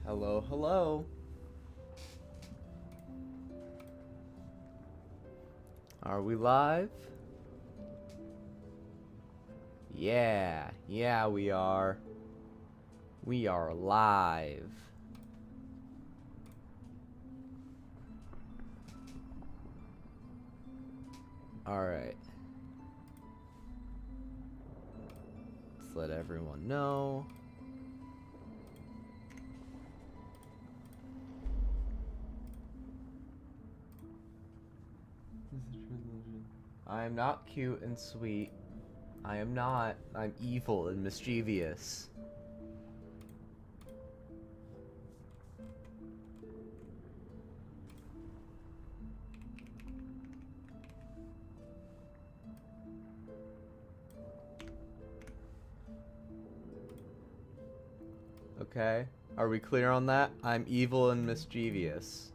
Hello, hello. Are we live? Yeah, we are. We are live. Alright. Let's let everyone know. I am not cute and sweet. I am not. I'm evil and mischievous. Okay. Are we clear on that? I'm evil and mischievous.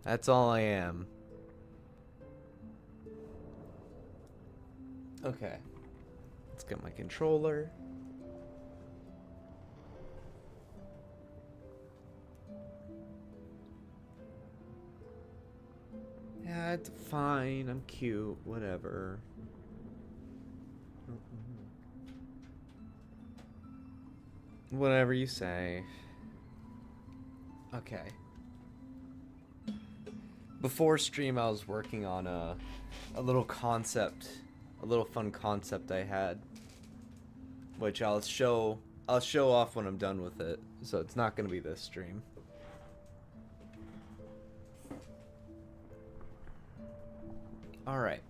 That's all I am. Okay. Let's get my controller. Yeah, it's fine. I'm cute. Whatever. Whatever you say. Okay. Before stream, I was working on a little concept, a little fun concept I had, which I'll show off when I'm done with it. So it's not gonna be this stream. All right.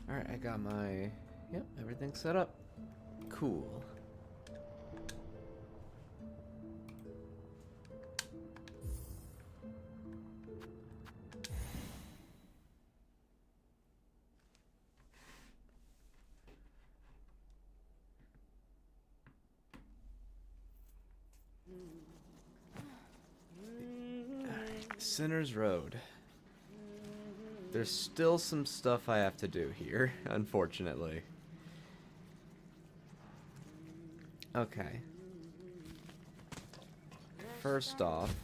All right, I got my, yep, everything set up. Cool. Sinner's Road. There's still some stuff I have to do here, unfortunately. Okay. First off,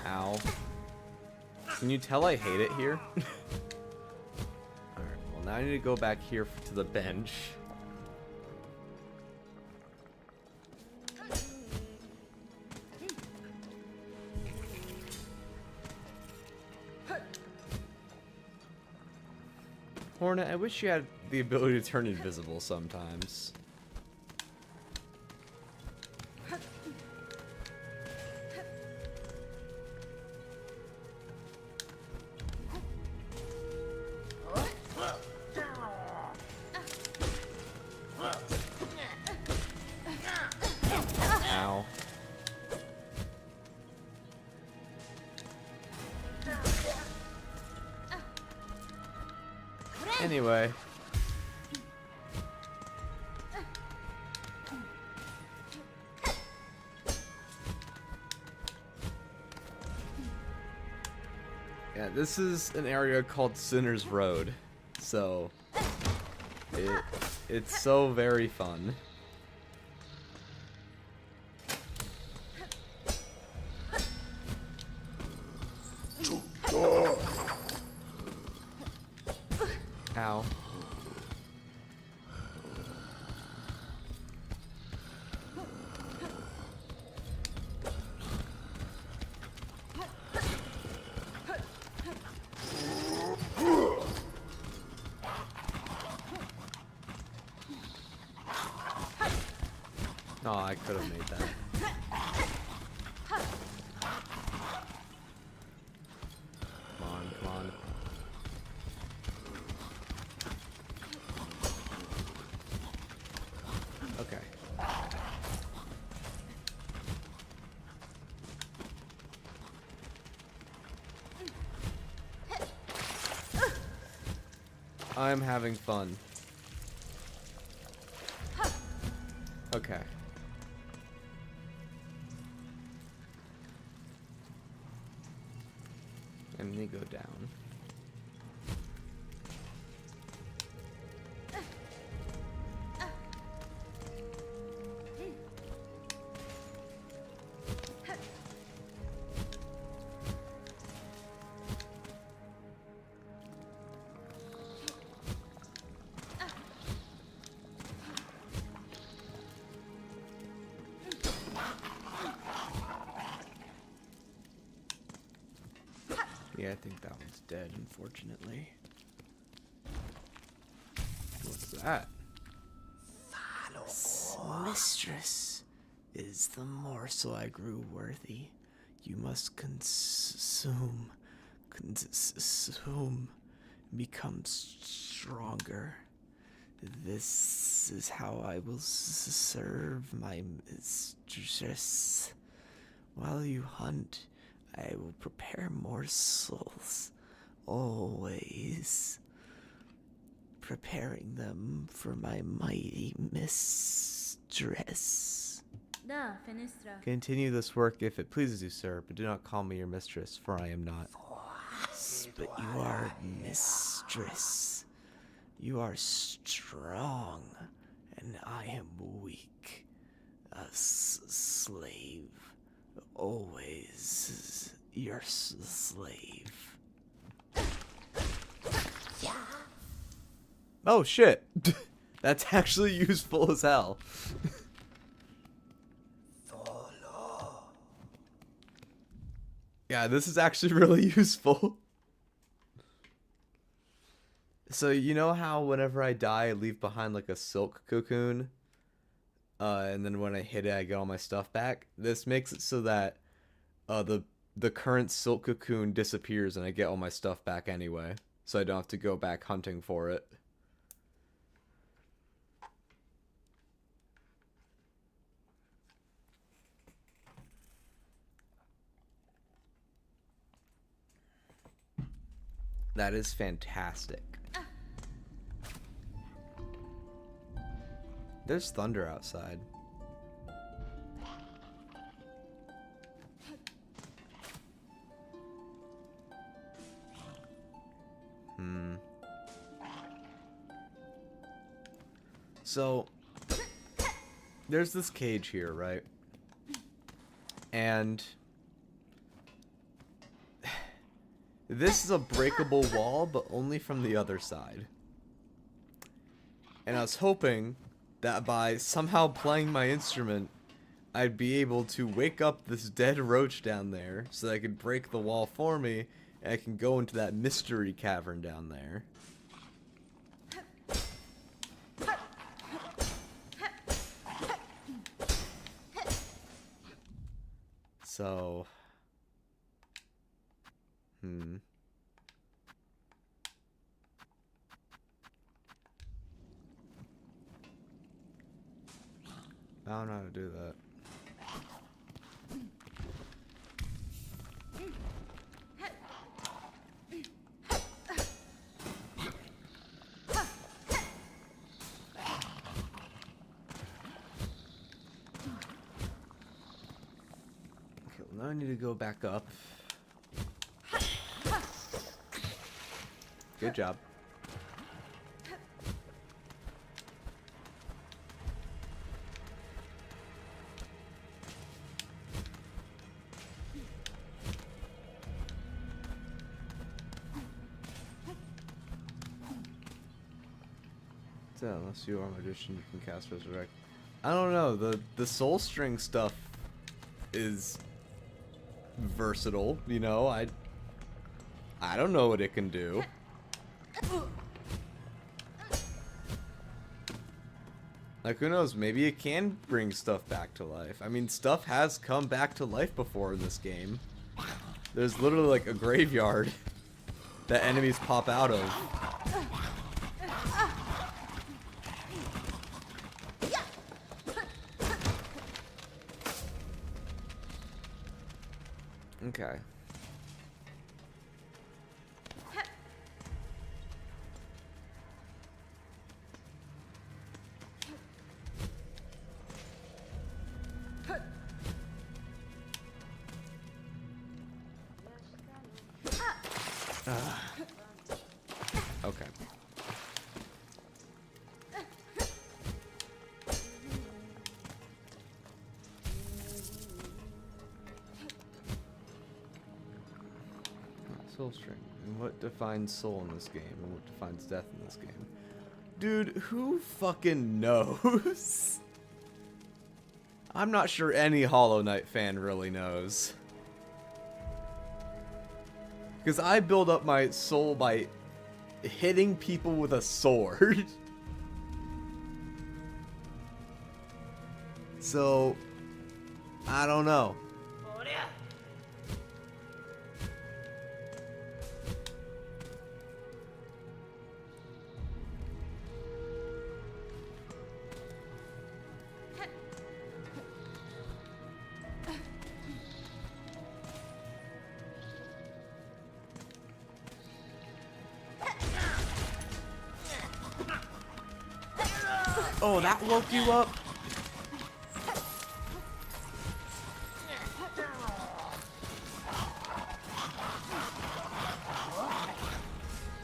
ow. Can you tell I hate it here? Alright, well now I need to go back here to the bench. Hornet, I wish you had the ability to turn invisible sometimes. Ow. Anyway. Yeah, this is an area called Sinner's Road. So it's so very fun. Ow. Oh, I could have made that. I'm having fun. Okay. And they go down. Yeah, I think that one's dead, unfortunately. What's that? Mistress, is the morsel I grew worthy. You must consume, become stronger. This is how I will serve my mistress. While you hunt, I will prepare morsels, always preparing them for my mighty mistress. Continue this work if it pleases you, sir, but do not call me your mistress, for I am not. But you are mistress. You are strong, and I am weak. A slave. Always your slave. Yeah. Oh shit. That's actually useful as hell. Yeah, this is actually really useful. So you know how whenever I die I leave behind like a silk cocoon? And then when I hit it, I get all my stuff back. This makes it so that the current silk cocoon disappears and I get all my stuff back anyway. So I don't have to go back hunting for it. That is fantastic. There's thunder outside. So, there's this cage here, right? And this is a breakable wall, but only from the other side. And I was hoping that by somehow playing my instrument, I'd be able to wake up this dead roach down there so that I could break the wall for me, and I can go into that mystery cavern down there. So, I don't know how to do that. Okay, well now I need to go back up. Good job. Unless you are a magician, you can cast resurrect. I don't know. The soul string stuff is versatile. You know, I don't know what it can do. Like, who knows? Maybe it can bring stuff back to life. I mean, stuff has come back to life before in this game. There's literally like a graveyard that enemies pop out of. Okay. Okay. Soul string. And what defines soul in this game? And what defines death in this game? Dude, who fucking knows? I'm not sure any Hollow Knight fan really knows. Because I build up my soul by hitting people with a sword. So, I don't know. Oh, that woke you up?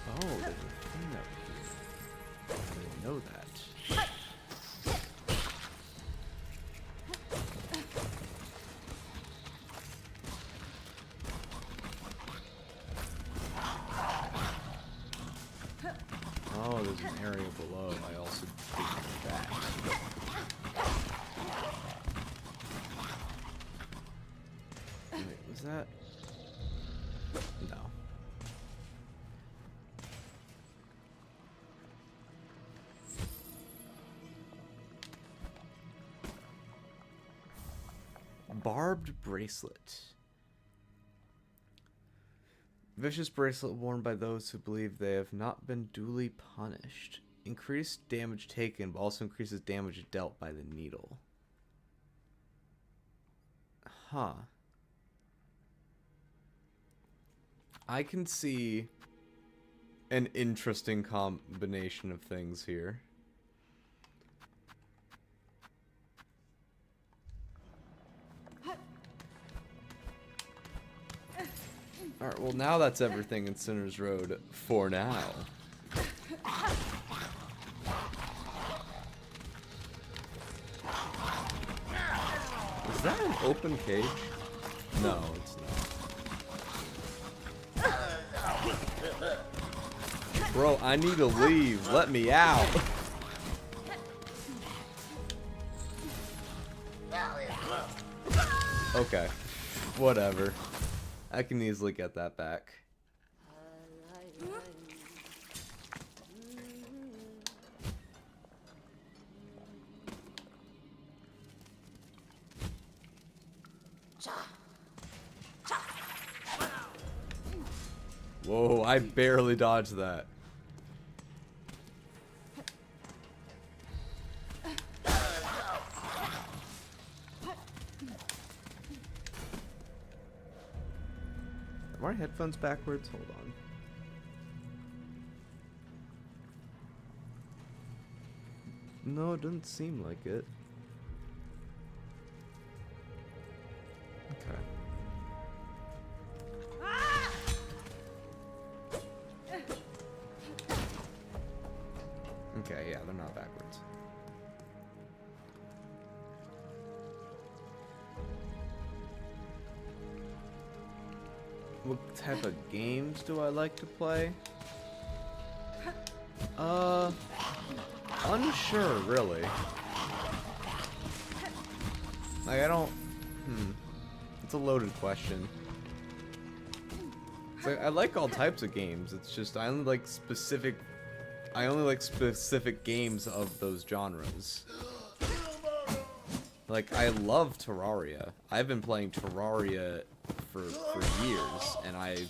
Oh, there's a thing up here. I didn't know that. Oh, there's an area below. I also didn't know that. Wait, was that? No. Barbed bracelet. Vicious bracelet worn by those who believe they have not been duly punished. Increased damage taken, but also increases damage dealt by the needle. Huh. I can see an interesting combination of things here. Alright, well now that's everything in Sinner's Road for now. Is that an open cage? No, it's not. Bro, I need to leave. Let me out. Okay. Whatever. I can easily get that back. Whoa, I barely dodged that. Are my headphones backwards? Hold on. No, it doesn't seem like it. Okay. Okay, yeah, they're not backwards. What type of games do I like to play? Unsure, really. Like, I don't... It's a loaded question. It's like, I like all types of games. It's just, I only like specific games of those genres. Like, I love Terraria. I've been playing Terraria for years, and I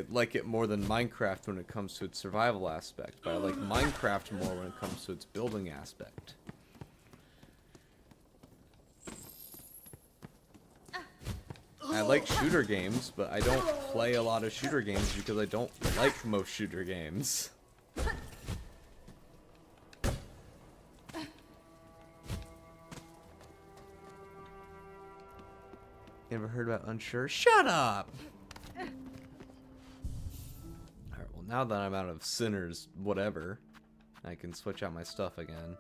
like it more than Minecraft when it comes to its survival aspect, but I like Minecraft more when it comes to its building aspect. I like shooter games, but I don't play a lot of shooter games because I don't like most shooter games. You ever heard about Unsure? Shut up! now that I'm out of Sinner's whatever, I can switch out my stuff again.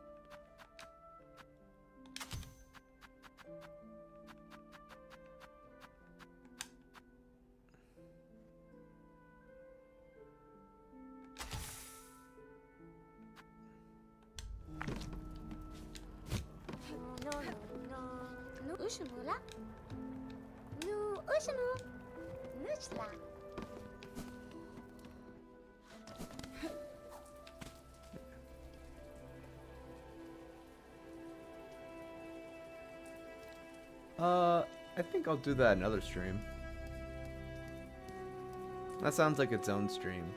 I think I'll do that another stream. That sounds like its own stream.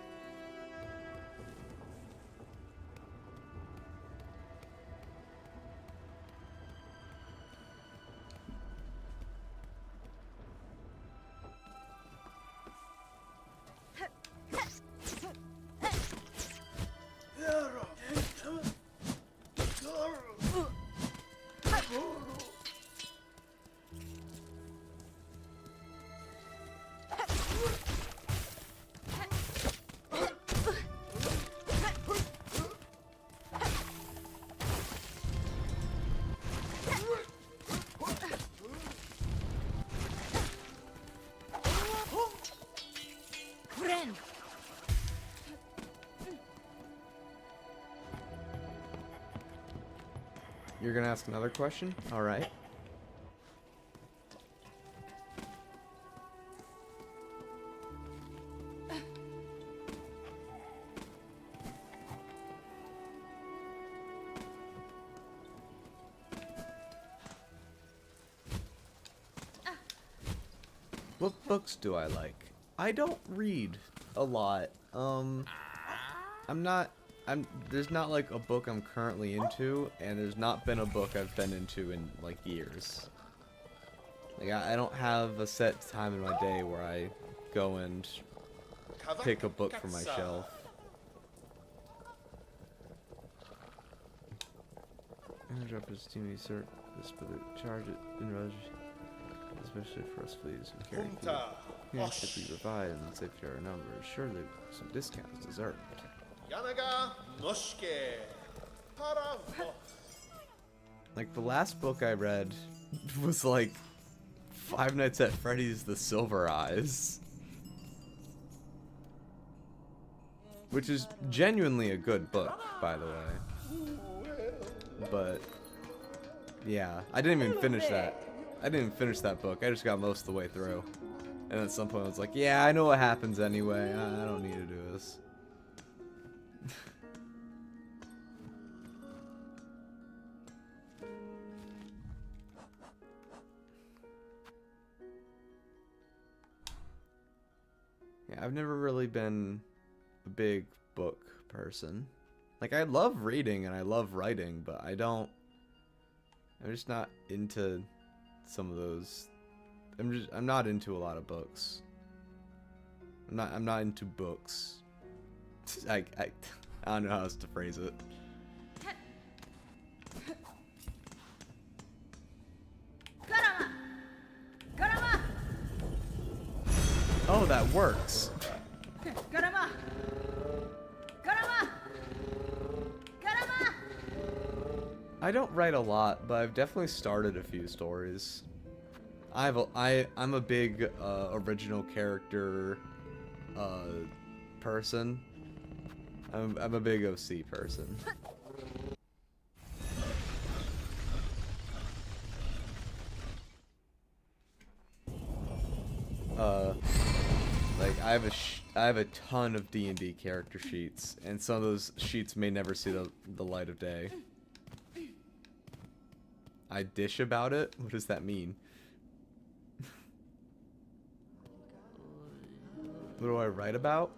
You're gonna ask another question? Alright. What books do I like? I don't read a lot. There's not like a book I'm currently into, and there's not been a book I've been into in like years. Like I don't have a set time in my day where I go and pick a book from my shelf. Drop his team service, but charge it in rush, especially for us fleas who carry food. Yeah, if we provide and safety our numbers, surely some discounts deserved. Like the last book I read was like Five Nights at Freddy's The Silver Eyes, which is genuinely a good book, by the way. But yeah, I didn't even finish that. I didn't even finish that book. I just got most of the way through, and at some point I was like, yeah, I know what happens anyway. I don't need to do this. Yeah, I've never really been a big book person. Like, I love reading and I love writing, but I'm just not into some of those. I'm not into a lot of books. I'm not into books. I don't know how else to phrase it. Oh, that works. I don't write a lot, but I've definitely started a few stories. I'm a big original character person. I'm a big OC person. Like I have a ton of D&D character sheets, and some of those sheets may never see the light of day. I dish about it? What does that mean? What do I write about?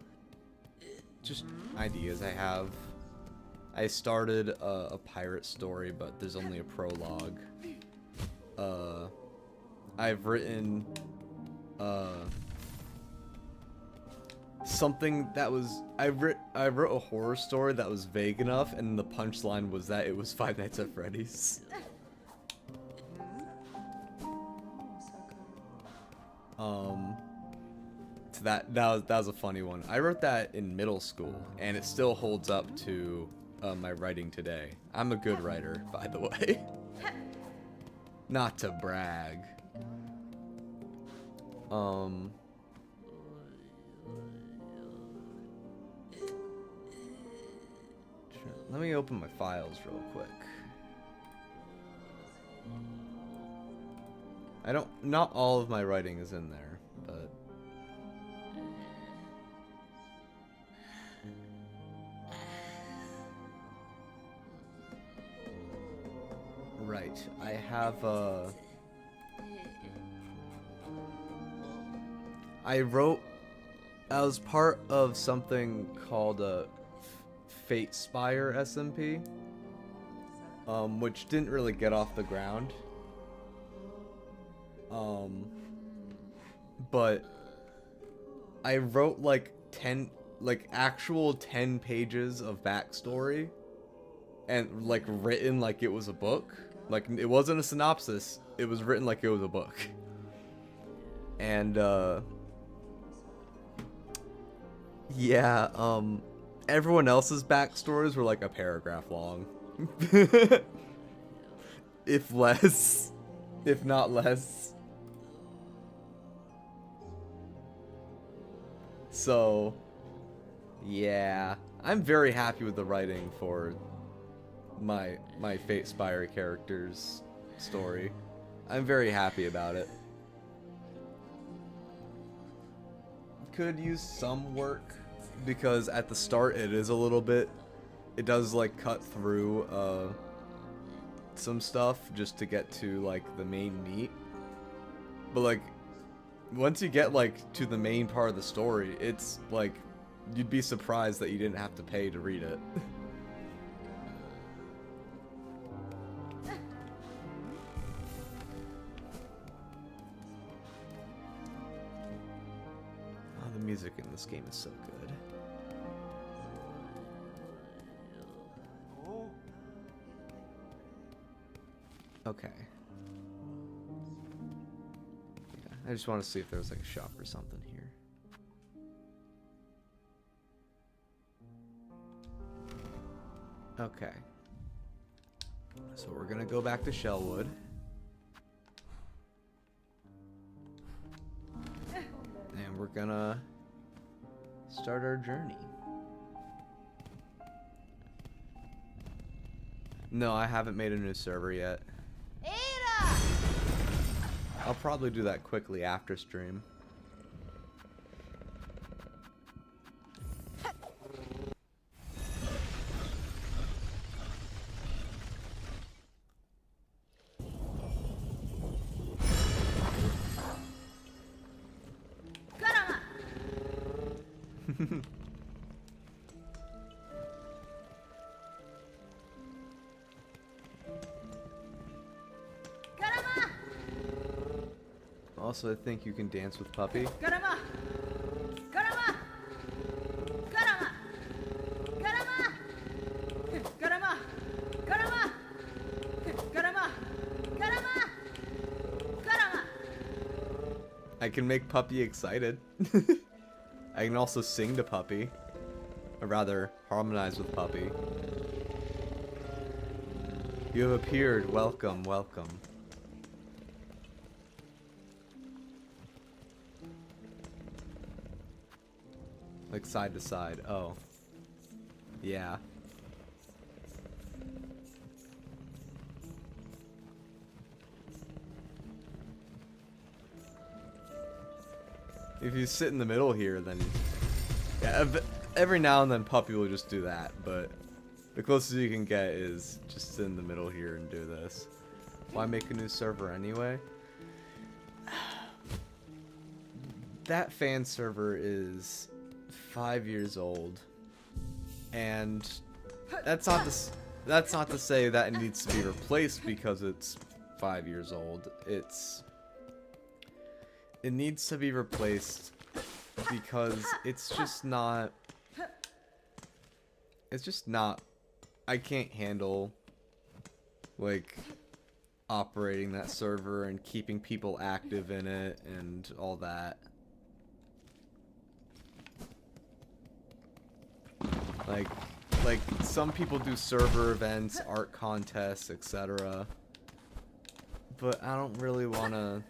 Just ideas I have. I started a pirate story, but there's only a prologue. I've written something that was I wrote a horror story that was vague enough, and the punchline was that it was Five Nights at Freddy's. that was a funny one. I wrote that in middle school, and it still holds up to my writing today. I'm a good writer, by the way. Not to brag. Let me open my files real quick. Not all of my writing is in there, but right. I have I was part of something called a Fate Spire SMP, which didn't really get off the ground. But I wrote like actual 10 pages of backstory, and like written like it was a book. Like it wasn't a synopsis, it was written like it was a book. And yeah, everyone else's backstories were like a paragraph long. If less. If not less. So, yeah. I'm very happy with the writing for my Fate Spire character's story. I'm very happy about it. Could use some work, because at the start it is a little bit, it does like cut through some stuff just to get to like the main meat. But like once you get like to the main part of the story, it's like you'd be surprised that you didn't have to pay to read it. Oh, the music in this game is so good. Okay. Yeah, I just want to see if there's like a shop or something here. Okay. So we're gonna go back to Shellwood. And we're gonna start our journey. No, I haven't made a new server yet. I'll probably do that quickly after stream. Also, I think you can dance with Puppy. Karama! Karama! Karama! Karama! Karama! Karama! Karama! Karama! Karama! I can make Puppy excited. I can also sing to Puppy. Or rather, harmonize with Puppy. You have appeared. Welcome, welcome. Like side to side. Oh. Yeah. If you sit in the middle here, then... Yeah, every now and then Puppy will just do that, but the closest you can get is just sit in the middle here and do this. Why make a new server anyway? That fan server is 5 years old, and that's not to say that it needs to be replaced because it's 5 years old. It needs to be replaced because it's just not I can't handle like operating that server and keeping people active in it and all that. Like, like some people do server events, art contests, etc. But I don't really wanna.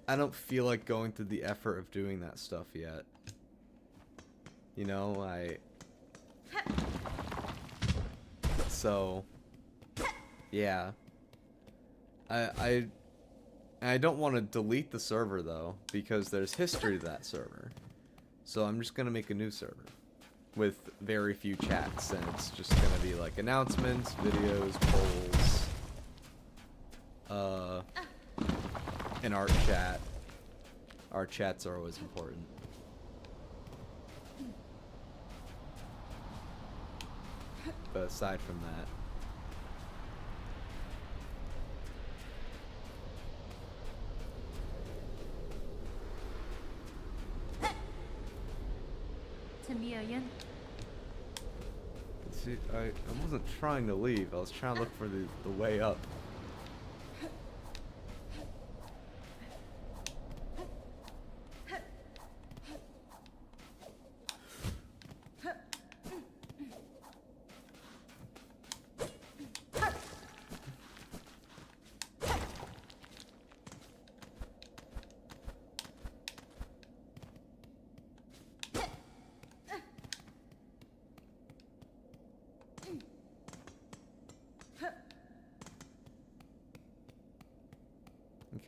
I don't feel like going through the effort of doing that stuff yet. You know, So, yeah. I don't want to delete the server though, because there's history to that server. So I'm just gonna make a new server with very few chats, and it's just gonna be like announcements, videos, polls, an art chat. Our chats are always important. But aside from that, see, I wasn't trying to leave. I was trying to look for the way up.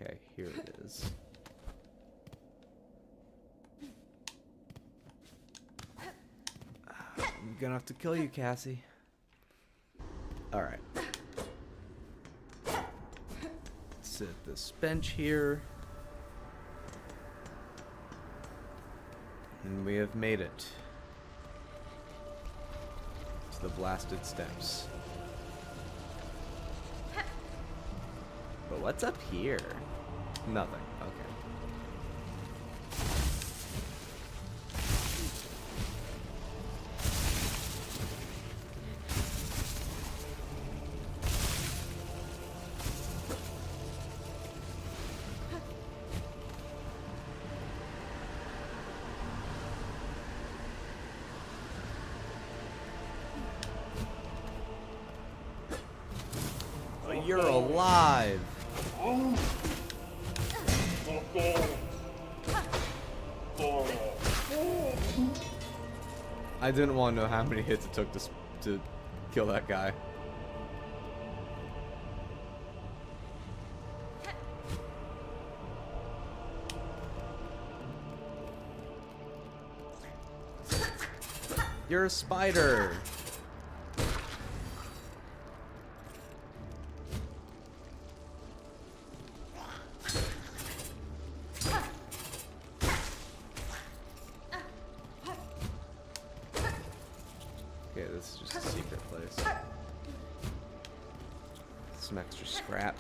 Okay, here it is. I'm gonna have to kill you, Cassie. Alright. Sit at this bench here. And we have made it to the blasted steps. But what's up here? Nothing. Okay. Oh, you're alive. I didn't want to know how many hits it took to kill that guy. You're a spider. Okay, this is just a secret place. Some extra scrap.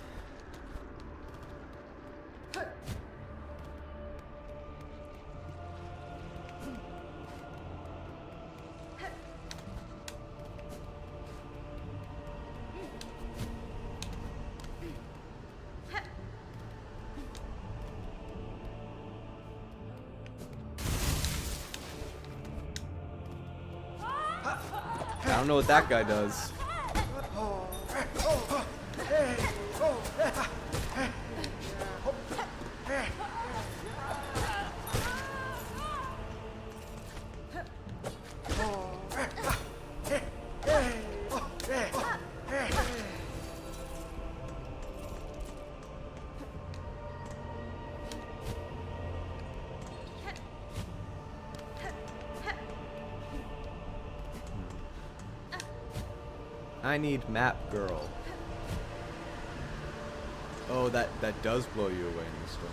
I don't know what that guy does. I need map girl. Oh, that does blow you away in the storm.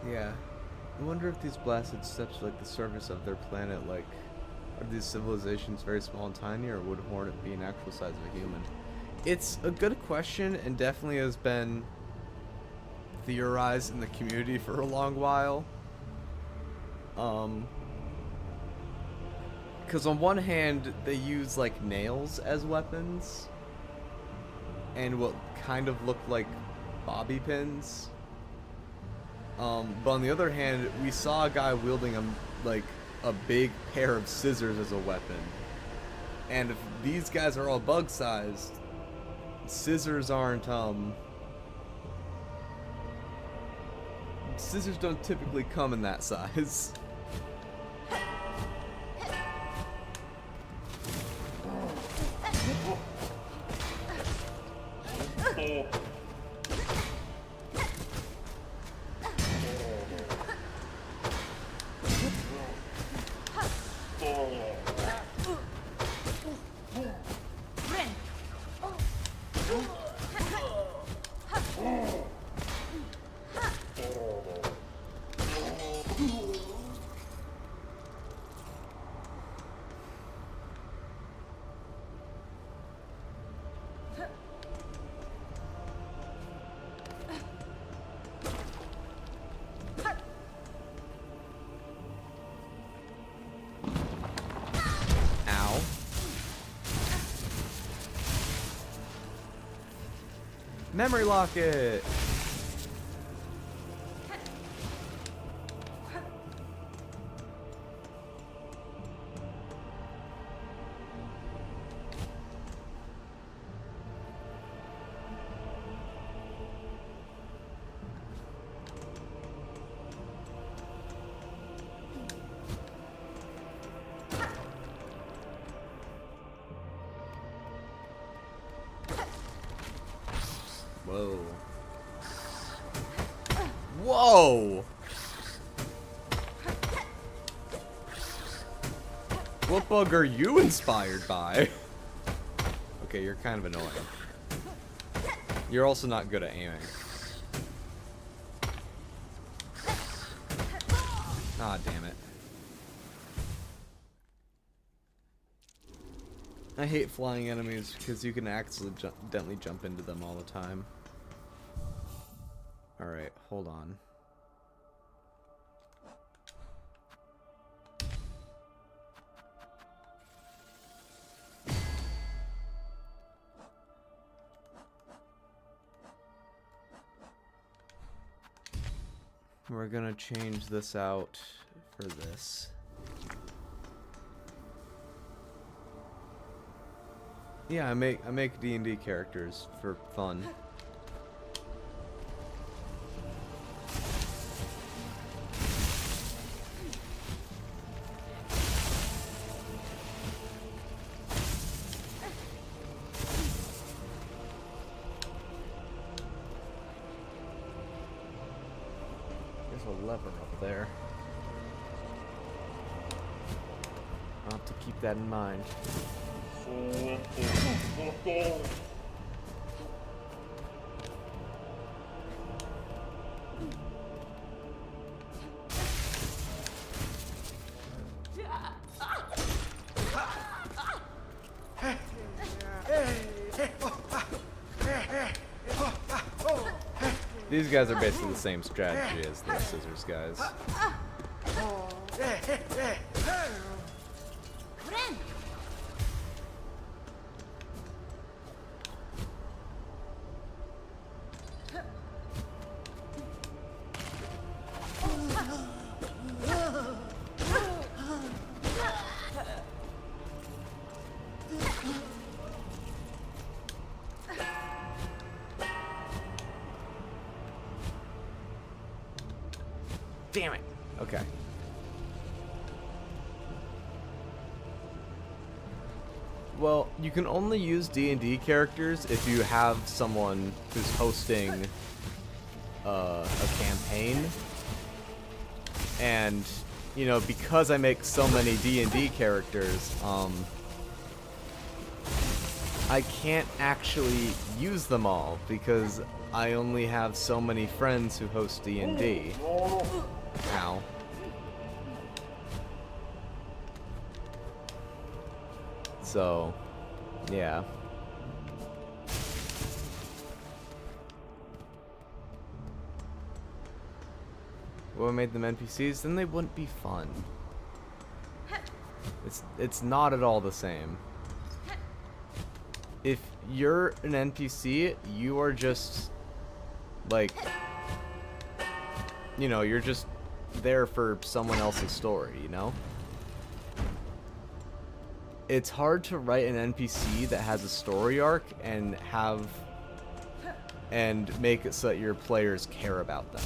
Yeah. I wonder if these blasted steps are like the surface of their planet, like, are these civilizations very small and tiny, or would Hornet be an actual size of a human? It's a good question and definitely has been theorized in the community for a long while. Because on one hand, they use like nails as weapons and what kind of look like bobby pins. But on the other hand, we saw a guy wielding a big pair of scissors as a weapon. And if these guys are all bug-sized, scissors aren't, scissors don't typically come in that size. Memory locket! Whoa. Whoa! What bug are you inspired by? Okay, you're kind of annoying. You're also not good at aiming. Ah, damn it. I hate flying enemies because you can accidentally jump into them all the time. Alright, hold on. We're gonna change this out for this. Yeah, I make D&D characters for fun. There's a lever up there. I'll have to keep that in mind. These guys are basically the same strategy as the scissors guys. Damn it. Okay. Well, you can only use D&D characters if you have someone who's hosting a campaign. And, you know, because I make so many D&D characters, I can't actually use them all because I only have so many friends who host D&D. Ow. So, yeah. what made them NPCs, then they wouldn't be fun. It's not at all the same. If you're an NPC, you are just like, you know, you're just there for someone else's story, you know? It's hard to write an NPC that has a story arc and make it so that your players care about them.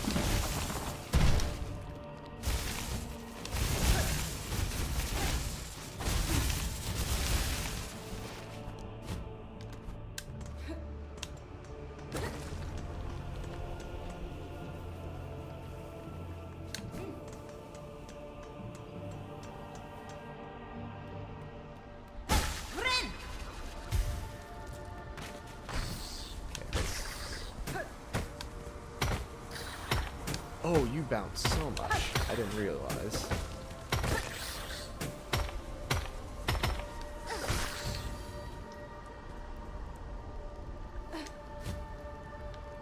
Oh, you bounce so much. I didn't realize.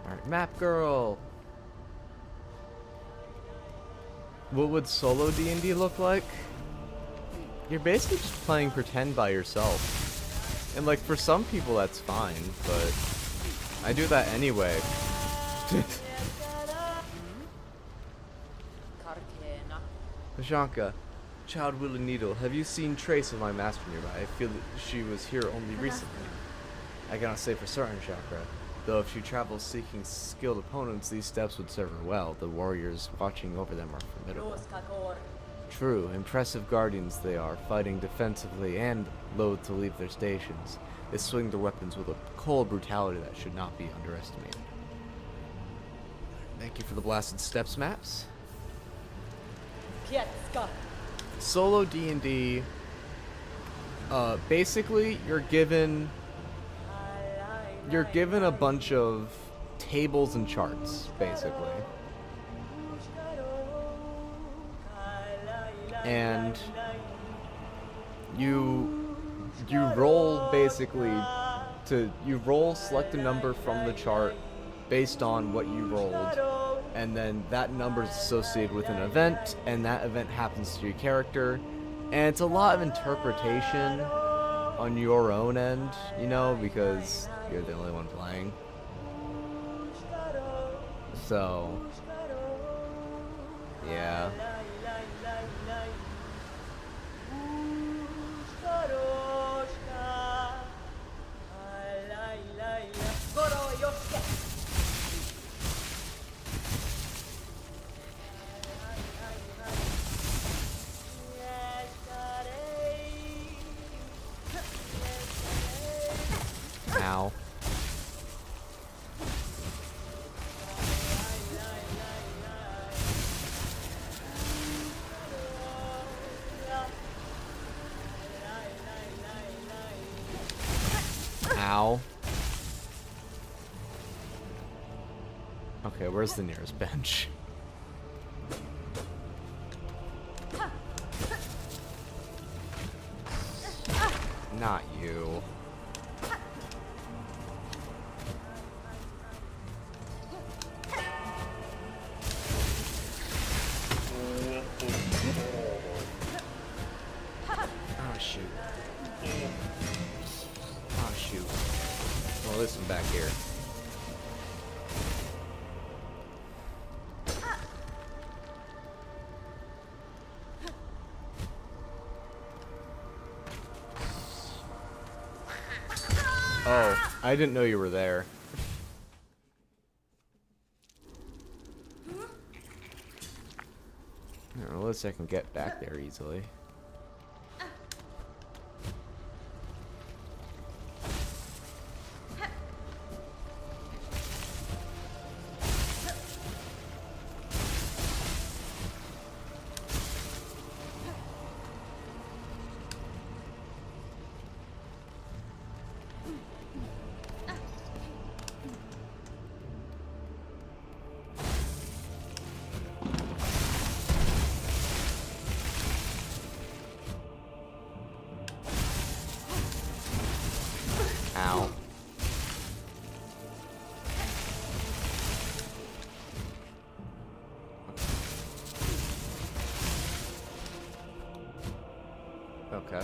Alright, map girl. What would solo D&D look like? You're basically just playing pretend by yourself. And like for some people that's fine, but I do that anyway. Janka, Child Willow Needle, have you seen trace of my master nearby? I feel that she was here only recently. I cannot say for certain, Chakra, though if she travels seeking skilled opponents, these steps would serve her well. The warriors watching over them are formidable. True, impressive guardians they are, fighting defensively and loath to leave their stations. They swing their weapons with a cold brutality that should not be underestimated. Thank you for the Blasted Steps maps. Solo D&D, basically you're given a bunch of tables and charts, basically. And you roll basically select a number from the chart based on what you rolled, and then that number is associated with an event, and that event happens to your character, and it's a lot of interpretation on your own end, you know, because you're the only one playing. So, yeah. Ow. Ow. Okay, where's the nearest bench? Not you. Oh shoot. Oh shoot. Well, listen back here. Oh, I didn't know you were there. Unless I can get back there easily. Okay.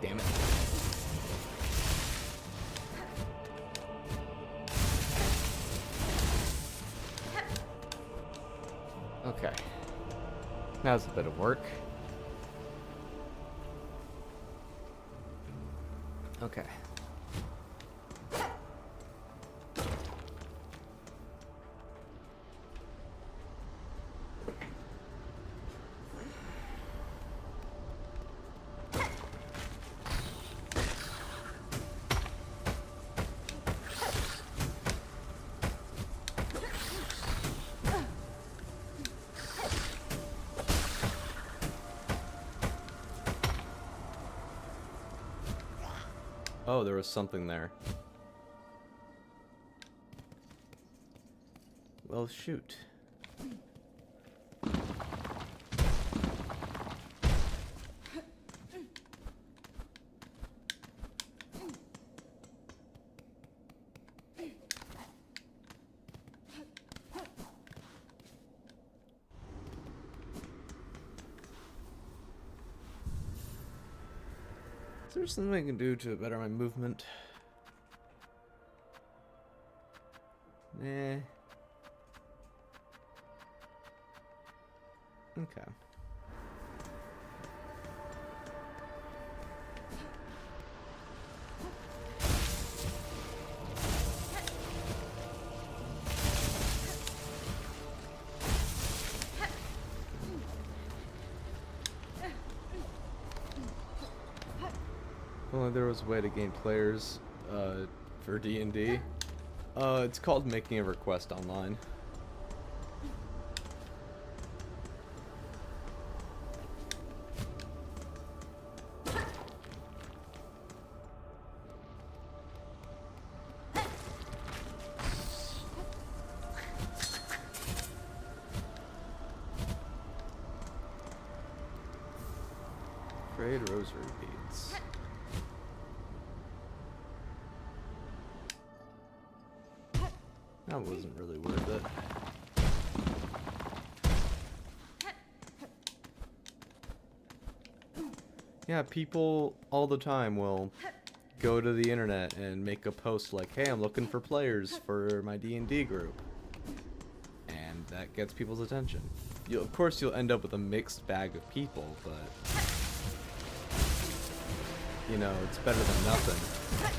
Damn it. Okay. Now's a bit of work. Okay. Oh, there was something there. Well, shoot. Is there something I can do to better my movement? Nah. Okay. Well, there was a way to gain players for D&D. It's called making a request online. Trade rosary beads. That wasn't really worth it. Yeah, people all the time will go to the internet and make a post like, hey, I'm looking for players for my D&D group. And that gets people's attention. Of course, you'll end up with a mixed bag of people, but... you know, it's better than nothing.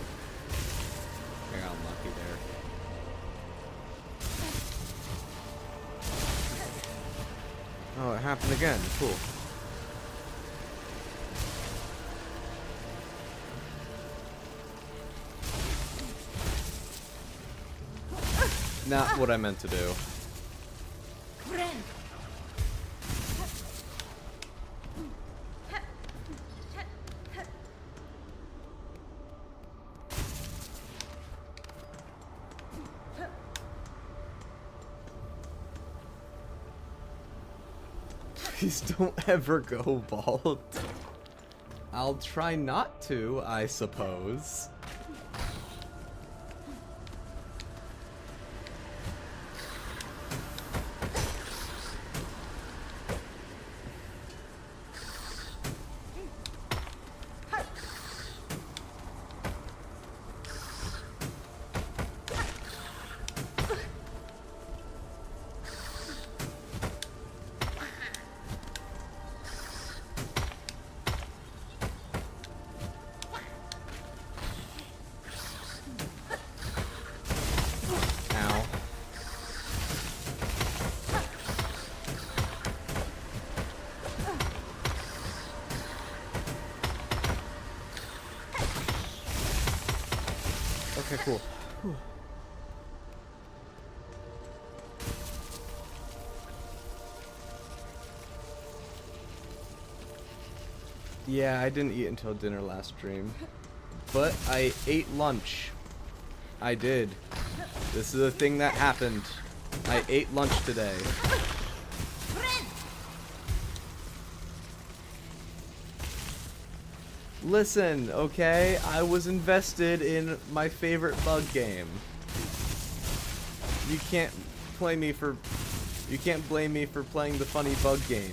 I got unlucky there. Oh, it happened again. Cool. Not what I meant to do. Please don't ever go bald. I'll try not to, I suppose. Okay, cool. Whew. Yeah, I didn't eat until dinner last stream. But I ate lunch. I did. This is a thing that happened. I ate lunch today. Listen, okay? I was invested in my favorite bug game. You can't play me for You can't blame me for playing the funny bug game.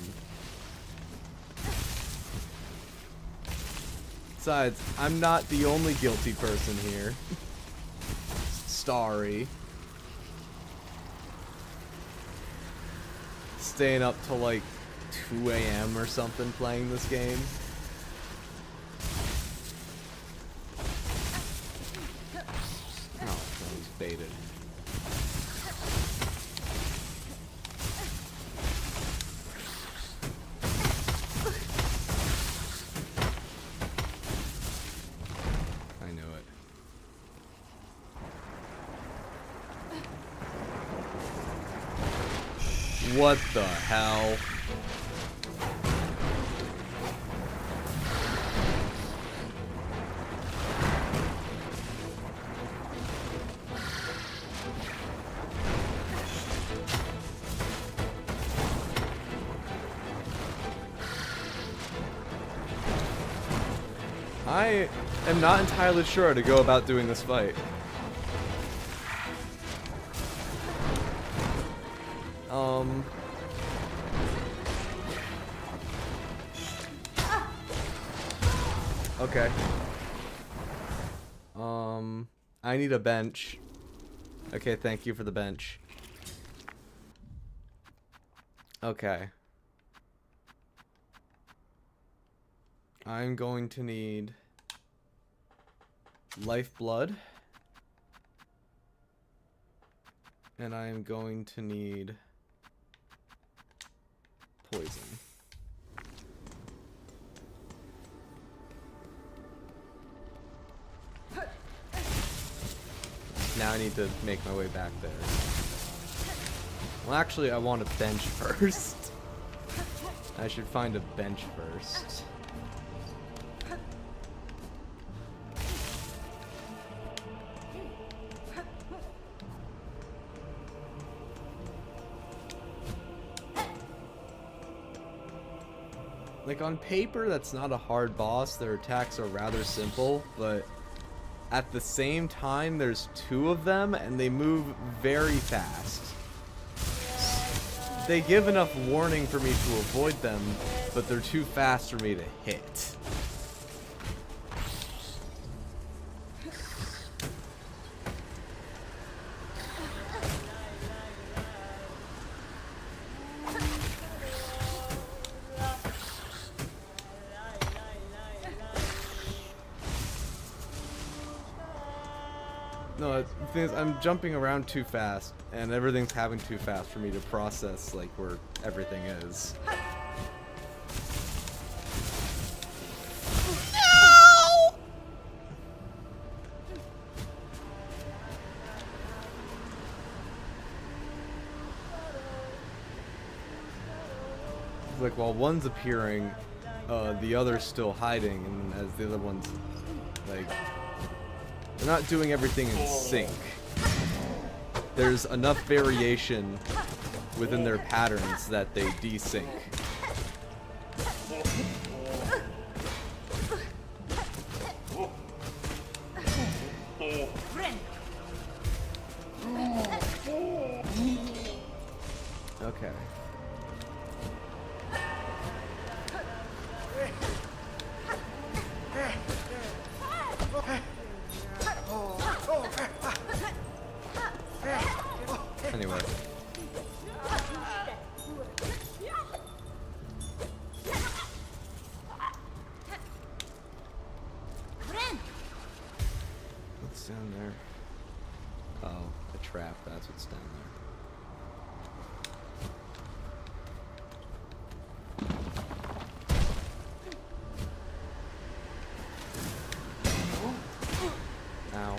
Besides, I'm not the only guilty person here. Sorry. Staying up till like 2 a.m. or something playing this game. Oh, that was baited. I knew it. What the hell? I am not entirely sure how to go about doing this fight. Okay. I need a bench. Okay, thank you for the bench. Okay. I'm going to need lifeblood. And I am going to need poison. Now I need to make my way back there. Well, actually, I want a bench first. I should find a bench first. Like, on paper, that's not a hard boss. Their attacks are rather simple, but at the same time, there's two of them, and they move very fast. They give enough warning for me to avoid them, but they're too fast for me to hit. No, the thing is, I'm jumping around too fast, and everything's happening too fast for me to process, like, where everything is. No! It's like, while one's appearing, the other's still hiding, and as the other one's, like... They're not doing everything in sync. There's enough variation within their patterns that they desync. Okay. Anyway. What's down there? Oh, a trap. That's what's down there. Ow.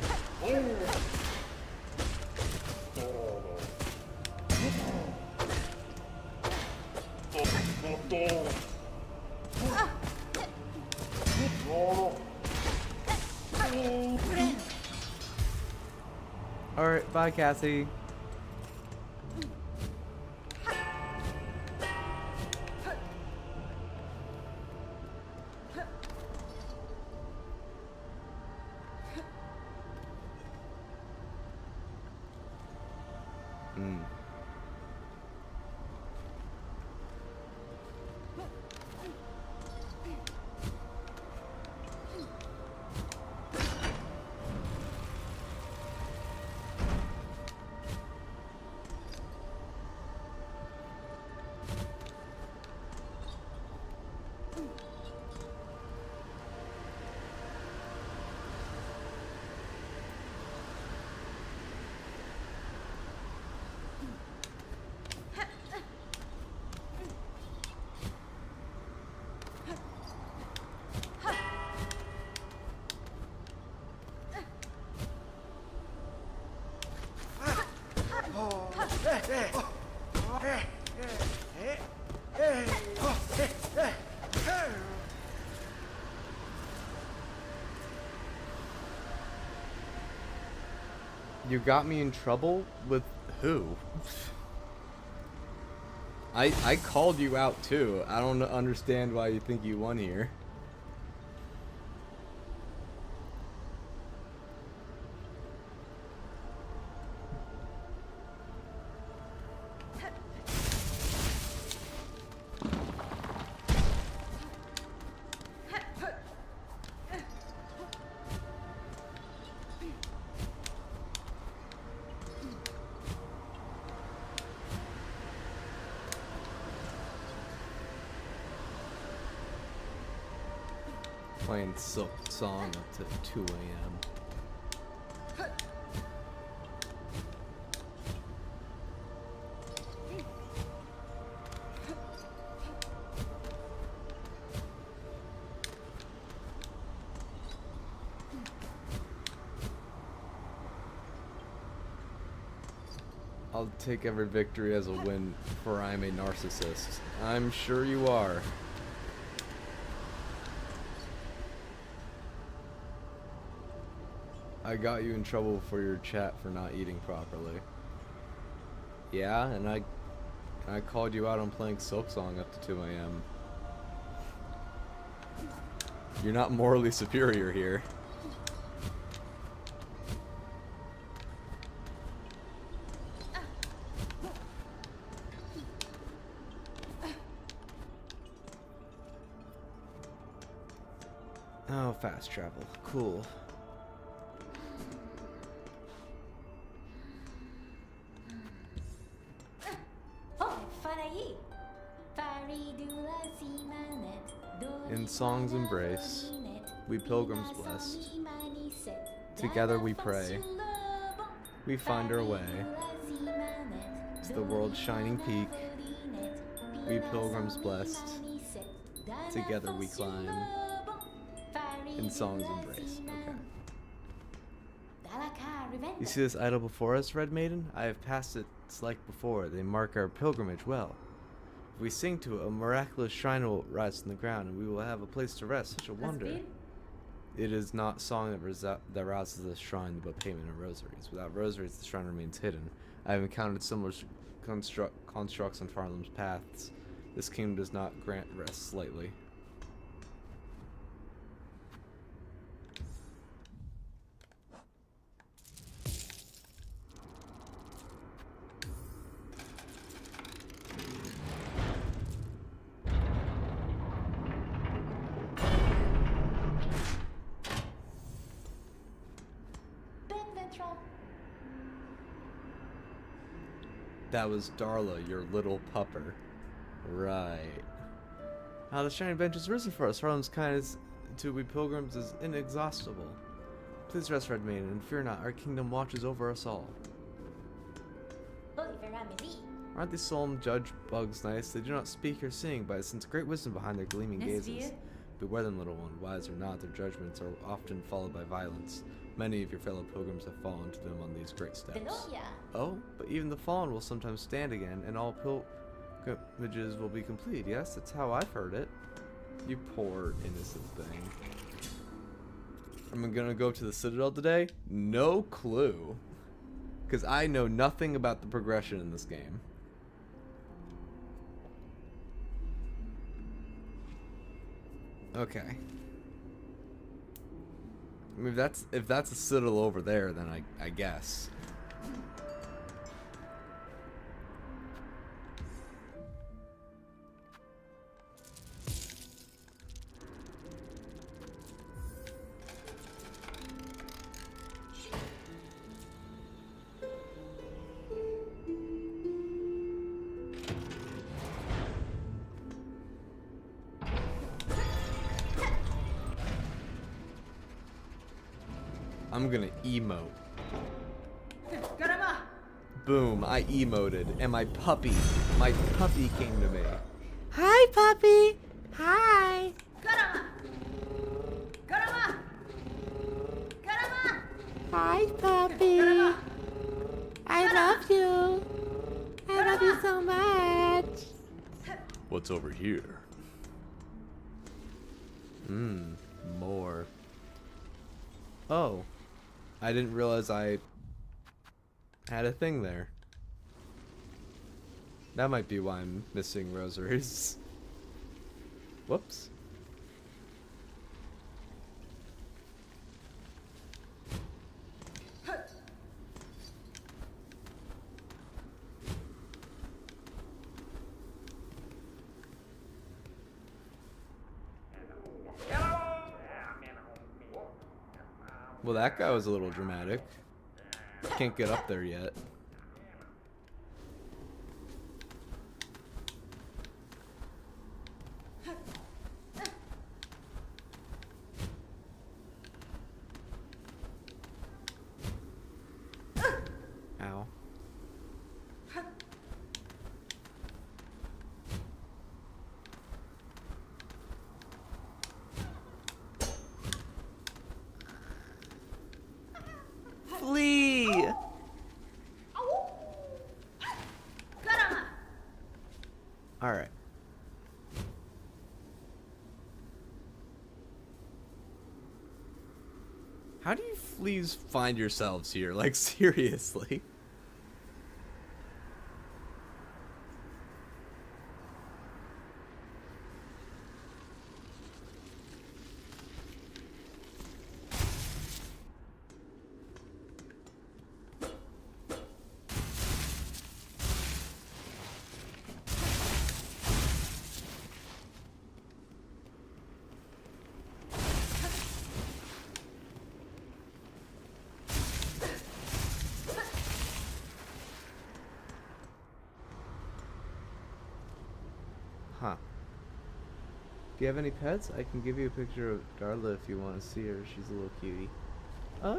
Alright, bye Cassie. You got me in trouble with who? I called you out too. I don't understand why you think you won here. Playing Silksong up to 2 a.m. I'll take every victory as a win, for I'm a narcissist. I'm sure you are. I got you in trouble for your chat for not eating properly. Yeah, and I called you out on playing Silksong up to 2 a.m. You're not morally superior here. Oh, fast travel. Cool. In song's embrace, we pilgrims blessed, together we pray, we find our way to the world's shining peak, we pilgrims blessed, together we climb, in song's embrace. Okay. You see this idol before us, Red Maiden? I have passed its like before, they mark our pilgrimage well. If we sing to it, a miraculous shrine will rise from the ground, and we will have a place to rest. Such a wonder. It is not song that rouses the shrine, but payment of rosaries. Without rosaries, the shrine remains hidden. I have encountered similar constructs on Farlam's paths. This kingdom does not grant rest slightly. That was Darla, your little pupper. Right. The shining bench has risen for us. Harlem's kindness to we pilgrims is inexhaustible. Please rest, Red Maiden, and fear not. Our kingdom watches over us all. Aren't these solemn judge bugs nice? They do not speak or sing, but I sense great wisdom behind their gleaming gazes. Beware them, little one. Wise or not, their judgments are often followed by violence. Many of your fellow pilgrims have fallen to them on these great steps. Oh, but even the fallen will sometimes stand again, and all pilgrimages will be complete. Yes, that's how I've heard it. You poor innocent thing. Am I gonna go to the Citadel today? No clue. Because I know nothing about the progression in this game. Okay. I mean, if that's a Citadel over there, then I guess. I'm gonna emote. Boom, I emoted, and my puppy came to me. Hi, puppy. Hi. Hi, puppy. I love you. I love you so much. What's over here? More. Oh. I didn't realize I had a thing there. That might be why I'm missing rosaries. Whoops. Well, that guy was a little dramatic. Can't get up there yet. Ow. Flee! Alright. How do you fleas find yourselves here? Like, seriously? Huh. Do you have any pets? I can give you a picture of Darla if you want to see her. She's a little cutie.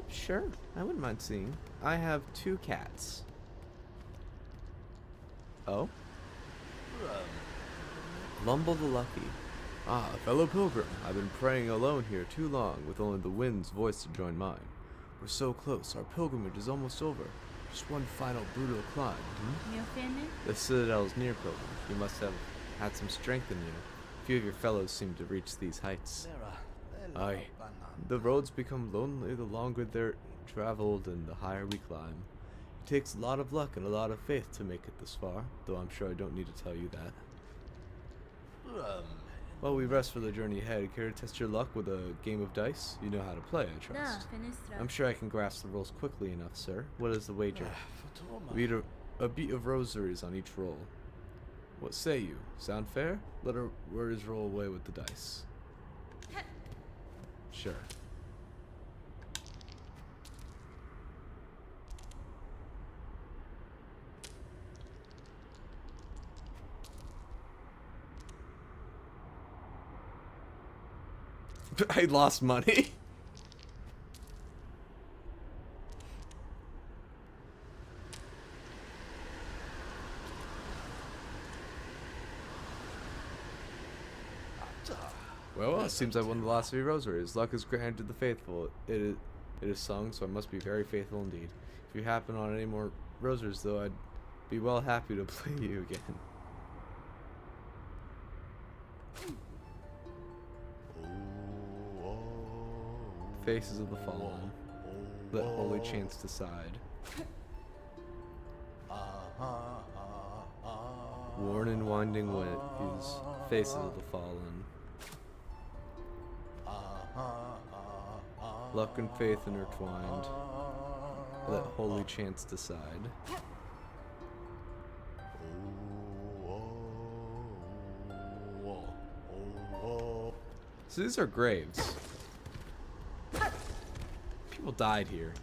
Sure. I wouldn't mind seeing. I have 2 cats. Oh? Lumble the Lucky. Ah, fellow pilgrim. I've been praying alone here too long, with only the wind's voice to join mine. We're so close. Our pilgrimage is almost over. Just one final brutal climb. The citadel's near, pilgrim. You must have had some strength in you. Few of your fellows seem to reach these heights. Aye. The roads become lonely the longer they're traveled and the higher we climb. It takes a lot of luck and a lot of faith to make it this far, though I'm sure I don't need to tell you that. While we rest for the journey ahead, care to test your luck with a game of dice? You know how to play, I trust. I'm sure I can grasp the rolls quickly enough, sir. What is the wager? We beat a beat of rosaries on each roll. What say you? Sound fair? Let our words roll away with the dice. Sure. I lost money. Well, it seems I won the last 3 rosaries. Luck is granted to the faithful. It is sung, so I must be very faithful indeed. If you happen on any more rosaries, though, I'd be well happy to play you again. Faces of the fallen. Let holy chance decide. Worn and winding ways, faces of the fallen. Luck and faith intertwined. Let holy chance decide. So these are graves. People died here.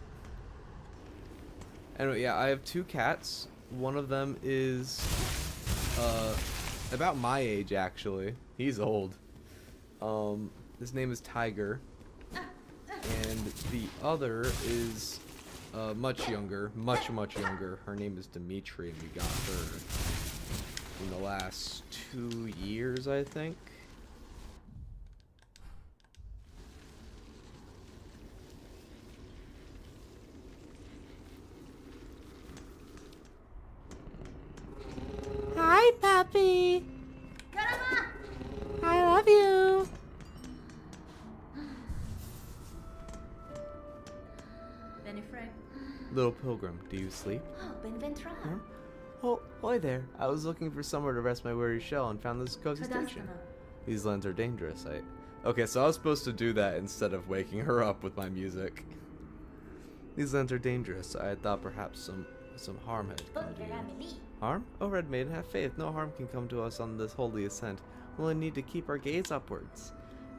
Anyway, yeah, I have 2 cats. One of them is about my age, actually. He's old. His name is Tiger. And the other is much younger, much younger. Her name is Dimitri, and we got her in the last 2 years, I think. Hi, puppy. I love you. Benny Frank. Little pilgrim, do you sleep? Oh, ben ventra. Huh? Oh, hi there. I was looking for somewhere to rest my weary shell and found this cozy station. These lands are dangerous. Okay, so I was supposed to do that instead of waking her up with my music. These lands are dangerous. I had thought perhaps some harm had come to you. Harm? Oh, Red Maiden, have faith. No harm can come to us on this holy ascent. We'll only need to keep our gaze upwards.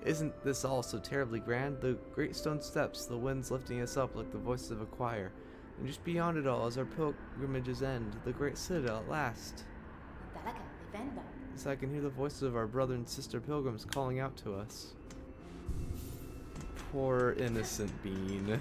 Isn't this all so terribly grand? The great stone steps, the winds lifting us up like the voices of a choir. And just beyond it all is our pilgrimage's end, the great citadel at last. As I can hear the voices of our brother and sister pilgrims calling out to us. Poor innocent bean.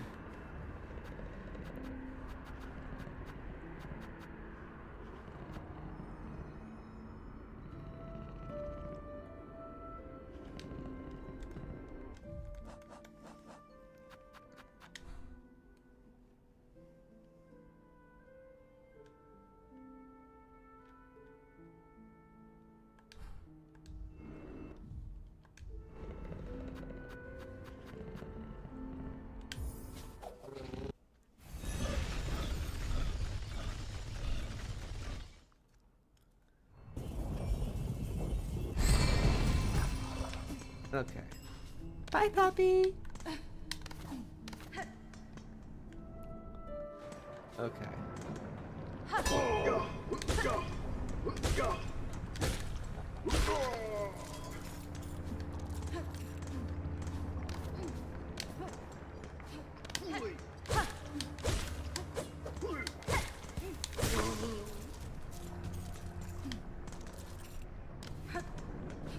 Okay. Bye, puppy. Okay.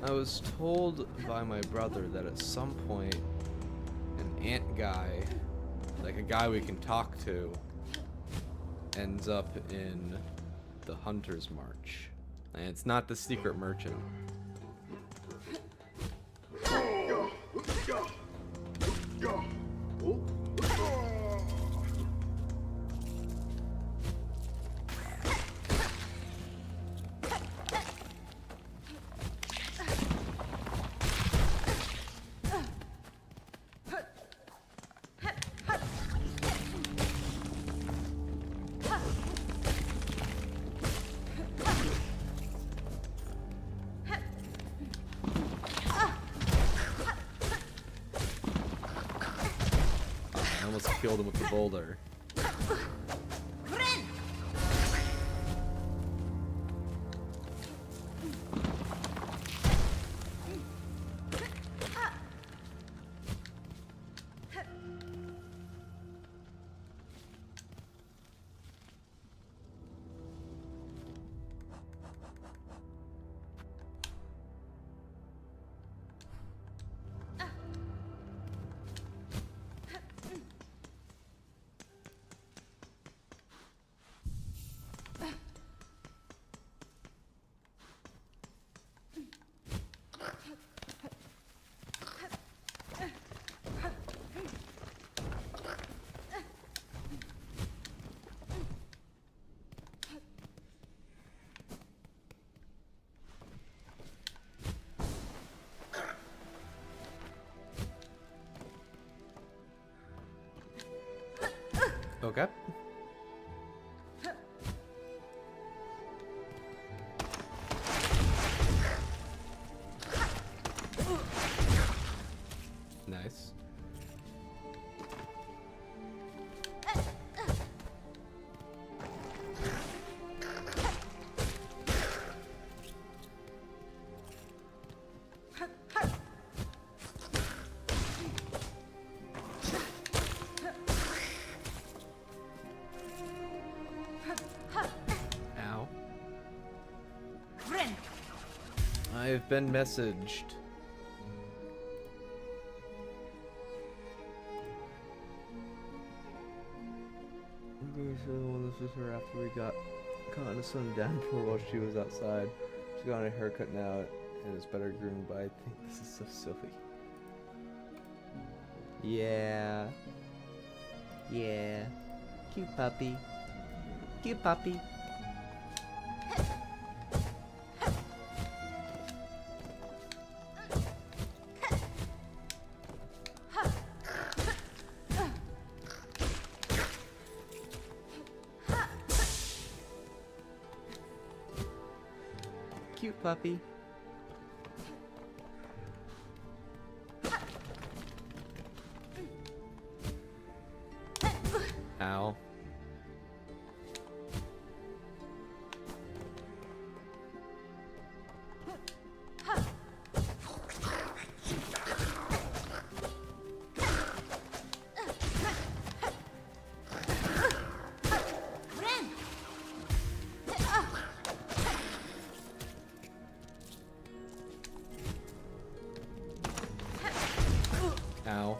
I was told by my brother that at some point an ant guy, like a guy we can talk to, ends up in the Hunter's March. And it's not the secret merchant. I almost killed him with the boulder. Okay. Nice. Ow. I have been messaged. This was her after we got caught in a sudden downpour while she was outside. She's got a haircut now and is better groomed, but I think this is so silly. Yeah. Yeah. Cute puppy. Cute puppy. cute puppy. Ow. Ow.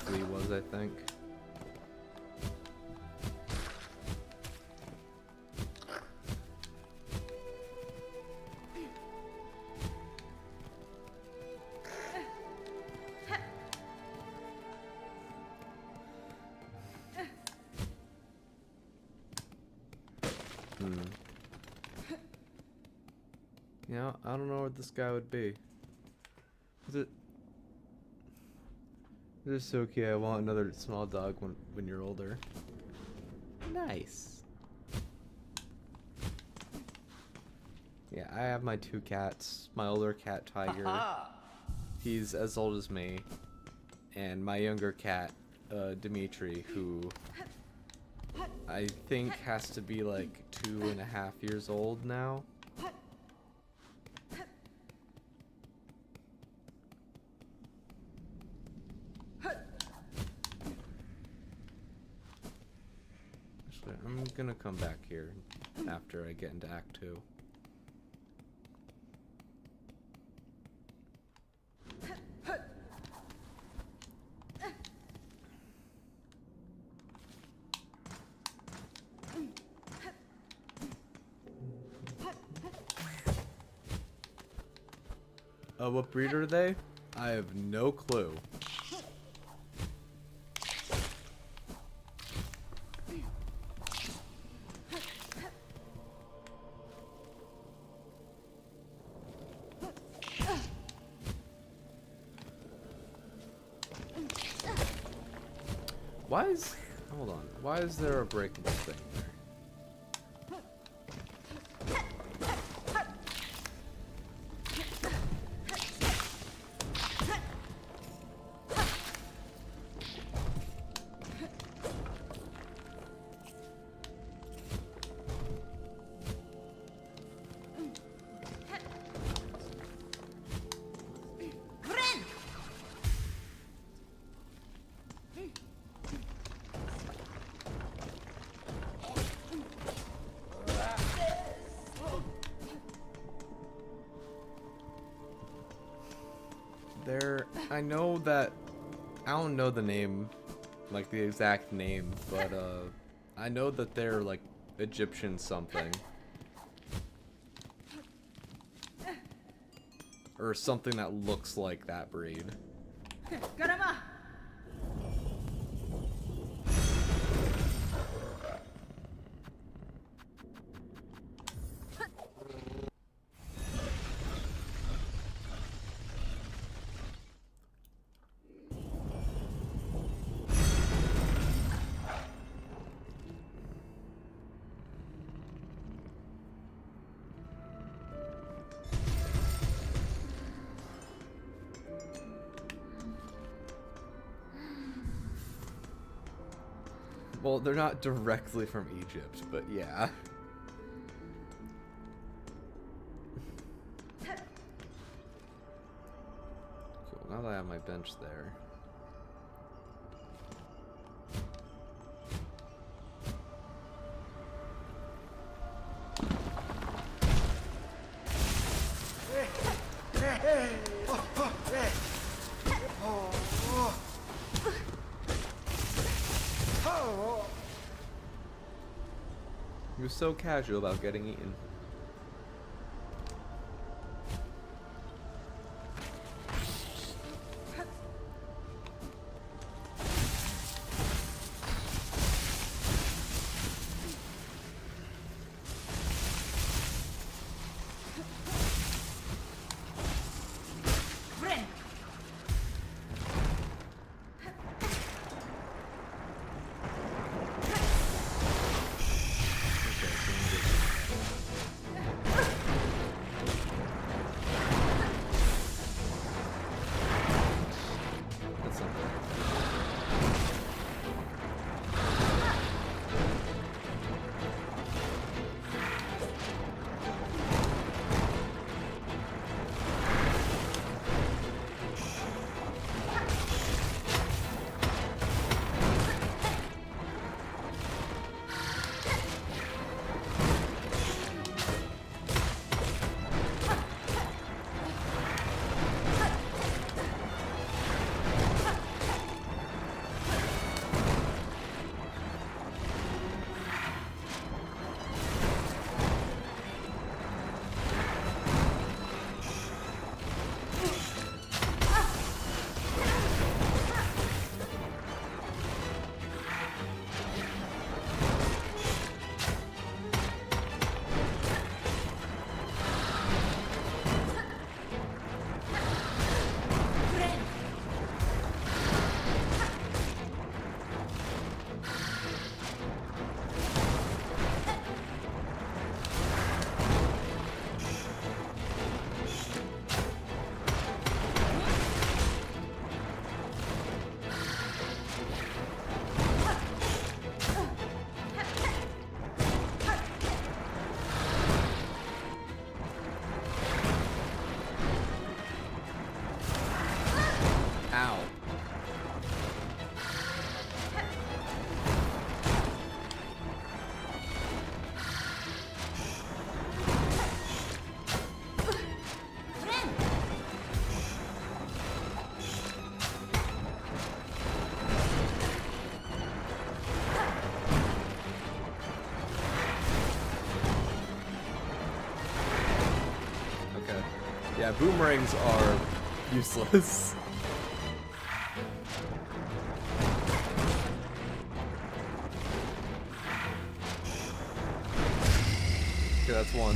Flea was, I think. Yeah, I don't know what this guy would be. Is it? This is so cute. I want another small dog when you're older. Nice. Yeah, I have my 2 cats. My older cat, Tiger. He's as old as me. And my younger cat, Dimitri, who I think has to be like 2.5 years old now. Actually, I'm gonna come back here after I get into Act 2. What breed are they? I have no clue. Why is... Hold on. Why is there a breakable thing there? I know that... I don't know the name, like the exact name, but I know that they're like Egyptian something. Or something that looks like that breed. Well, they're not directly from Egypt, but yeah. Cool, now that I have my bench there. He was so casual about getting eaten. boomerangs are useless. Okay, that's one.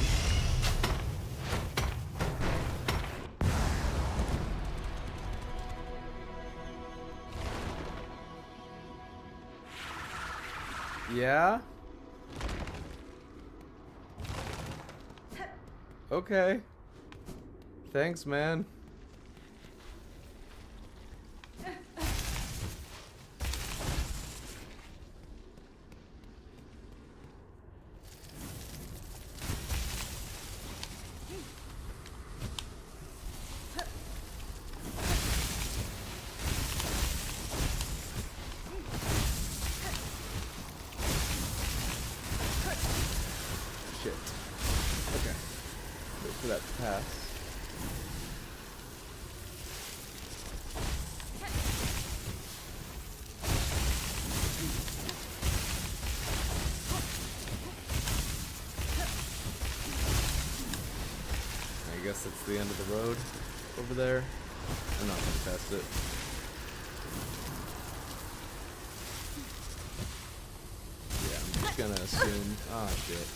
Yeah? Okay. Thanks, man. Shit. Okay. Wait for that to pass. I guess that's the end of the road over there. I'm not gonna test it. Yeah, I'm just gonna assume. Ah, shit.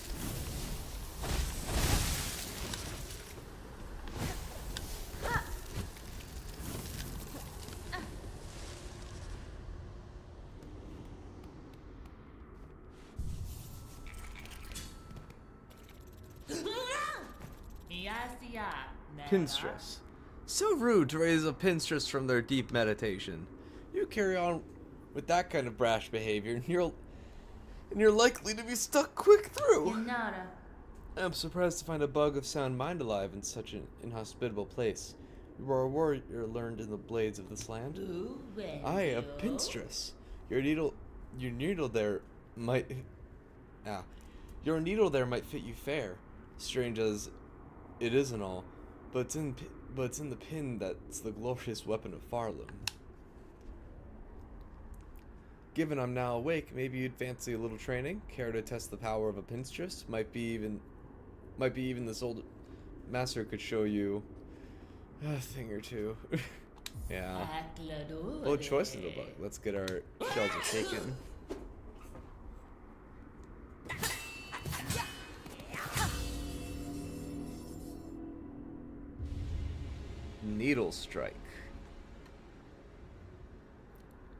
Pinstress. So rude to raise a pinstress from their deep meditation. You carry on with that kind of brash behavior, and you're likely to be stuck quick through. I'm surprised to find a bug of sound mind alive in such an inhospitable place. You are a warrior learned in the blades of this land. I, a pinstress. Your needle there might fit you fair, strange as it is and all, but it's in the pin that's the glorious weapon of Farloom. Given I'm now awake, maybe you'd fancy a little training. Care to test the power of a pinstress? Might be even this old master could show you a thing or two. Yeah. Bold choice, little bug. Let's get our shelter taken. Needle strike.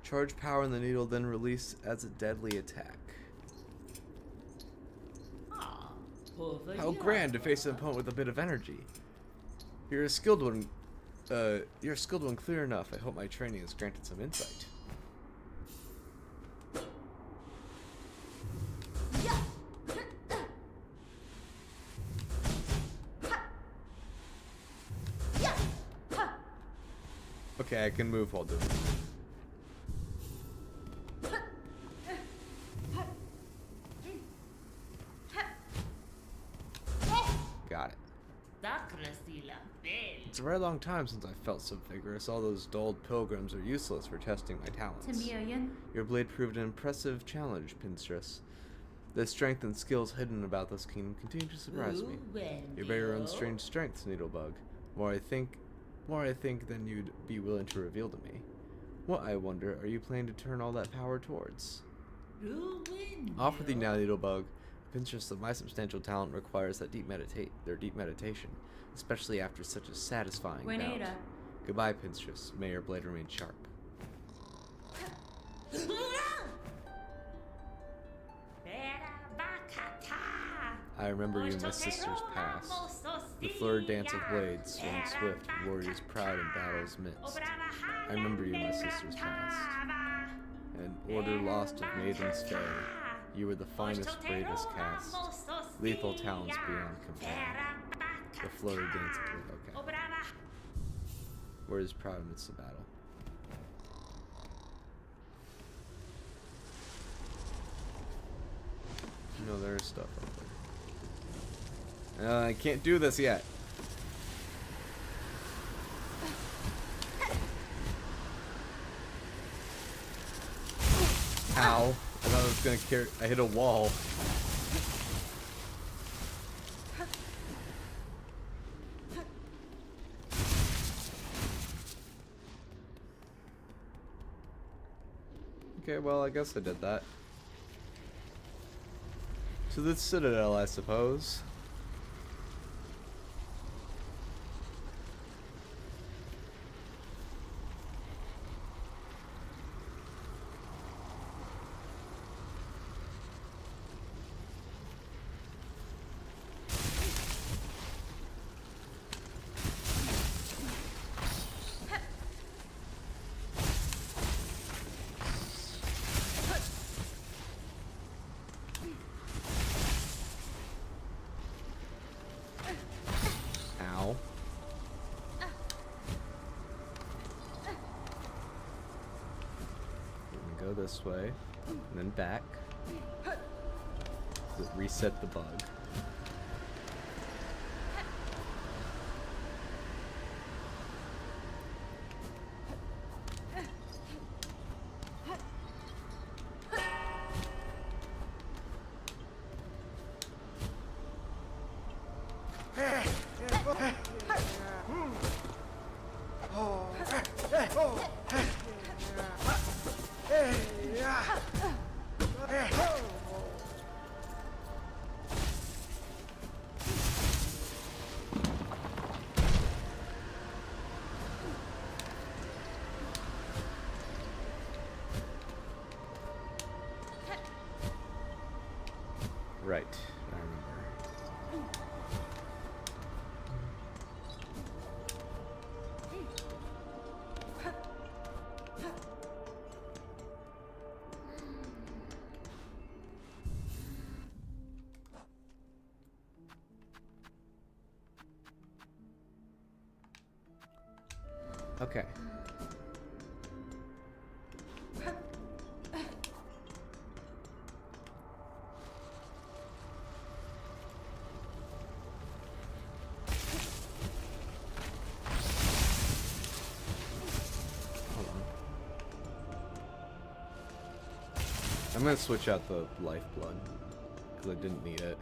Charge power in the needle, then release as a deadly attack. How grand to face an opponent with a bit of energy. You're a skilled one. Clear enough. I hope my training has granted some insight. Okay, I can move while doing it. Got it. It's a very long time since I felt so vigorous. All those dulled pilgrims are useless for testing my talents. Your blade proved an impressive challenge, Pinstress. The strength and skills hidden about this kingdom continue to surprise me. You bear your own strange strengths, Needlebug. More I think, than you'd be willing to reveal to me. What, I wonder, are you planning to turn all that power towards? Off with you now, Needlebug. The interest of my substantial talent requires that deep meditation, especially after such a satisfying bout. Goodbye, Pinstress. May your blade remain sharp. I remember you in my sister's past. The flurried dance of blades, swing swift, warriors proud in battle's midst. I remember you in my sister's past. An order lost of maidens fair. You were the finest, bravest cast. Lethal talents beyond compare. The flurried dance of blades. Okay. Warriors proud amidst the battle. No, there's stuff up there. I can't do this yet. Ow. I thought I was gonna carry. I hit a wall. Okay, well, I guess I did that. To the Citadel, I suppose. Ow. Go this way, and then back. Reset the bug. Right, I remember. Okay. I'm gonna switch out the lifeblood because I didn't need it.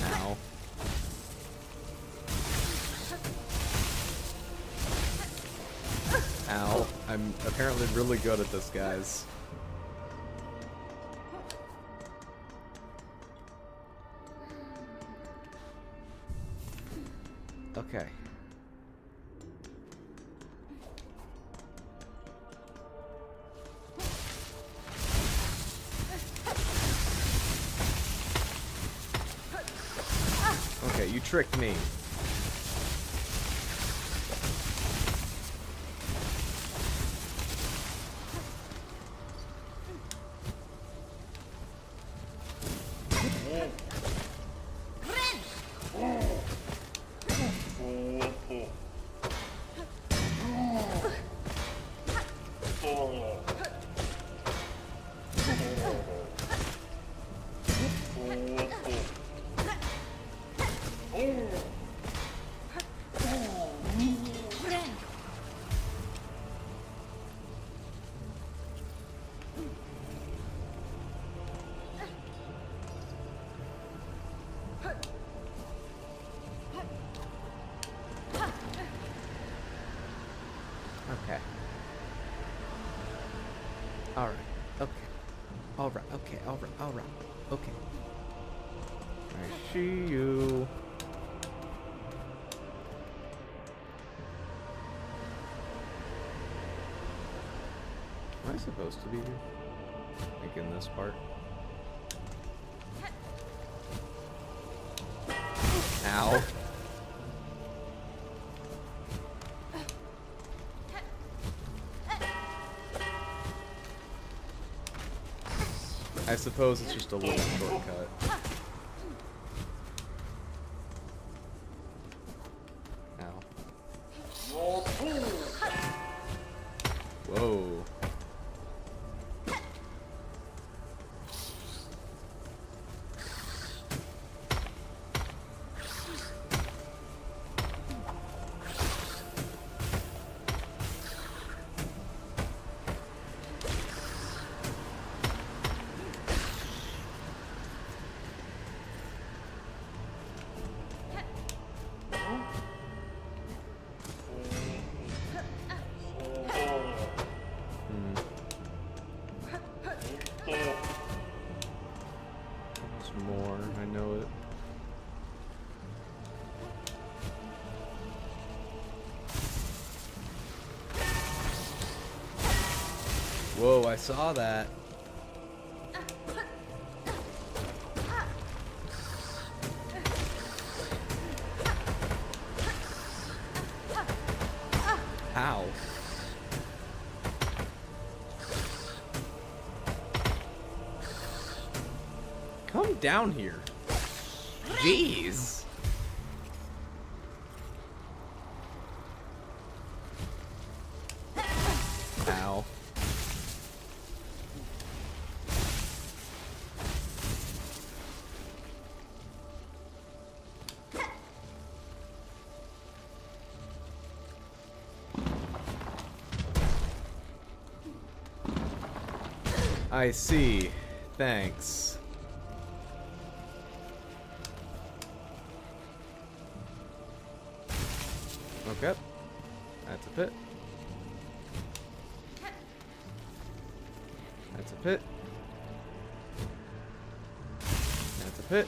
Ow. Ow. I'm apparently really good at this, guys. Okay. Okay, you tricked me. Okay. Alright. Okay. Alright. Okay. Alright. Alright. Okay. I see you. Am I supposed to be here? Like in this part? Ow. I suppose it's just a little shortcut. Ow. Whoa. Some more, I know it. Whoa, I saw that. How? Come down here. Jeez. Ow. I see. Thanks. Okay. That's a pit. That's a pit. That's a pit.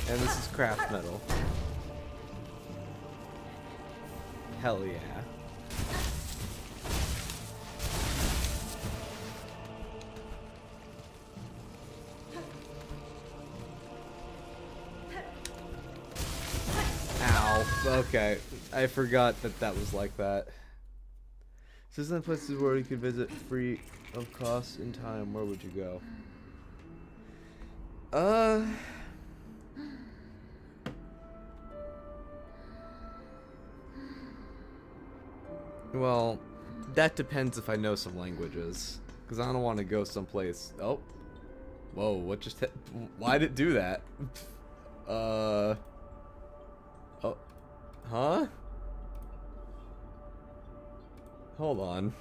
And this is craft metal. Hell yeah. Okay, I forgot that that was like that. So there's some places where you could visit free of cost in time. Where would you go? Well, that depends if I know some languages. Because I don't want to go someplace... Oh. Whoa, what just... Why did it do that? Oh. Huh? Hold on.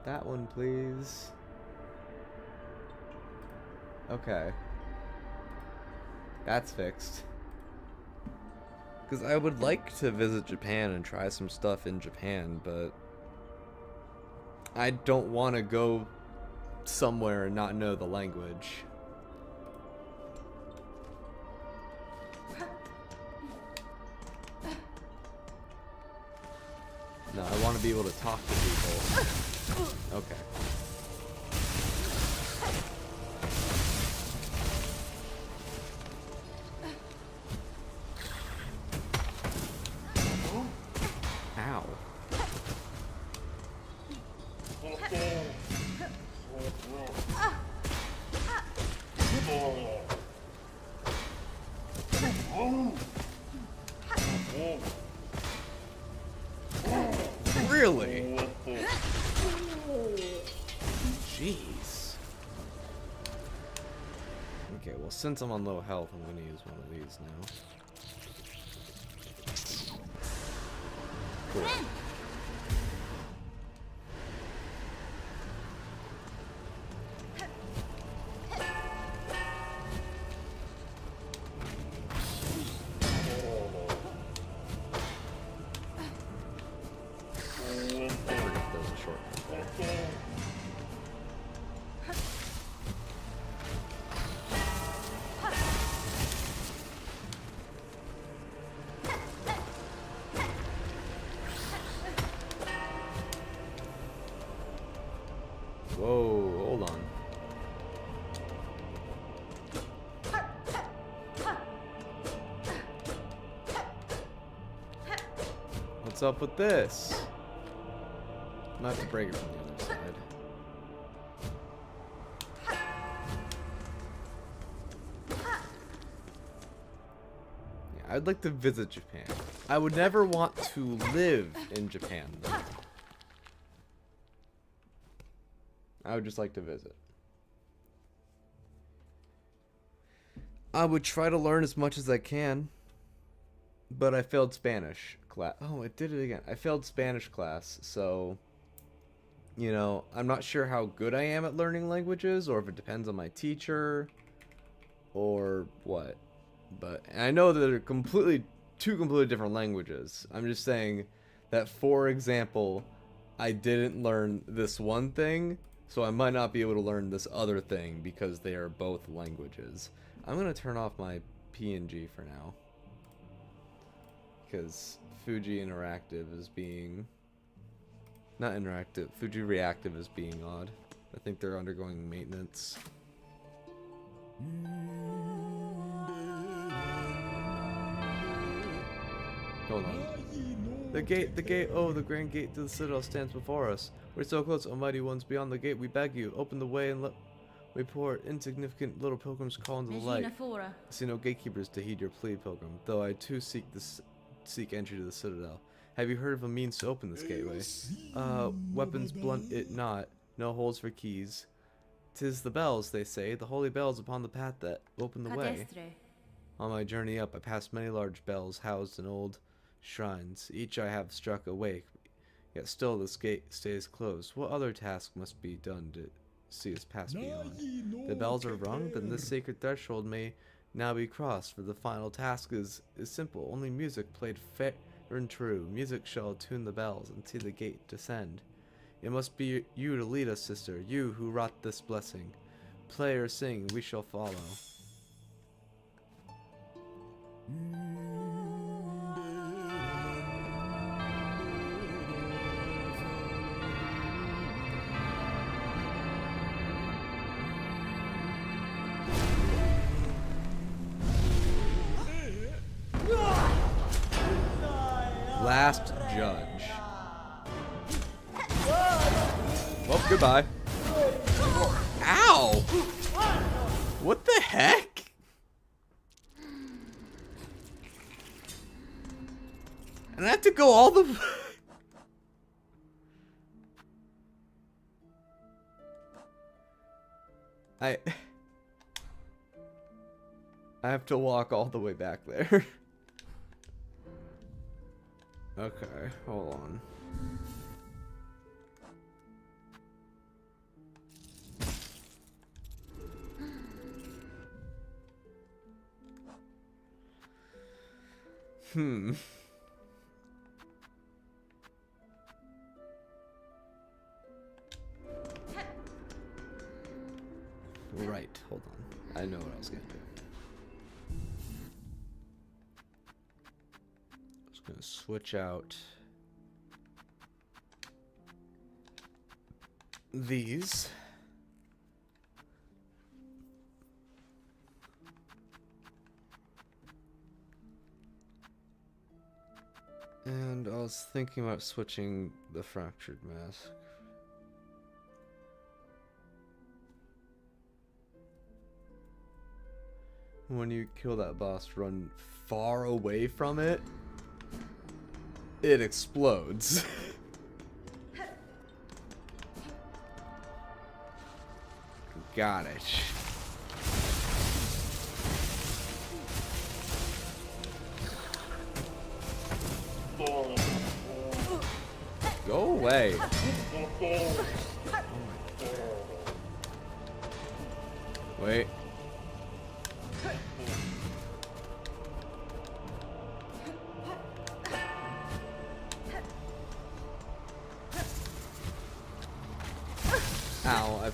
That one, please. Okay. That's fixed. Because I would like to visit Japan and try some stuff in Japan, but I don't want to go somewhere and not know the language. No, I want to be able to talk to people. Okay. Ow. Really? Jeez. Okay, well, since I'm on low health, I'm going to use one of these now. Cool. Whoa, hold on. What's up with this? I'm gonna have to break it from the other side. Yeah, I'd like to visit Japan. I would never want to live in Japan, though. I would just like to visit. I would try to learn as much as I can. But I failed Spanish class. Oh, it did it again. I failed Spanish class, so you know, I'm not sure how good I am at learning languages, or if it depends on my teacher, or what. But and I know that they're two completely different languages. I'm just saying that, for example, I didn't learn this one thing, so I might not be able to learn this other thing because they are both languages. I'm gonna turn off my PNG for now, because Fuji Interactive is being... Not interactive. Fuji Reactive is being odd. I think they're undergoing maintenance. Hold on. The gate, oh, the grand gate to the citadel stands before us. We're so close, almighty ones beyond the gate. We beg you, open the way and let we poor, insignificant little pilgrims call into the light. I see no gatekeepers to heed your plea, pilgrim, though I too seek entry to the citadel. Have you heard of a means to open this gateway? Weapons blunt it not, no holes for keys. 'Tis the bells, they say, the holy bells upon the path that open the way. On my journey up, I passed many large bells housed in old shrines. Each I have struck awake, yet still this gate stays closed. What other task must be done to see us pass beyond? The bells are rung, then this sacred threshold may now be crossed, for the final task is simple. Only music played fair and true. Music shall tune the bells and see the gate descend. It must be you to lead us, sister, you who wrought this blessing. Play or sing, we shall follow. Last judge. Well, goodbye. Ow! What the heck? And I have to go all the way. I have to walk all the way back there. Okay, hold on. Right, hold on. I know what I was gonna do. Gonna switch out these. And I was thinking about switching the fractured mask. When you kill that boss, run far away from it. It explodes. Got it. Go away. Wait. Ow, I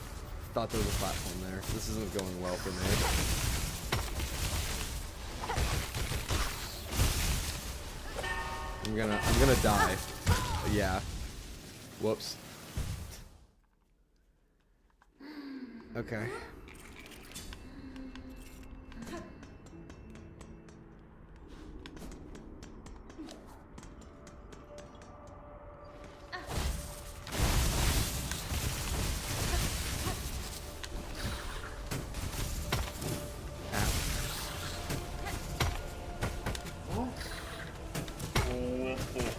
thought there was a platform there. This isn't going well for me. I'm gonna die. Yeah. Whoops. Okay.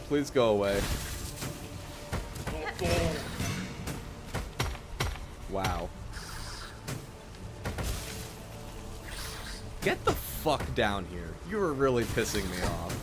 Please go away. Wow. Get the fuck down here. You were really pissing me off.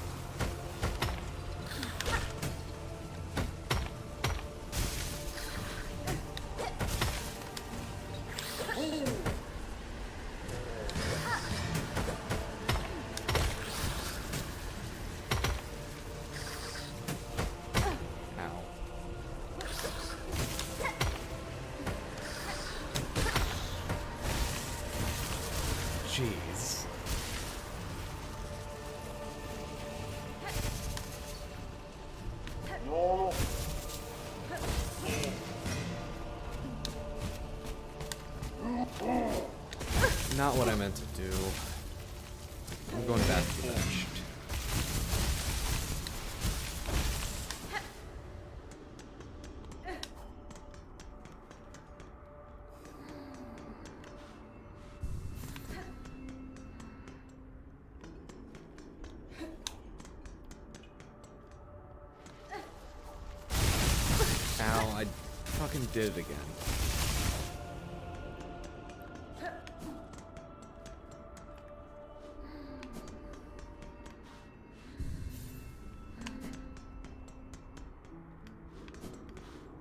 Jeez. Not what I meant to do. I'm going back to the bench. Ow, I fucking did it again.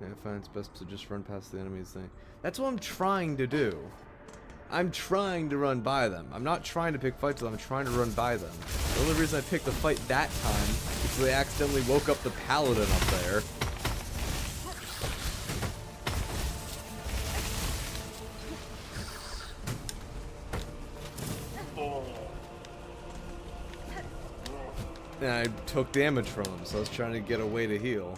Yeah, I find it's best to just run past the enemy's thing. That's what I'm trying to do. I'm trying to run by them. I'm not trying to pick fights with them, I'm trying to run by them. The only reason I picked the fight that time is because they accidentally woke up the paladin up there. And I took damage from him, so I was trying to get a way to heal.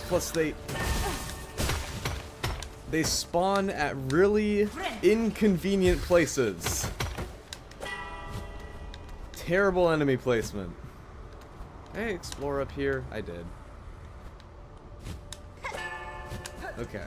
Plus they spawn at really inconvenient places. Terrible enemy placement. Hey, explore up here. I did. Okay.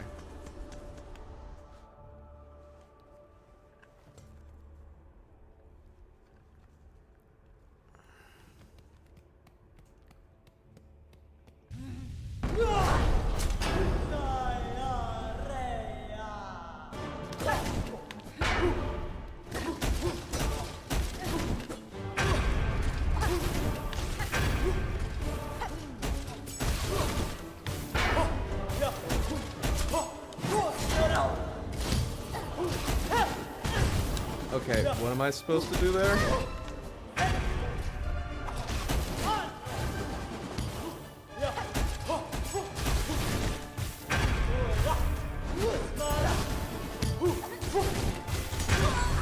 Okay, what am I supposed to do there?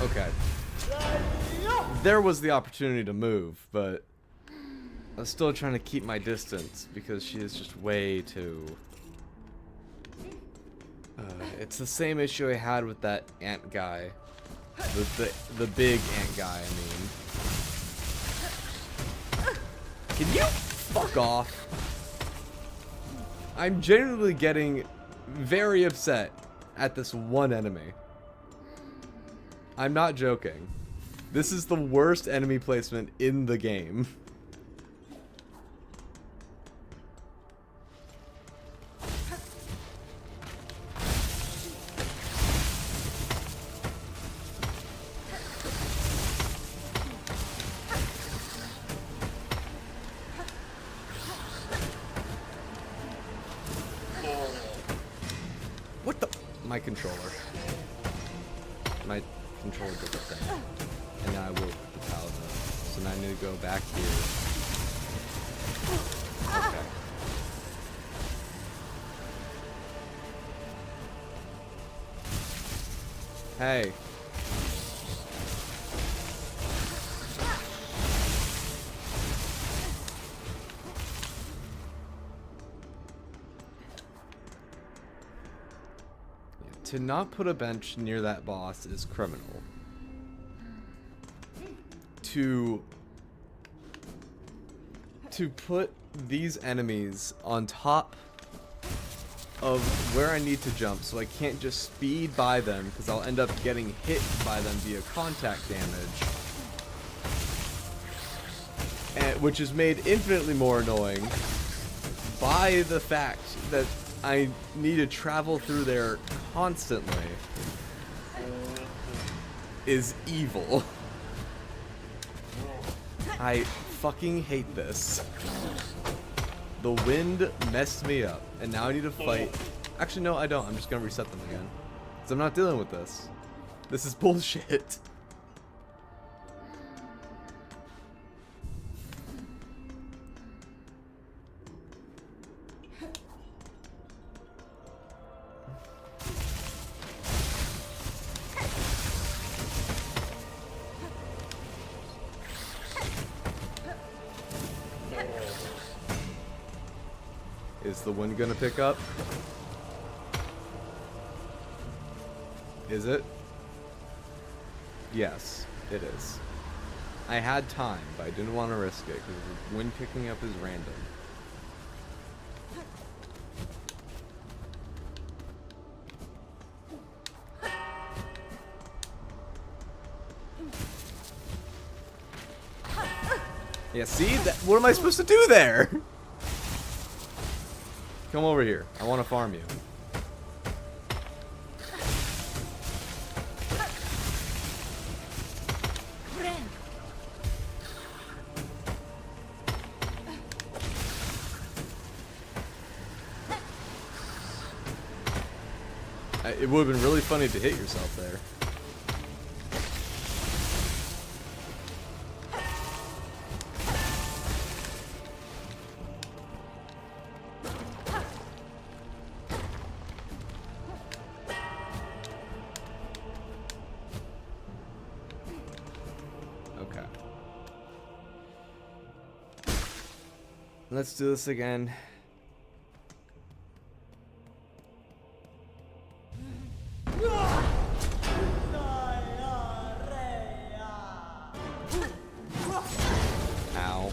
Okay. There was the opportunity to move, but I was still trying to keep my distance because she is just way too... it's the same issue I had with that ant guy. The big ant guy, I mean. Can you fuck off? I'm genuinely getting very upset at this one enemy. I'm not joking. This is the worst enemy placement in the game. What the? My controller. My controller did the thing. And now I will put the paladin up. So now I need to go back here. Okay. Hey. To not put a bench near that boss is criminal. To put these enemies on top of where I need to jump so I can't just speed by them because I'll end up getting hit by them via contact damage. And, which is made infinitely more annoying by the fact that I need to travel through there constantly is evil. I fucking hate this. The wind messed me up, and now I need to fight. Actually, no, I don't. I'm just gonna reset them again. Because I'm not dealing with this. This is bullshit. Is the wind gonna pick up? Is it? Yes, it is. I had time, but I didn't want to risk it because the wind picking up is random. Yeah, see? What am I supposed to do there? Come over here. I want to farm you. It would have been really funny to hit yourself there. Okay. Let's do this again. Ow.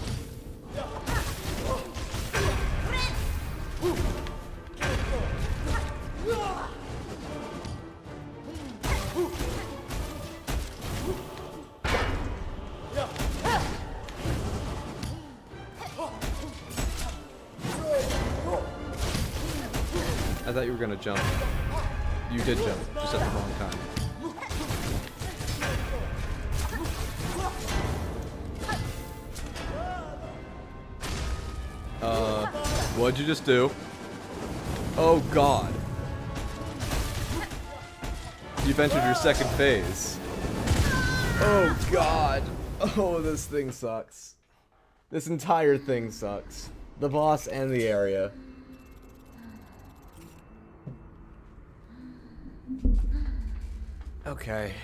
I thought you were gonna jump. You did jump, just at the wrong time. What'd you just do? Oh god. You've entered your second phase. Oh god. Oh, this thing sucks. This entire thing sucks. The boss and the area. Okay.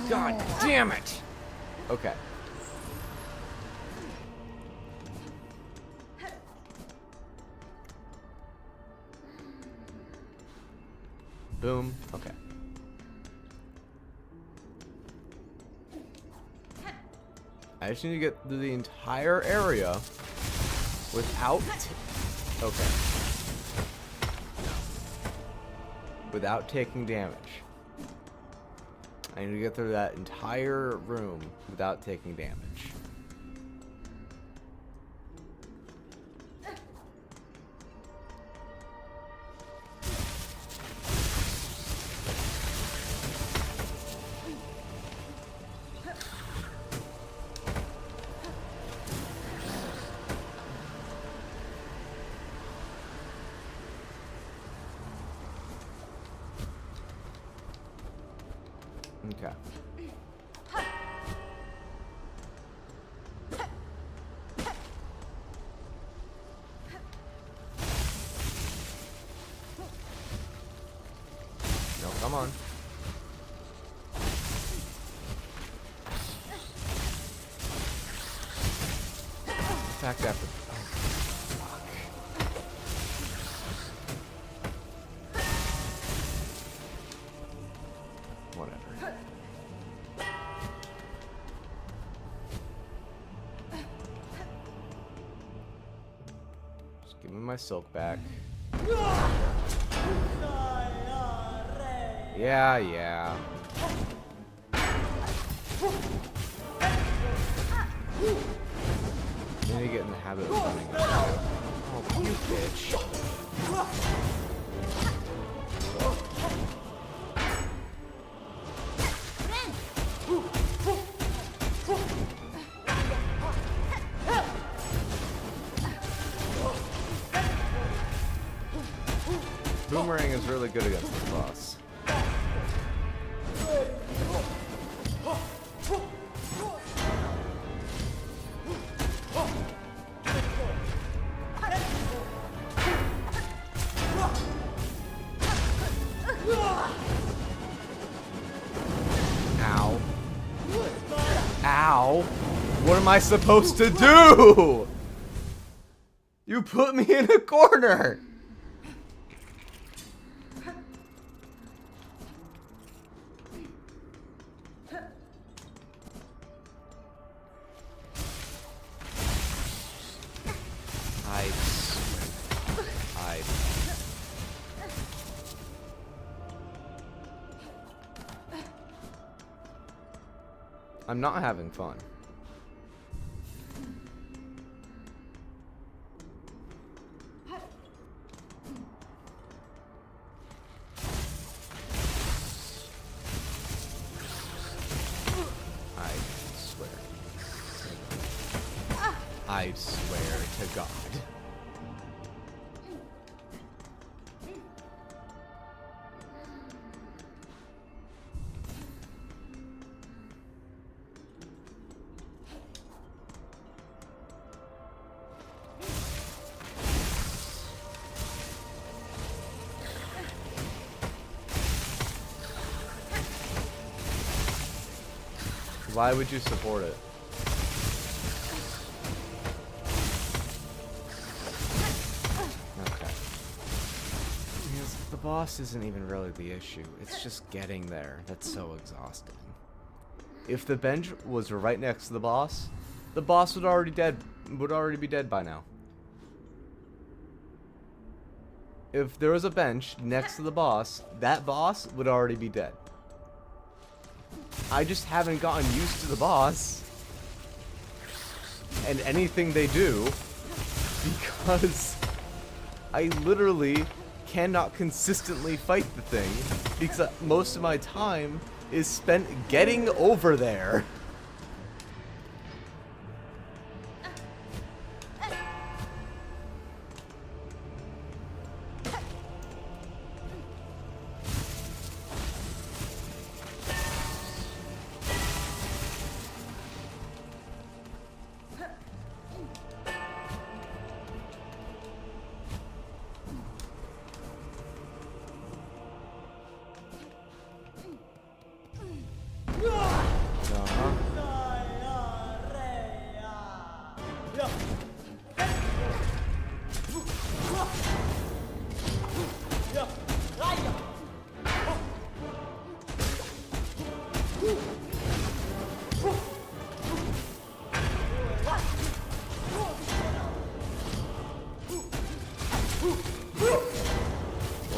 God damn it! Okay. Boom. Okay. I just need to get through the entire area without... Okay. Without taking damage. I need to get through that entire room without taking damage. Okay. No, come on. Attack after. Give me my silk back. Yeah, yeah. Then you get in the habit of running. Oh, you bitch. Boomerang is really good against this boss. am I supposed to do? You put me in a corner. I swear. I'm not having fun. I swear to God. Why would you support it? Okay. Because the boss isn't even really the issue. It's just getting there. That's so exhausting. If the bench was right next to the boss would already be dead by now. If there was a bench next to the boss, that boss would already be dead. I just haven't gotten used to the boss and anything they do because I literally cannot consistently fight the thing because most of my time is spent getting over there.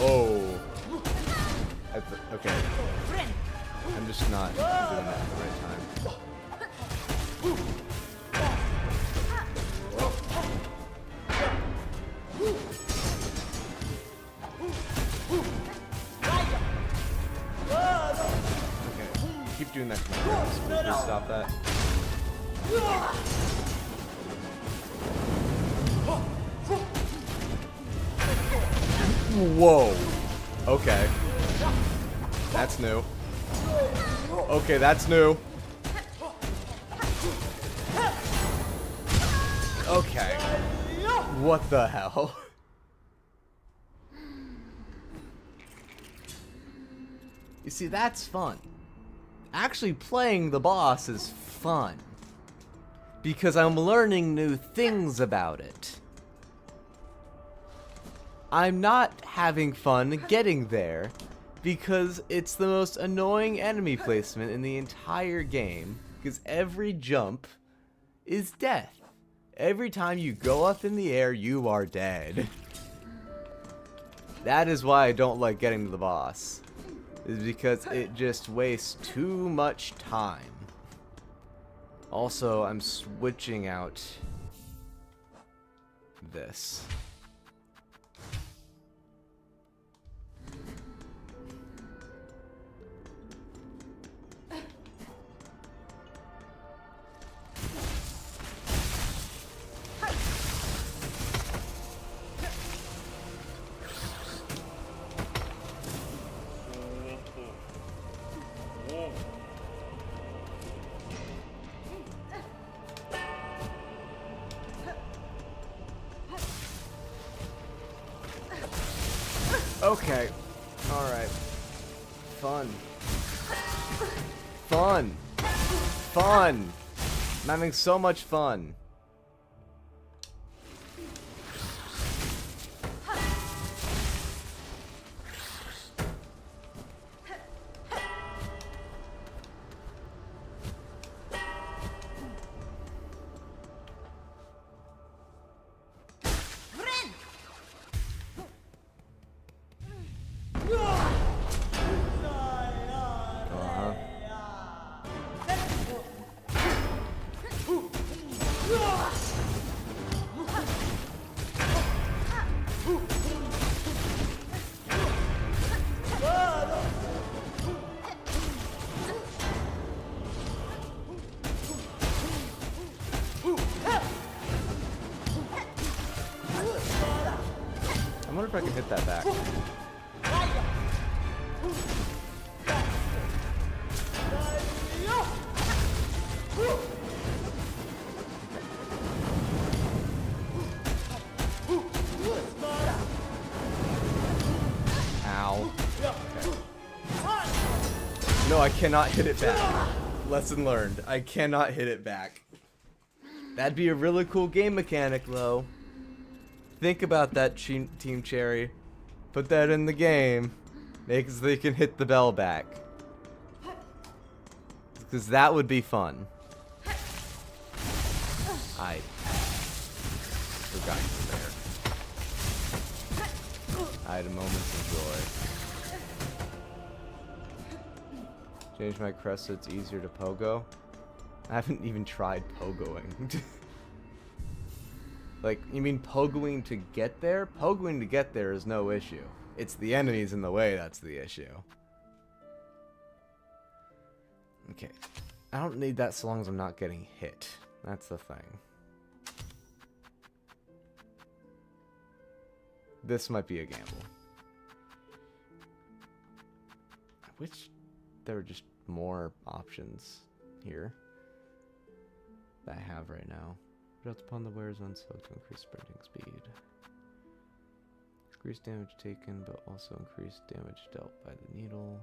Whoa. Okay. I'm just not doing that at the right time. Okay. Keep doing that. Please stop that. Whoa. Okay. That's new. Okay, that's new. Okay. What the hell? You see, that's fun. Actually playing the boss is fun. Because I'm learning new things about it. I'm not having fun getting there because it's the most annoying enemy placement in the entire game because every jump is death. Every time you go up in the air, you are dead. That is why I don't like getting to the boss. Is because it just wastes too much time. Also, I'm switching out this. Okay. Alright. Fun. Fun. Fun. I'm having so much fun. I wonder if I can hit that back. Ow. Okay. No, I cannot hit it back. Lesson learned. I cannot hit it back. That'd be a really cool game mechanic, though. Think about that, Team Cherry. Put that in the game. Make it so they can hit the bell back. Because that would be fun. I forgot you were there. I had a moment's joy. Change my crest so it's easier to pogo. I haven't even tried pogoing. Like, you mean pogoing to get there? Pogoing to get there is no issue. It's the enemies in the way that's the issue. Okay. I don't need that so long as I'm not getting hit. That's the thing. This might be a gamble. I wish there were just more options here that I have right now. Built upon the wearer's own soak to increase sprinting speed. Increase damage taken, but also increase damage dealt by the needle.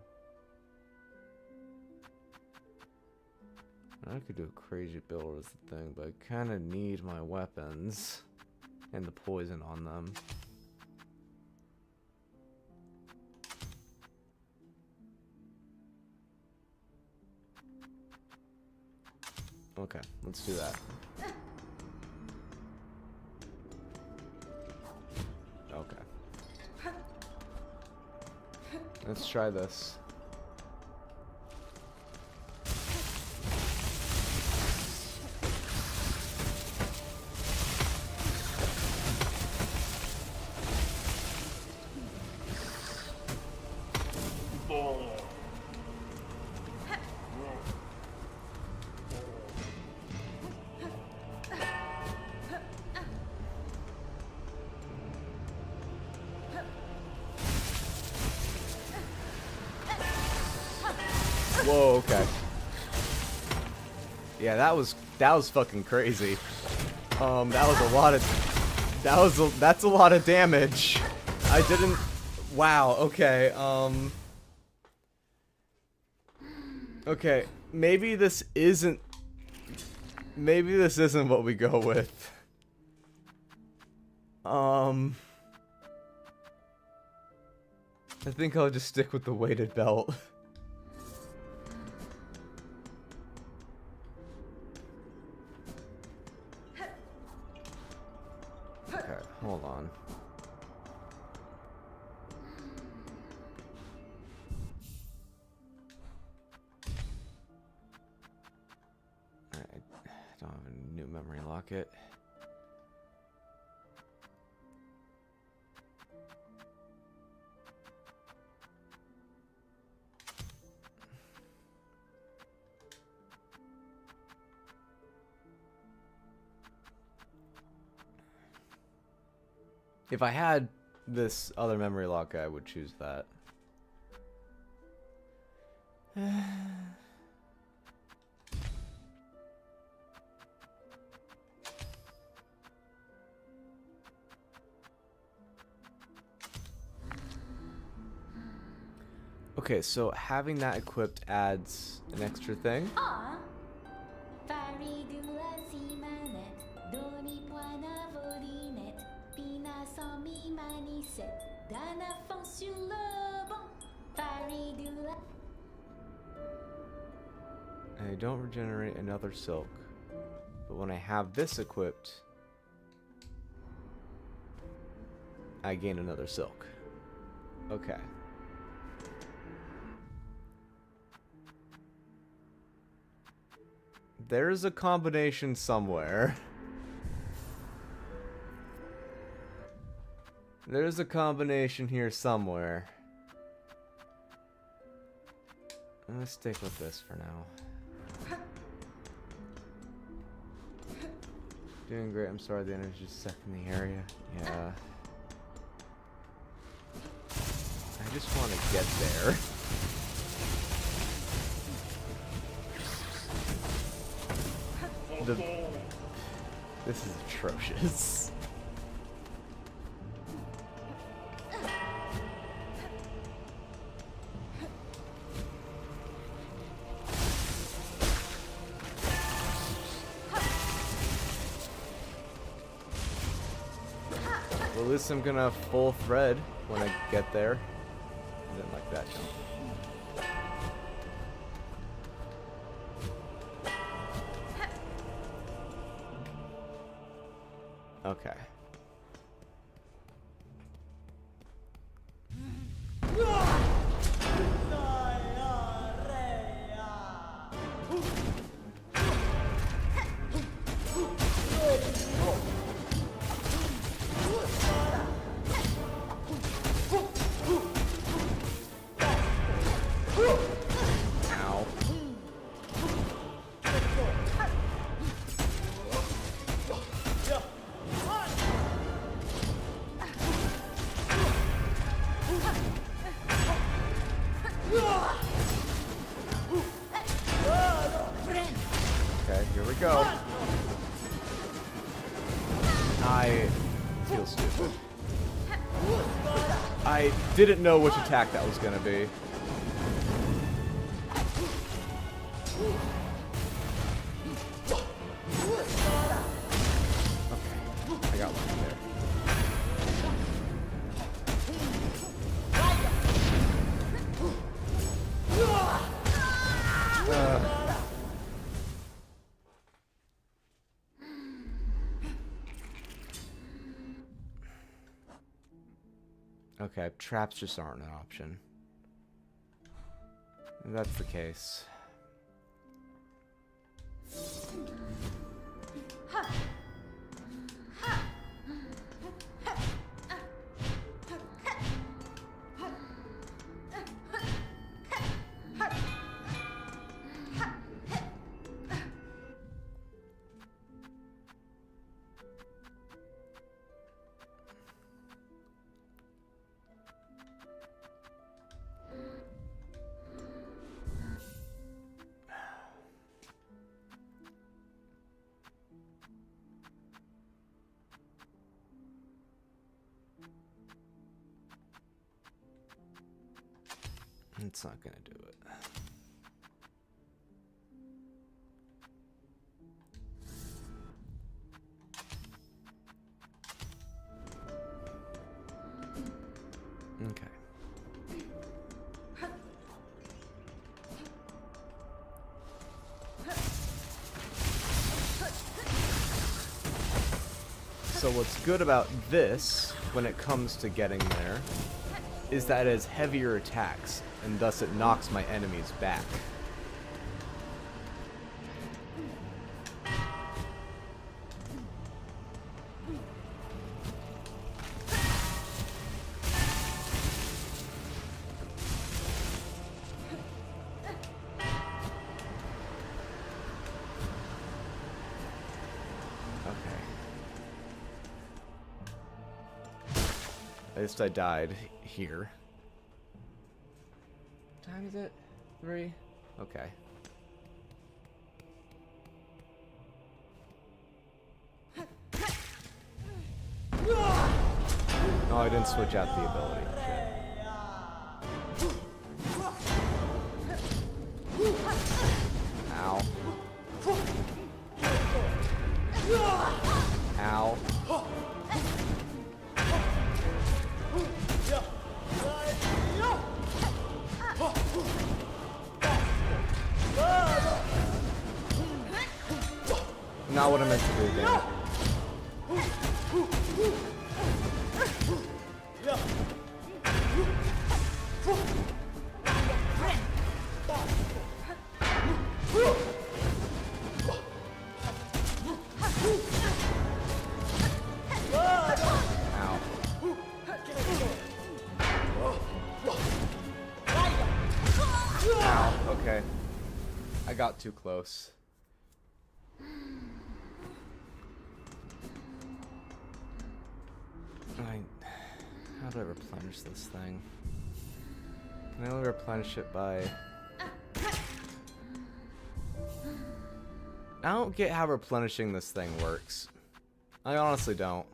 I could do a crazy build with the thing, but I kind of need my weapons and the poison on them. Okay, let's do that. Okay. Let's try this. Whoa, okay. Yeah, that was fucking crazy. That was a lot of that's a lot of damage. I didn't wow, okay. Okay, maybe this isn't what we go with. I think I'll just stick with the weighted belt. Hold on. Alright, I don't have a new memory locket. If I had this other memory lock, I would choose that. Okay, so having that equipped adds an extra thing. Very Manisette, d'un enfant sur le banc, Paris du la... I don't regenerate another silk. But when I have this equipped, I gain another silk. Okay. There's a combination somewhere. There's a combination here somewhere. I'm gonna stick with this for now. Doing great. I'm sorry the energy is stuck in the area. Yeah. I just want to get there. This is atrocious. Well, at least I'm gonna full thread when I get there. I didn't like that jump. Okay. Ow. Okay, here we go. I feel stupid. I didn't know which attack that was gonna be. Okay, I got one there. Okay, traps just aren't an option. If that's the case. It's not gonna do it. Okay. So what's good about this, when it comes to getting there, is that it has heavier attacks, and thus it knocks my enemies back. Okay. At least I died here. What time is it? 3? Okay. Oh, I didn't switch out the ability. Shit. Ow. Ow. what I meant to do, damn it. Ow. Ow. Okay. I got too close. How do I replenish this thing? Can I only replenish it by... I don't get how replenishing this thing works. I honestly don't.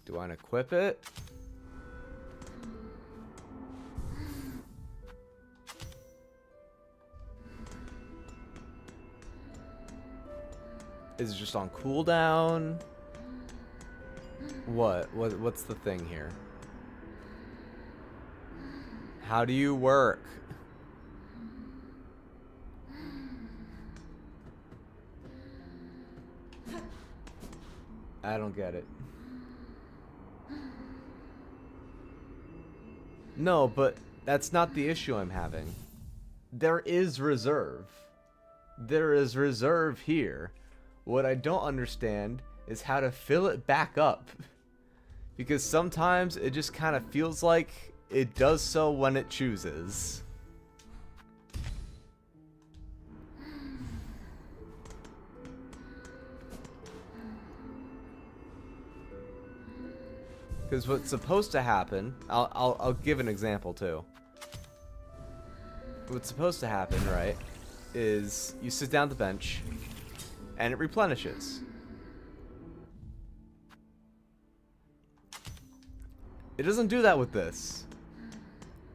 Do I equip it? Is it just on cooldown? What's the thing here? How do you work? I don't get it. No, but that's not the issue I'm having. There is reserve. There is reserve here. What I don't understand is how to fill it back up. Because sometimes it just kind of feels like it does so when it chooses. Because what's supposed to happen, I'll give an example too. What's supposed to happen, right, is you sit down at the bench and it replenishes. It doesn't do that with this.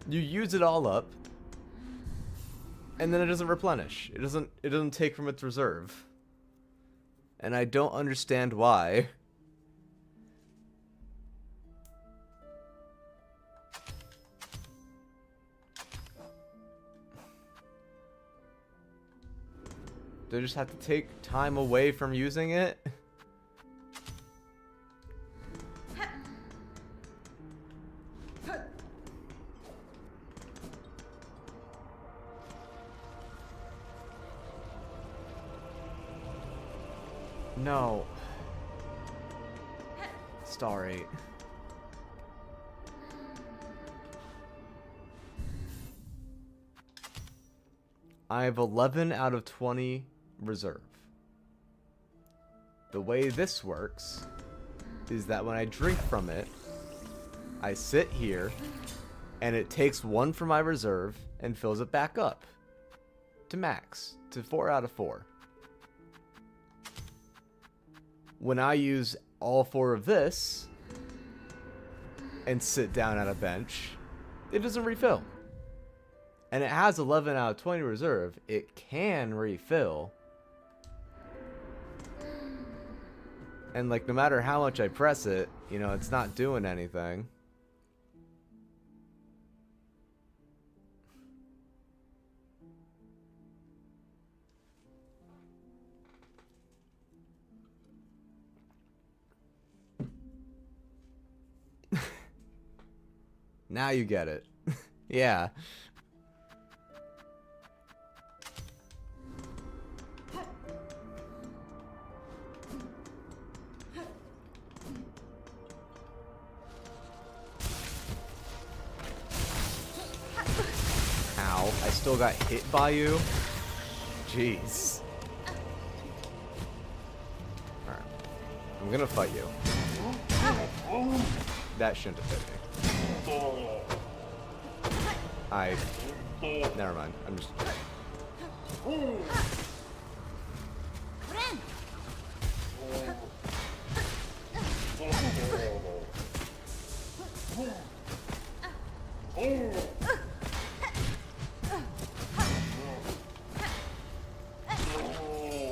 You use it all up and then it doesn't replenish. It doesn't take from its reserve. And I don't understand why. Do I just have to take time away from using it? No. Star 8. I have 11 out of 20 reserve. The way this works is that when I drink from it, I sit here and it takes 1 from my reserve and fills it back up to max, to 4 out of 4. When I use all 4 of this and sit down at a bench, it doesn't refill. And it has 11 out of 20 reserve. It can refill. And like no matter how much I press it, you know, it's not doing anything. Now you get it. Yeah. Ow, I still got hit by you? Jeez. Alright. I'm gonna fight you. That shouldn't have hit me. Never mind. I'm just...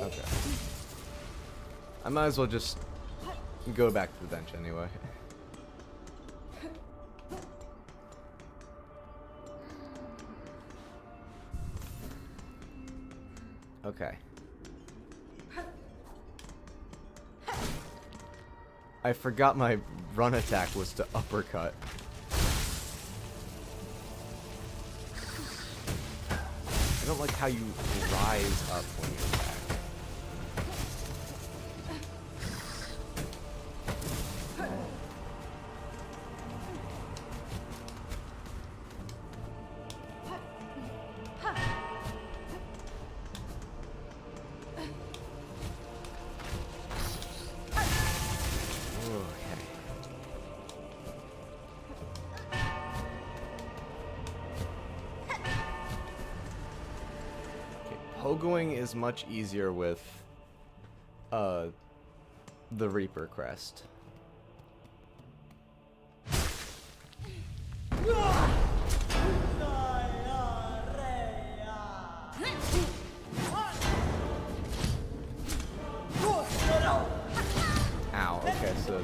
Okay. I might as well just go back to the bench anyway. Okay. I forgot my run attack was to uppercut. I don't like how you rise up when you attack. Pogoing is much easier with the Reaper crest. Ow, okay, so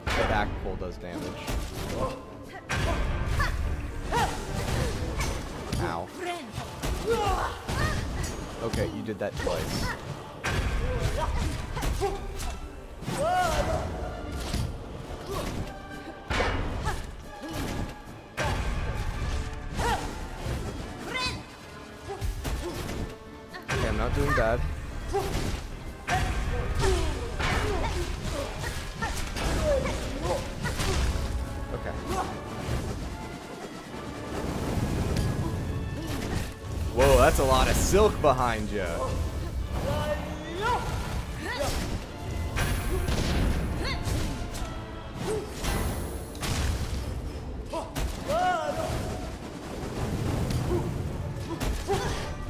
the back pull does damage. Ow. Okay, you did that twice. Okay, I'm not doing bad. Okay. Whoa, that's a lot of silk behind you.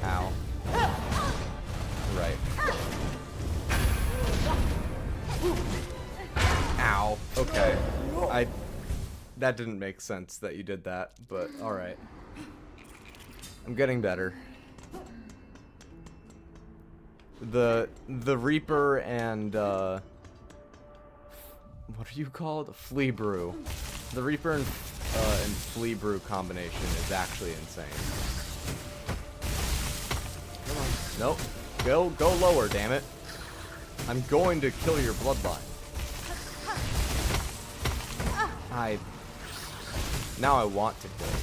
Ow. Right. Ow. Okay. That didn't make sense that you did that, but alright. I'm getting better. The Reaper and what are you called? Flea Brew. The Reaper and Flea Brew combination is actually insane. Come on. Nope. Go lower, damn it. I'm going to kill your bloodline. Now I want to kill you.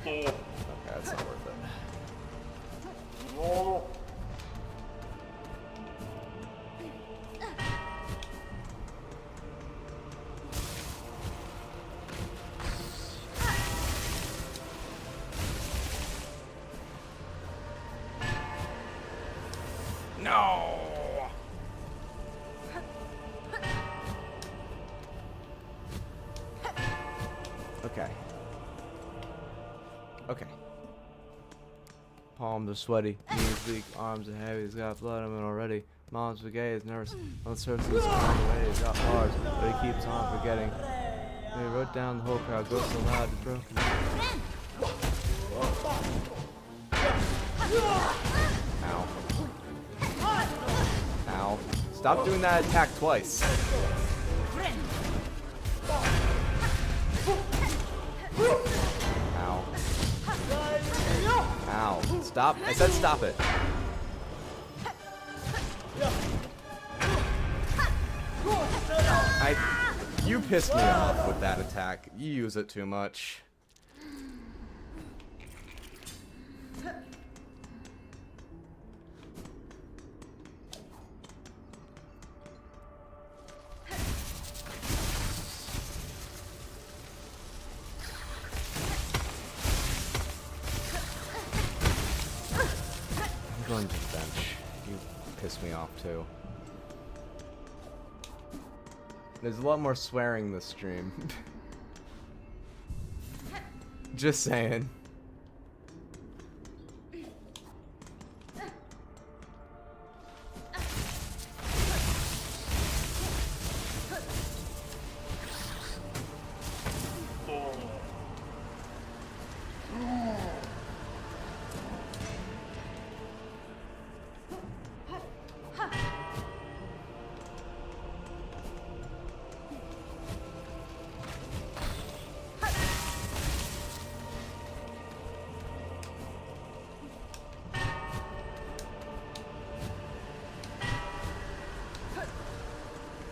Okay, that's not worth it. No. Okay. Okay. Palms are sweaty, knees weak, arms are heavy, he's got blood in him already. Mom's spaghetti is nervous. On the surface of his away, he's got bars, but he keeps on forgetting. He wrote down the whole crowd, goes so loud, it's broken. Ow. Ow. Stop doing that attack twice. Ow. Ow. Stop. I said stop it. You pissed me off with that attack. You use it too much. I'm going to the bench. You piss me off too. There's a lot more swearing this stream. Just saying.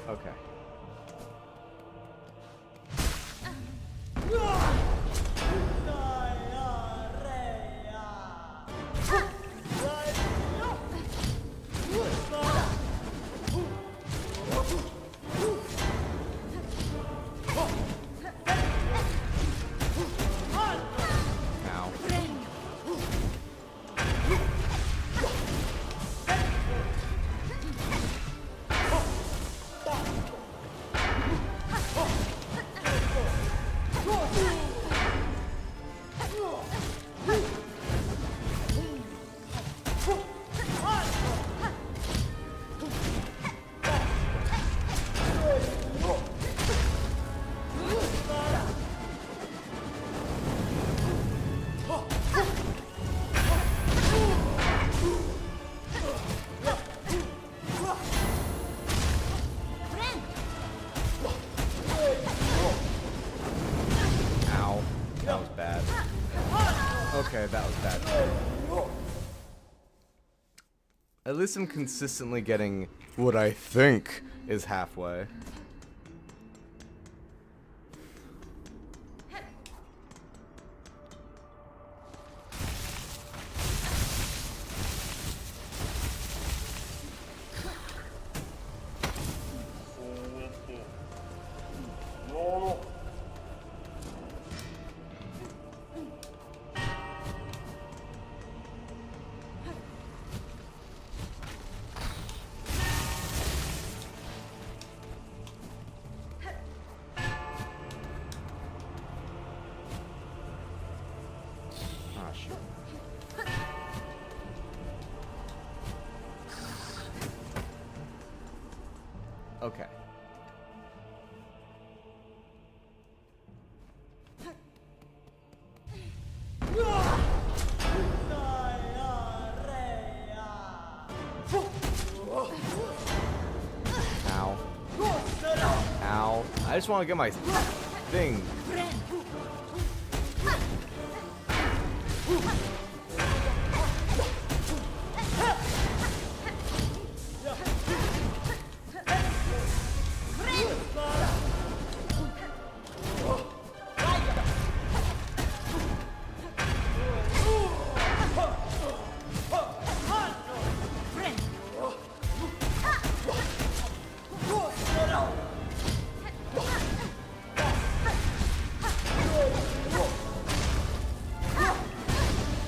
Okay. Ow. Ow. That was bad. Okay, that was bad. At least I'm consistently getting what I think is halfway. Ah, shoot. Okay. Ow. Ow. I just want to get my thing.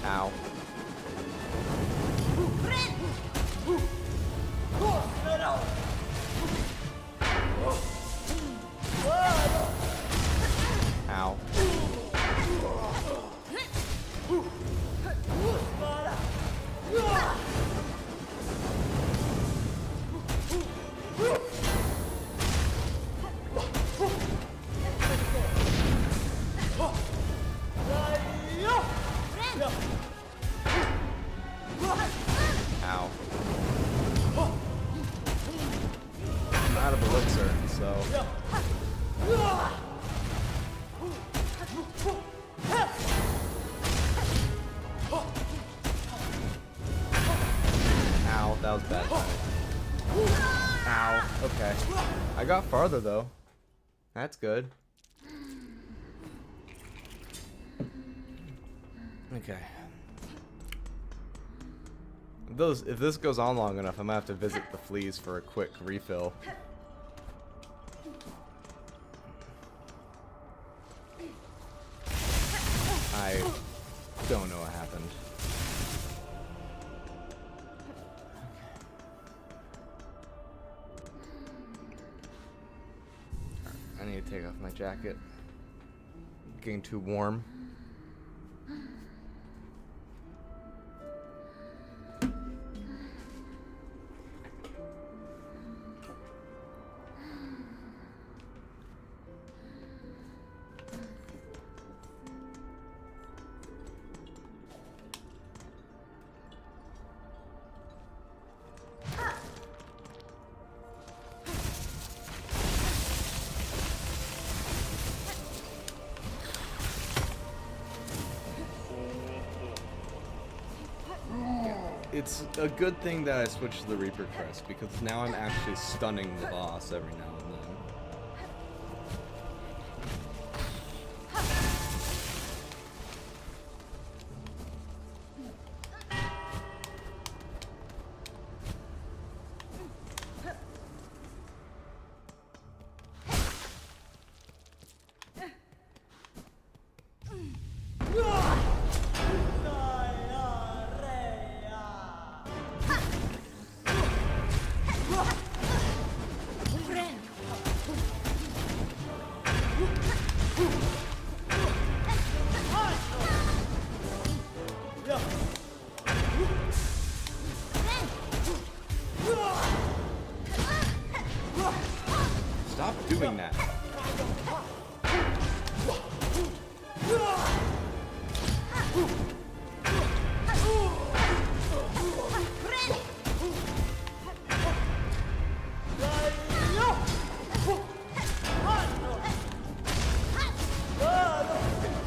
Ow. Ow. Ow. I'm out of elixir, so. Ow, that was bad. Ow. Okay. I got farther though. That's good. Okay. If this goes on long enough, I'm gonna have to visit the fleas for a quick refill. I don't know what happened. I need to take off my jacket. Getting too warm. It's a good thing that I switched to the Reaper Crest, because now I'm actually stunning the boss every now and then. Stop doing that.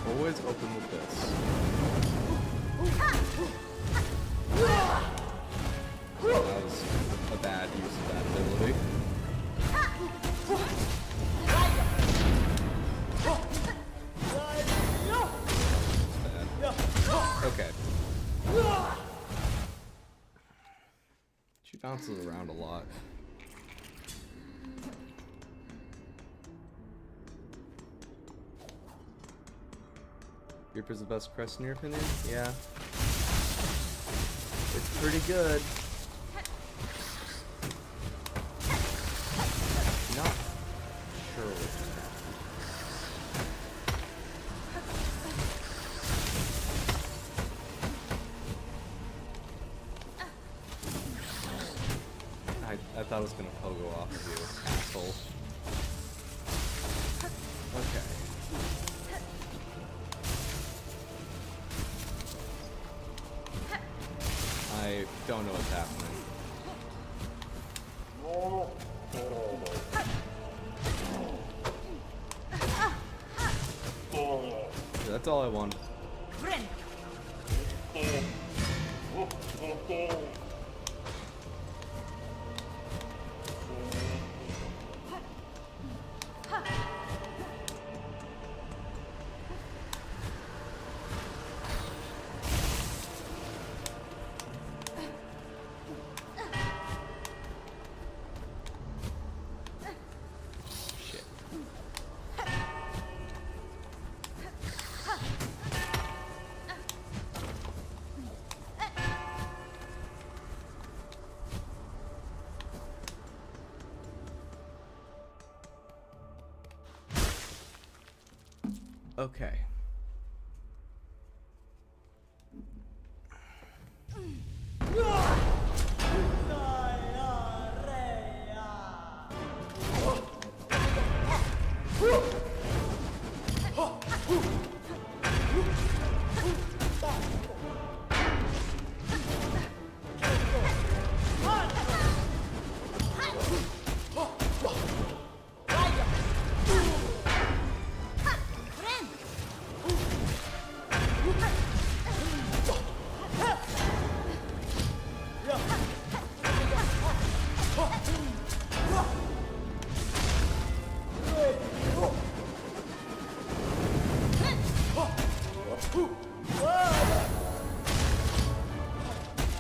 Always open with this. That was a bad use of that ability. Bad. Okay. She bounces around a lot. Reaper's the best crest in your opinion? Yeah. It's pretty good. Not sure with that. I thought it was gonna pogo off of you, asshole. Okay. I don't know what's happening. That's all I want. Okay.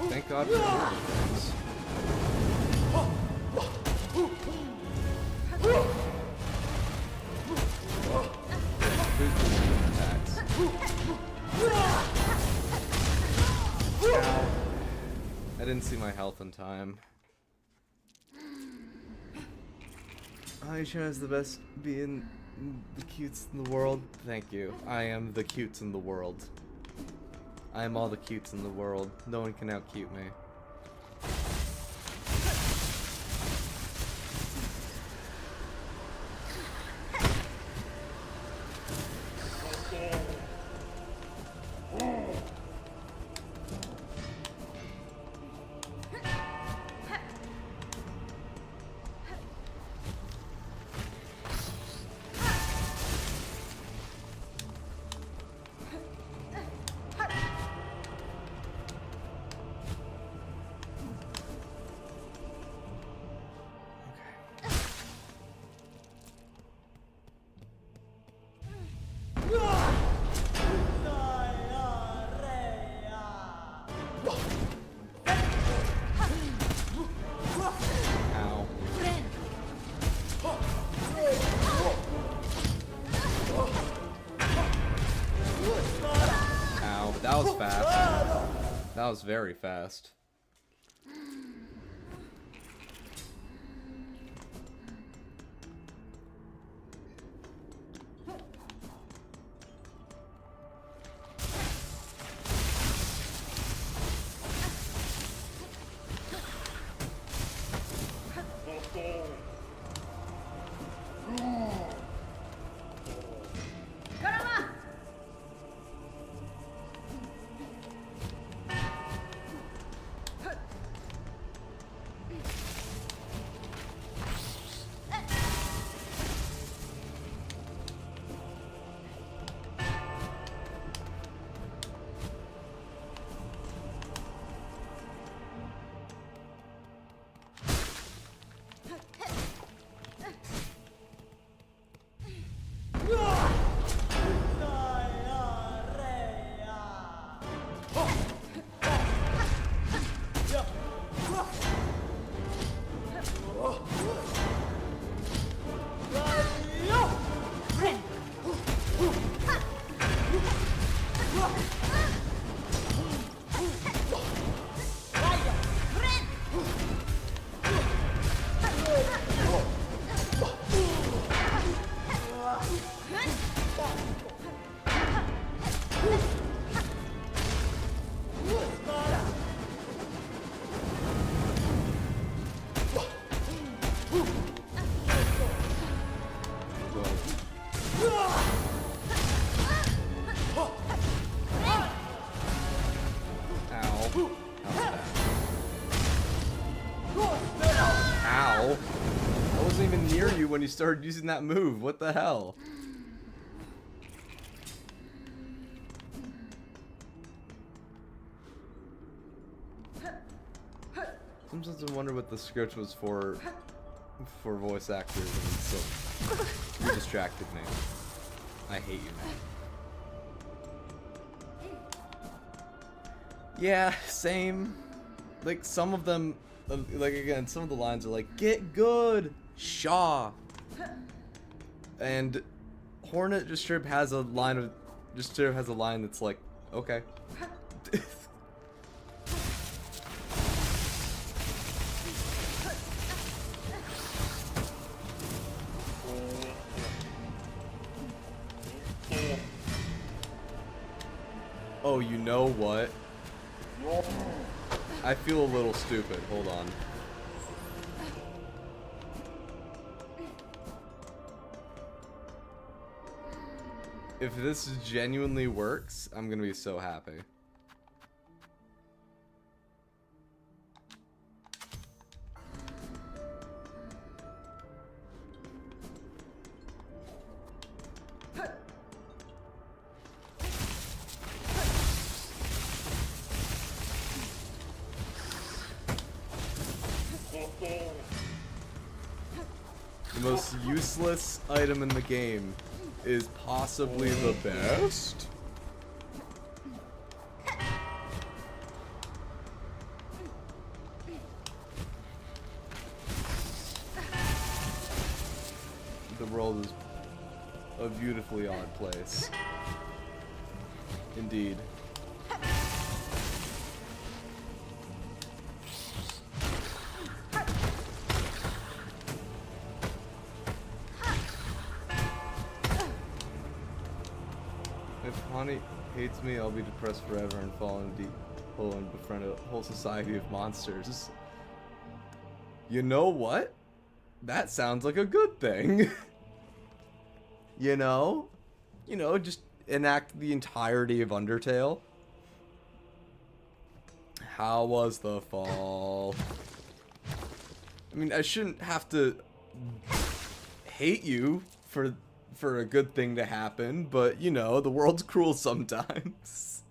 Thank God for things. Ow. I didn't see my health in time. Aisha is the best being the cutes in the world. Thank you. I am the cutes in the world. I am all the cutes in the world. No one can out-cute me. That was fast. That was very fast. When you started using that move, what the hell? Sometimes I wonder what the script was for voice actors, and so you distracted me. I hate you, man. Yeah, same. Like some of them, like again, some of the lines are like, "Get good, Shaw." And Hornet just straight has a line that's like, okay. Oh, you know what? I feel a little stupid. Hold on. If this genuinely works, I'm gonna be so happy. The most useless item in the game is possibly the best. The world is a beautifully odd place. Indeed. If Honey hates me, I'll be depressed forever and fall in a deep hole and befriend a whole society of monsters. You know what? That sounds like a good thing. You know? You know, just enact the entirety of Undertale. How was the fall? I mean, I shouldn't have to hate you for a good thing to happen, but you know, the world's cruel sometimes.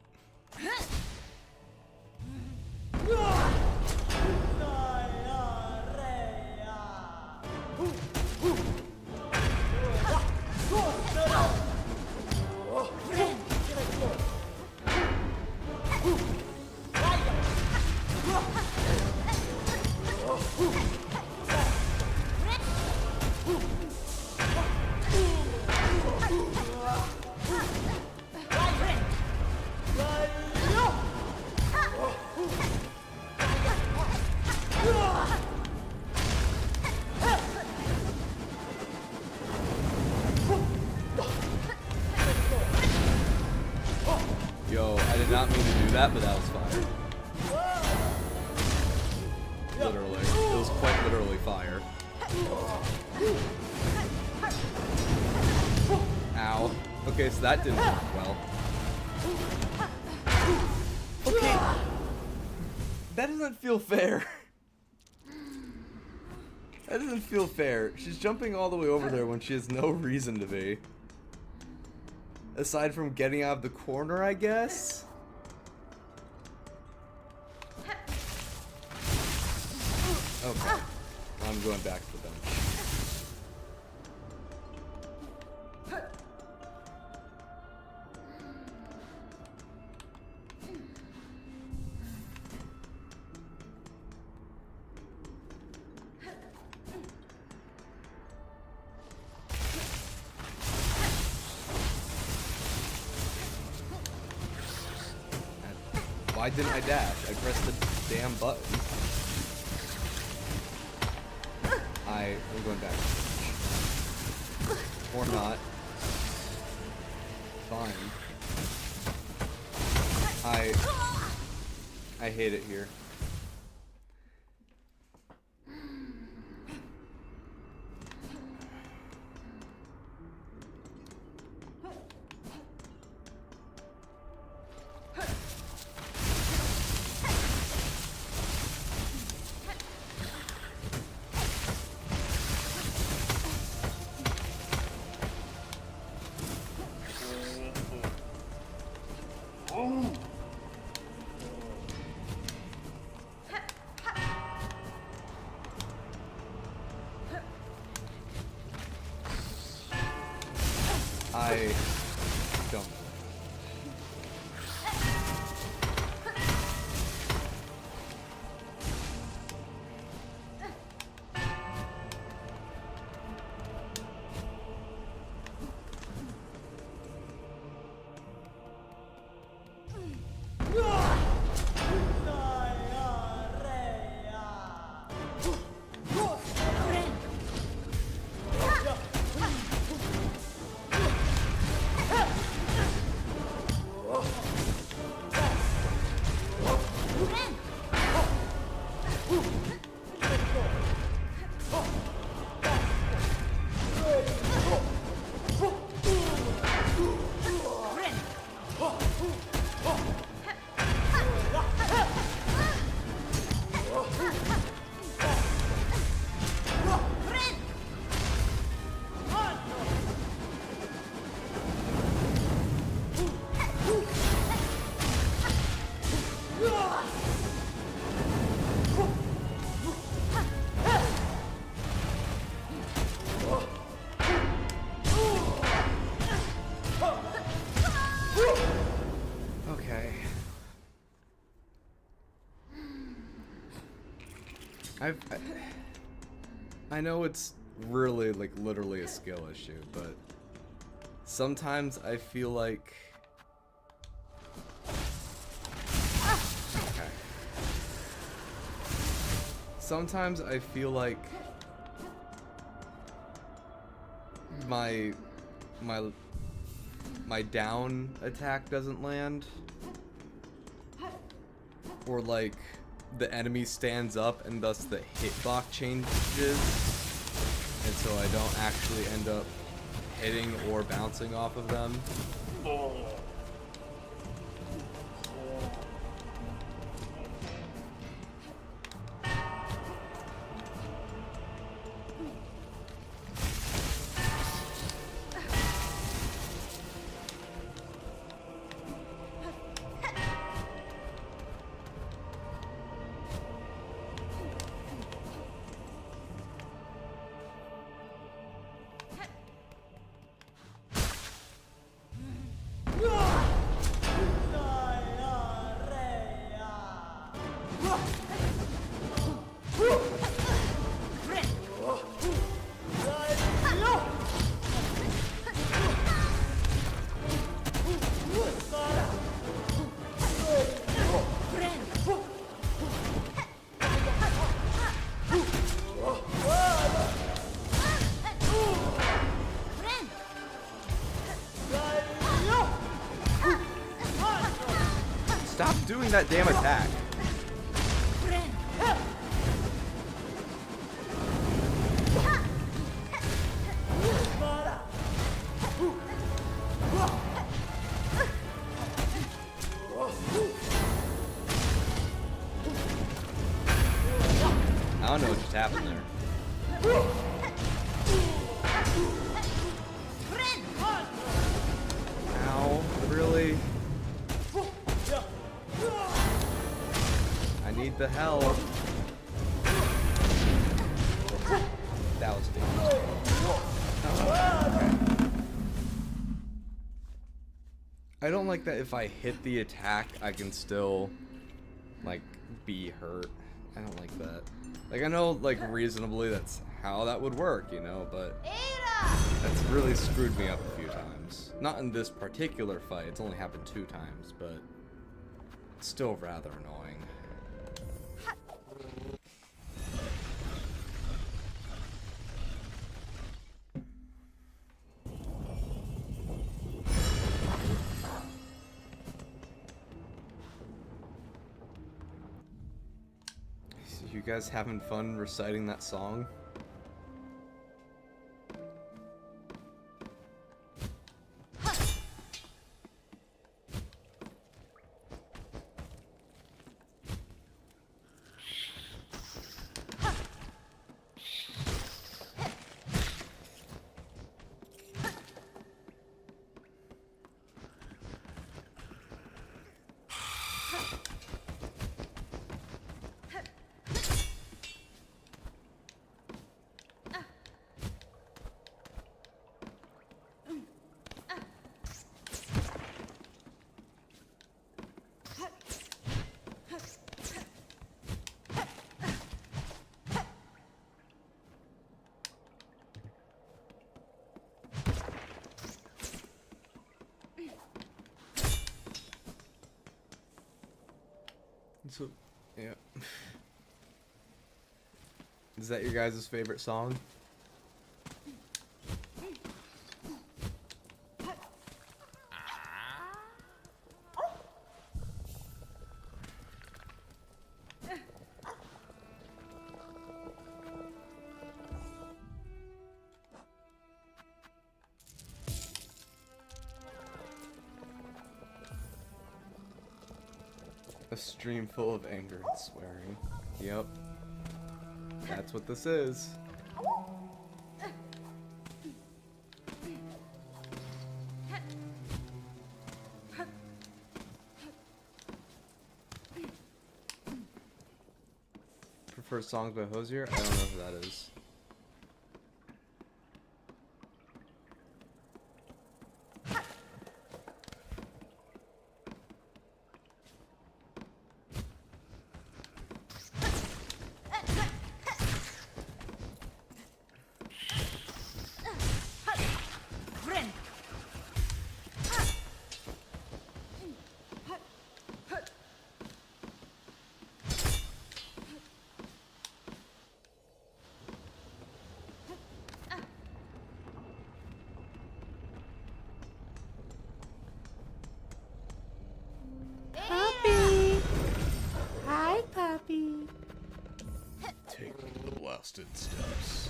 that, but that was fire. Literally. It was quite literally fire. Ow. Okay, so that didn't work well. Okay. That doesn't feel fair. That doesn't feel fair. She's jumping all the way over there when she has no reason to be. Aside from getting out of the corner, I guess? Okay. I'm going back to the bench. Why didn't I dash? I pressed the damn button. I'm going back. Or not. Fine. I hate it here. I don't know. I know it's really, like, literally a skill issue, but sometimes I feel like... Okay. Sometimes I feel like my down attack doesn't land, or like the enemy stands up and thus the hitbox changes, and so I don't actually end up hitting or bouncing off of them. that damn attack? I don't know what just happened there. Ow, really? I need the help. That was dangerous. I don't like that if I hit the attack, I can still, like, be hurt. I don't like that. Like, I know, like, reasonably that's how that would work, you know, but that's really screwed me up a few times. Not in this particular fight, it's only happened 2 times, but it's still rather annoying. You guys having fun reciting that song? So, yeah. Is that your guys' favorite song? A stream full of anger and swearing. Yep. That's what this is. Prefer songs by Hosier? I don't know who that is. Puppy. Hi, puppy. Take the blasted steps.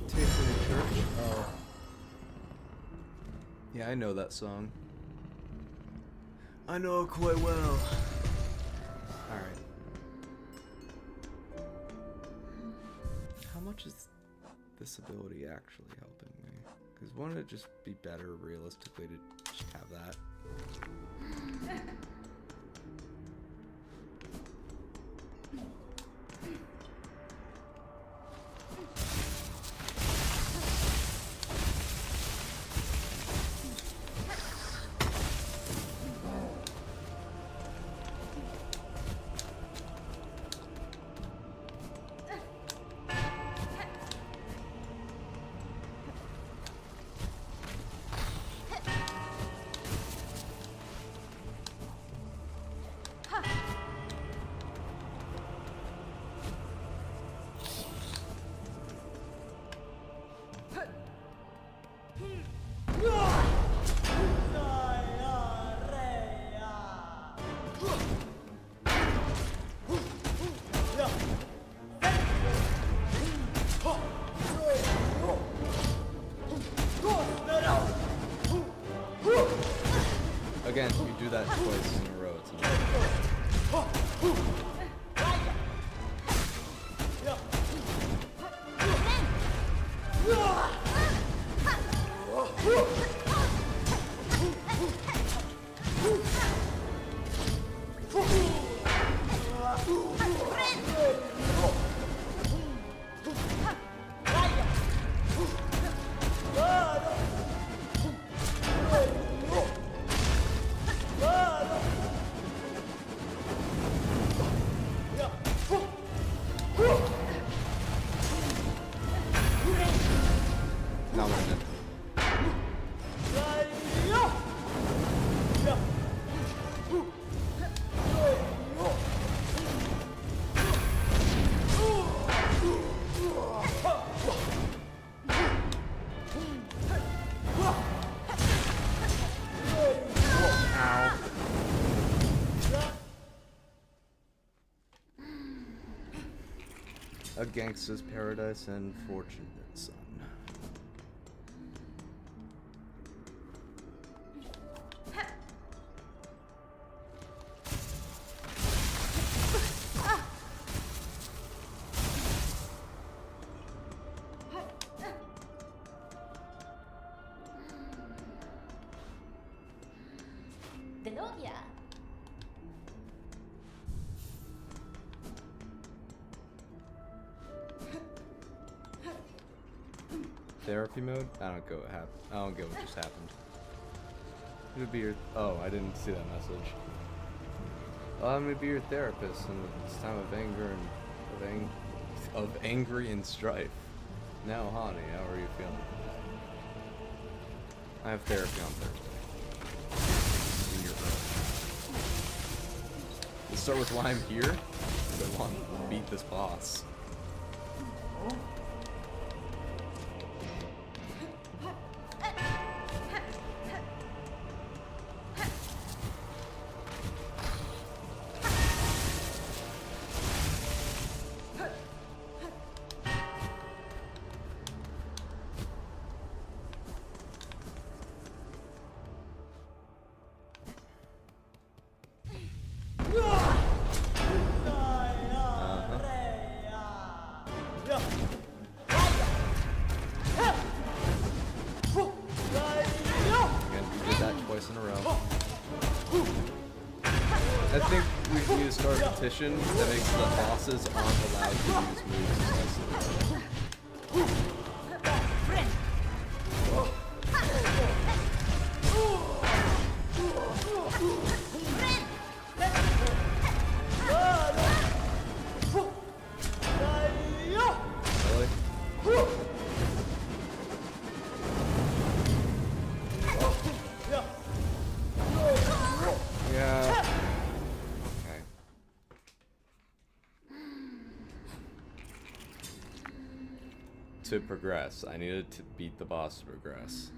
Take me to church? Oh. Yeah, I know that song. I know it quite well. Alright. How much is this ability actually helping me? Because wouldn't it just be better realistically to just have that? that twice in a row. It's amazing. Not one minute. A gangster's paradise and fortunate son. Deloria. Therapy mode? I don't get what happened. I don't get what just happened. Who would be your? Oh, I didn't see that message. I'm gonna be your therapist in this time of anger and of angry and strife. Now, honey, how are you feeling? I have therapy on Thursday. In your room. Let's start with why I'm here. I want to beat this boss. In a row. I think we need to start a petition that makes the bosses aren't allowed to use moves twice in a row. Really? Yeah. Okay. To progress, I needed to beat the boss to progress.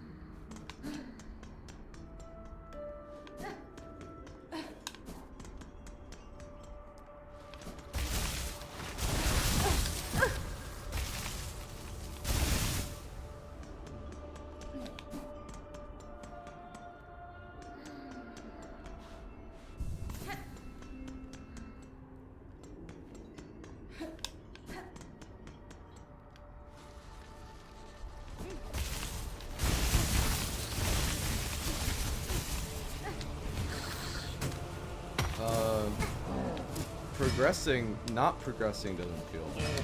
Not progressing doesn't feel bad.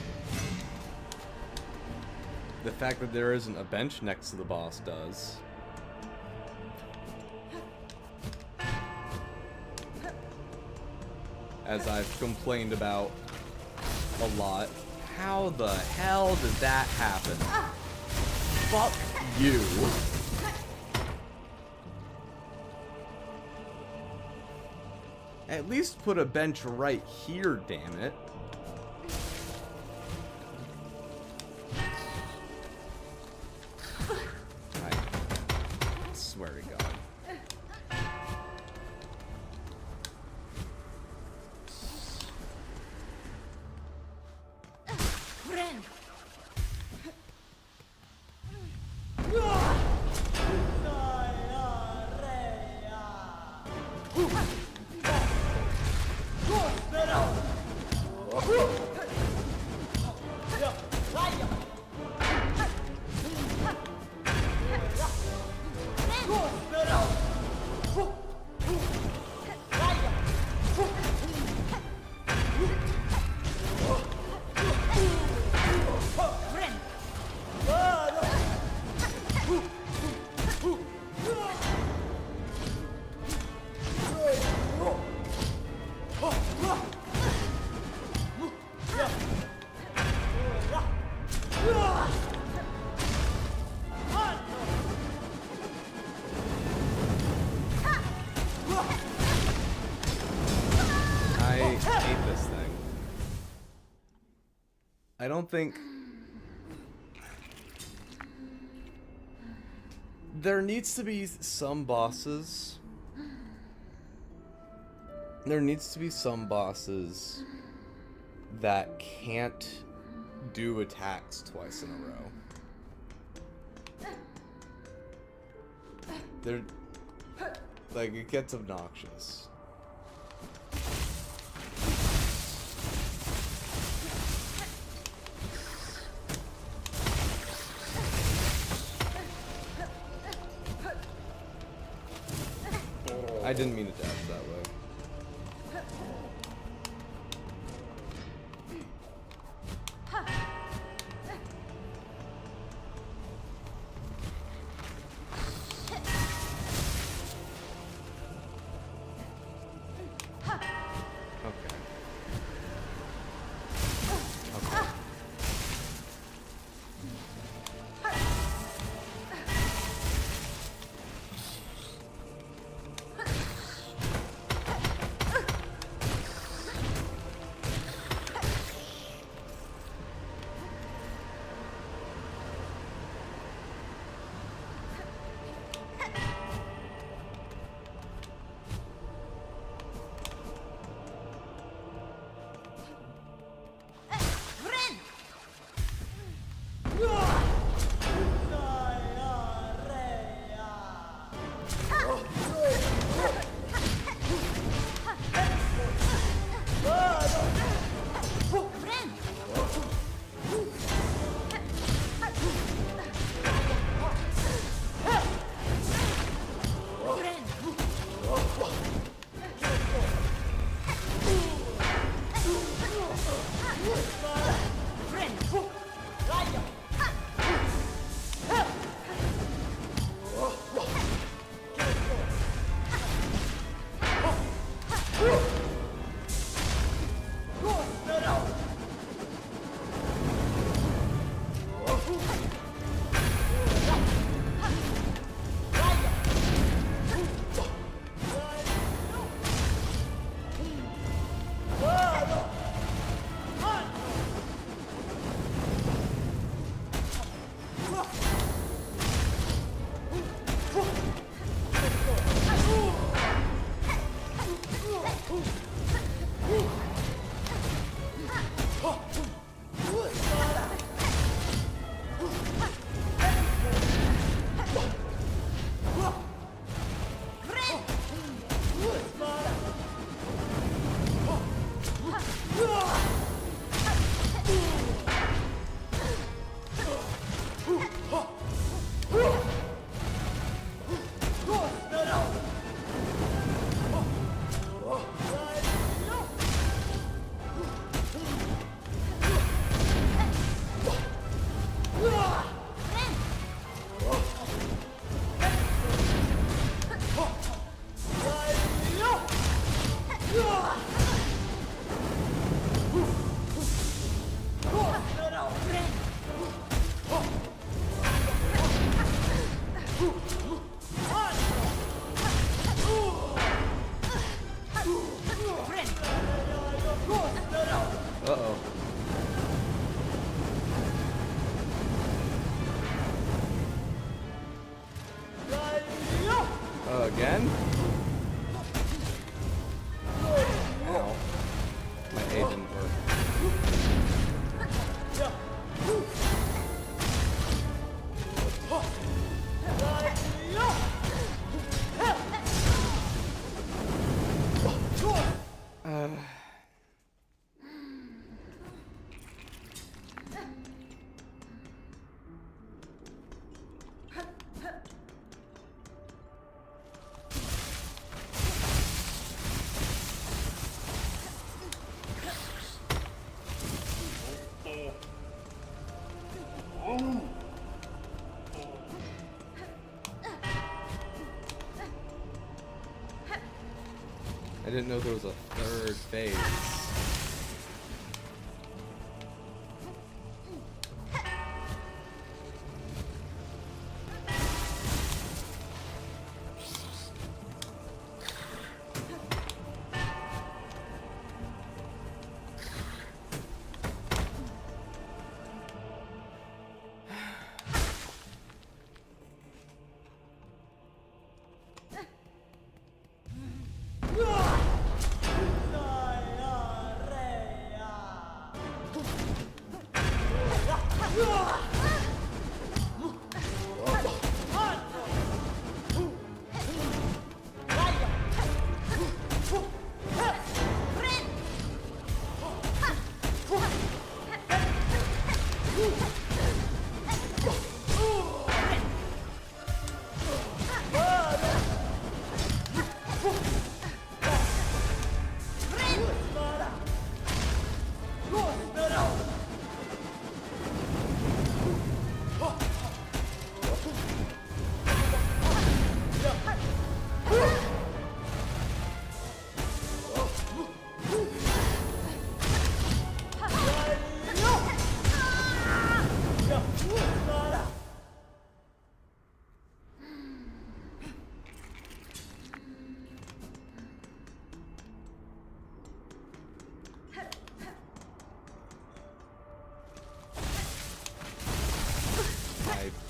The fact that there isn't a bench next to the boss does. As I've complained about a lot. How the hell did that happen? Fuck you. At least put a bench right here, damn it. I swear to God. this thing. I don't think... There needs to be some bosses. There needs to be some bosses that can't do attacks twice in a row. They're... Like, it gets obnoxious. I didn't mean to dash that way. Again? Ow. My A didn't work. I didn't know there was a third phase.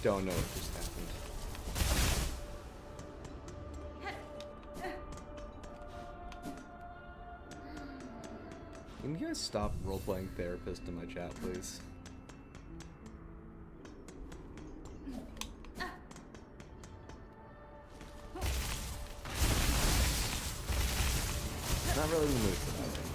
don't know what just happened. Can you guys stop role-playing therapist in my chat, please? Not really in the mood for that right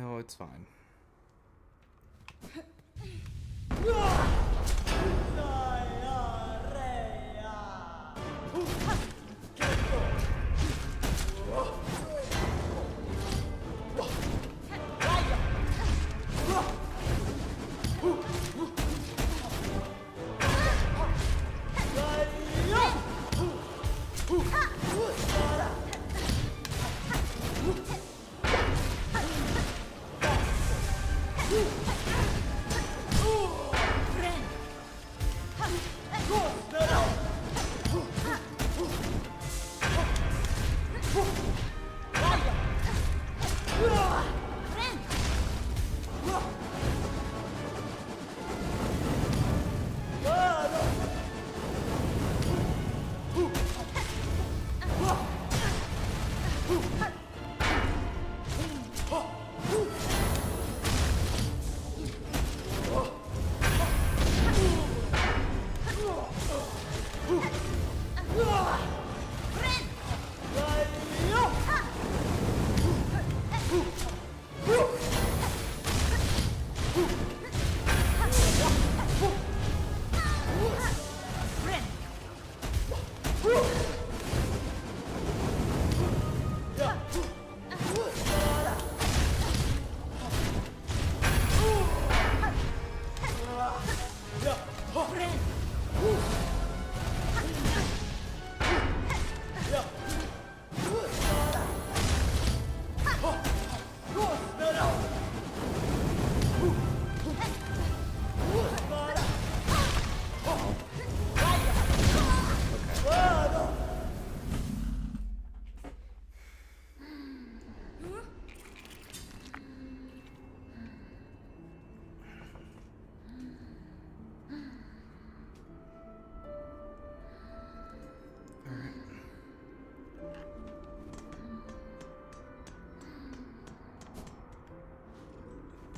No, it's fine.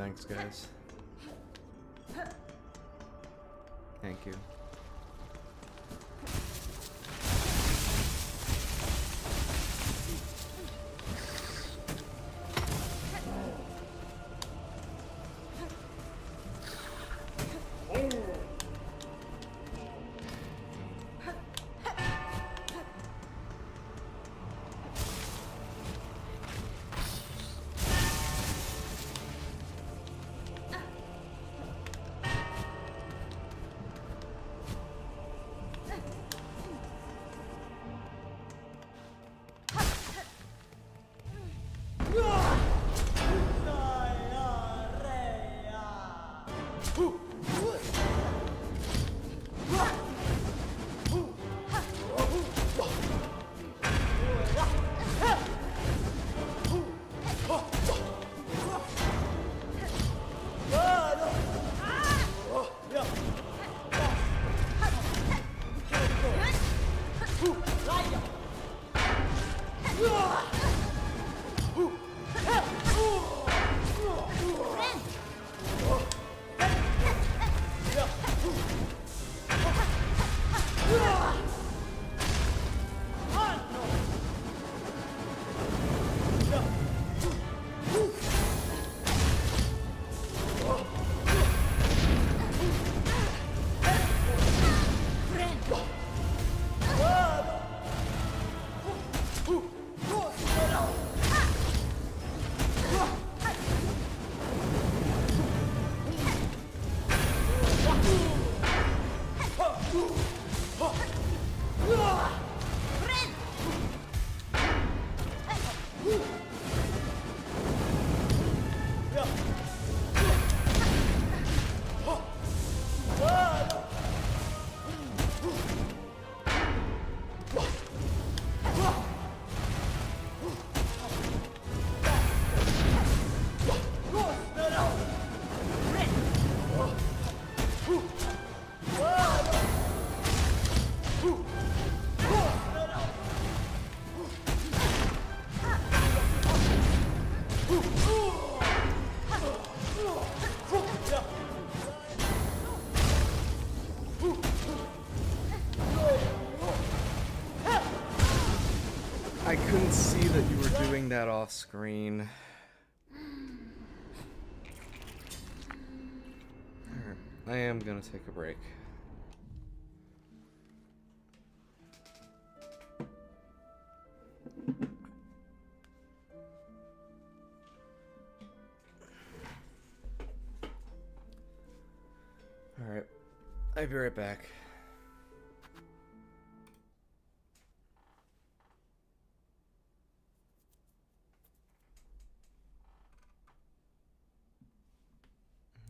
Thanks, guys. Thank you. I couldn't see that you were doing that off screen. Alright, I am gonna take a break. Alright, I'll be right back.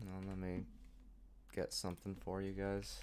Now let me get something for you guys.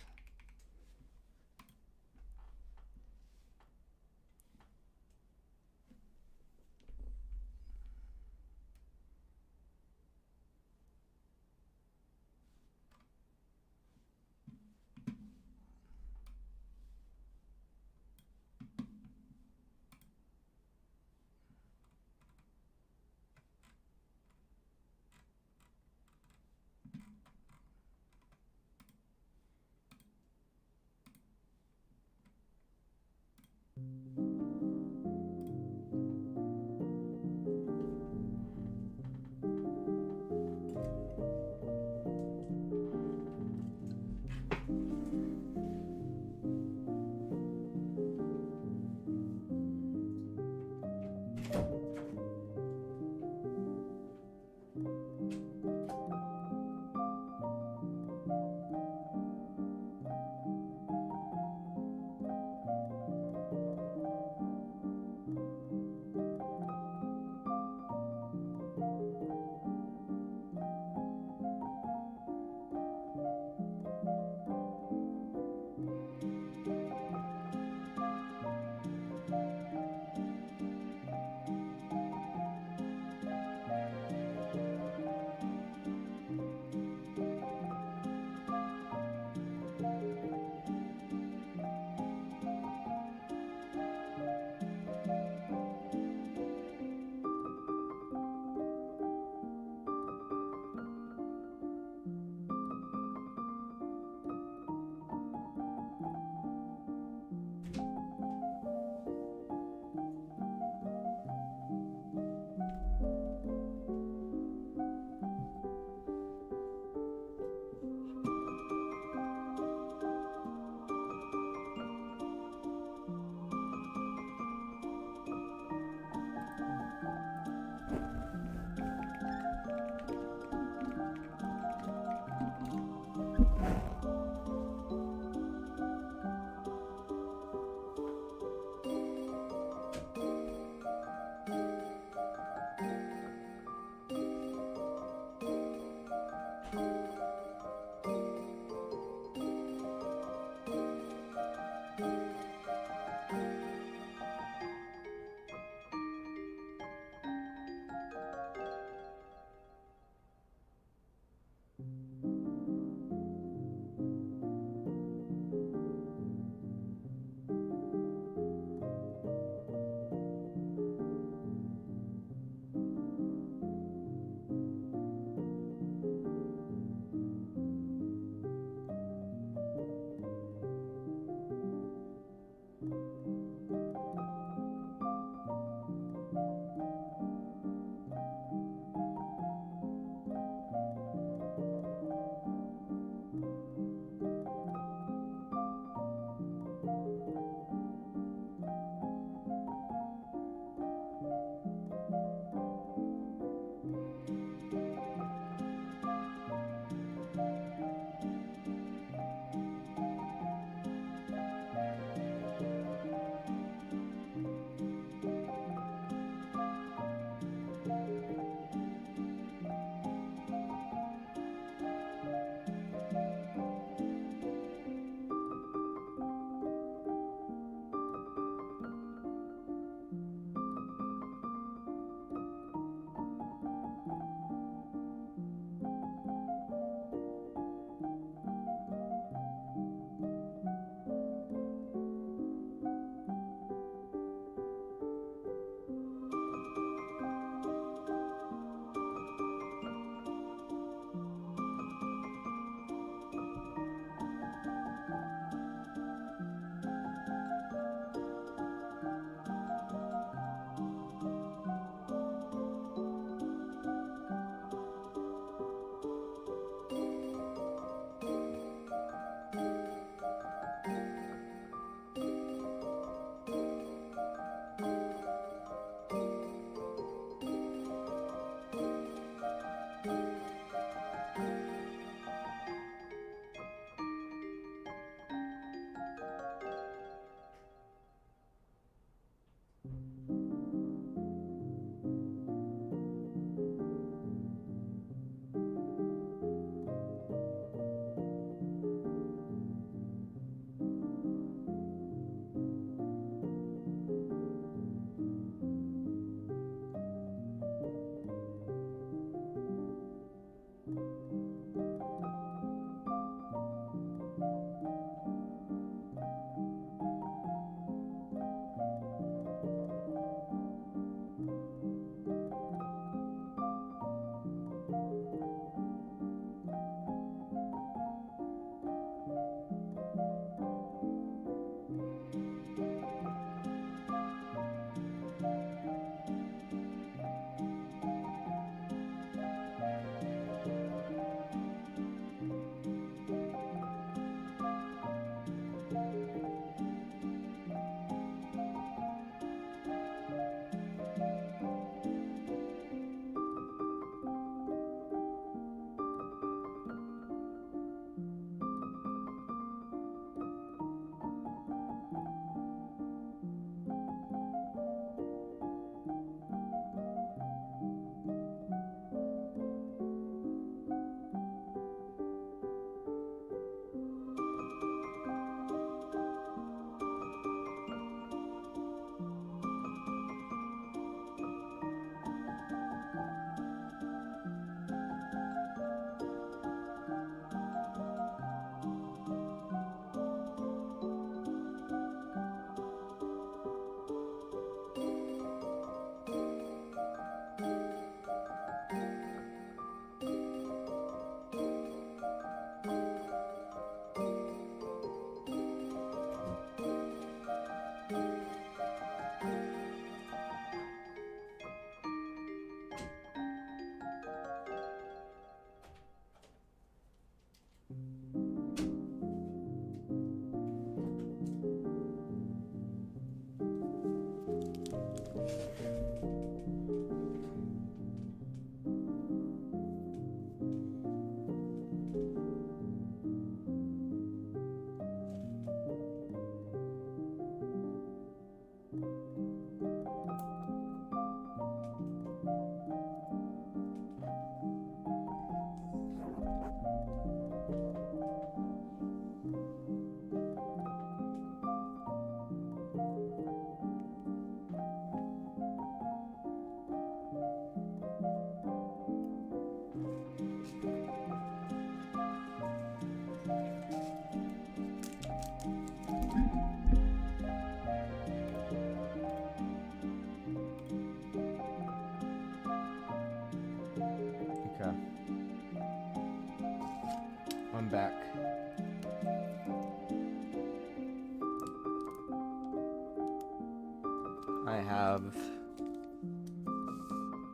I have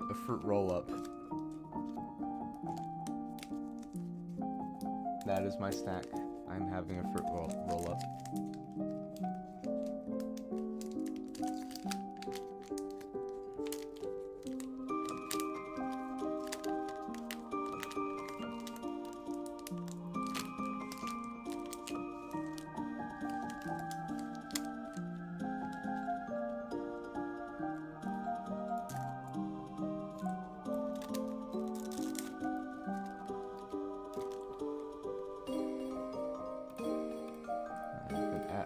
a fruit roll-up. That is my snack. I'm having a fruit roll-up.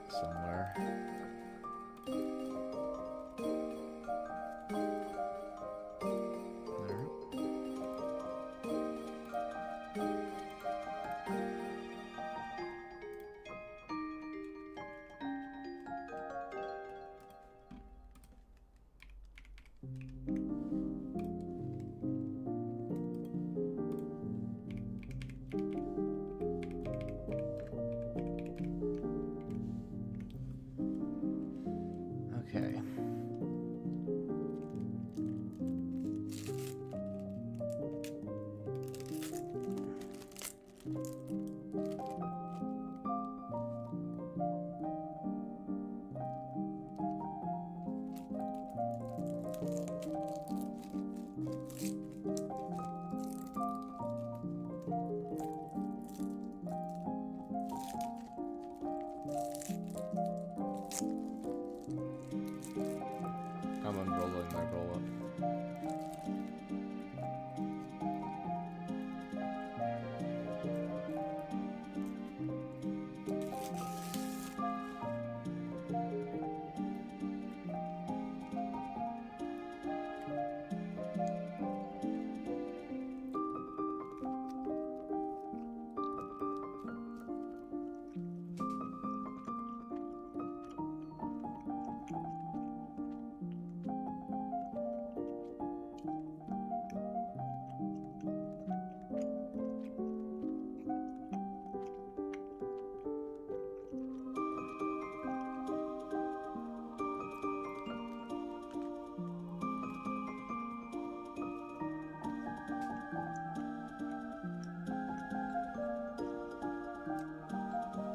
Somewhere. Okay. I'm unrolling my roll-up.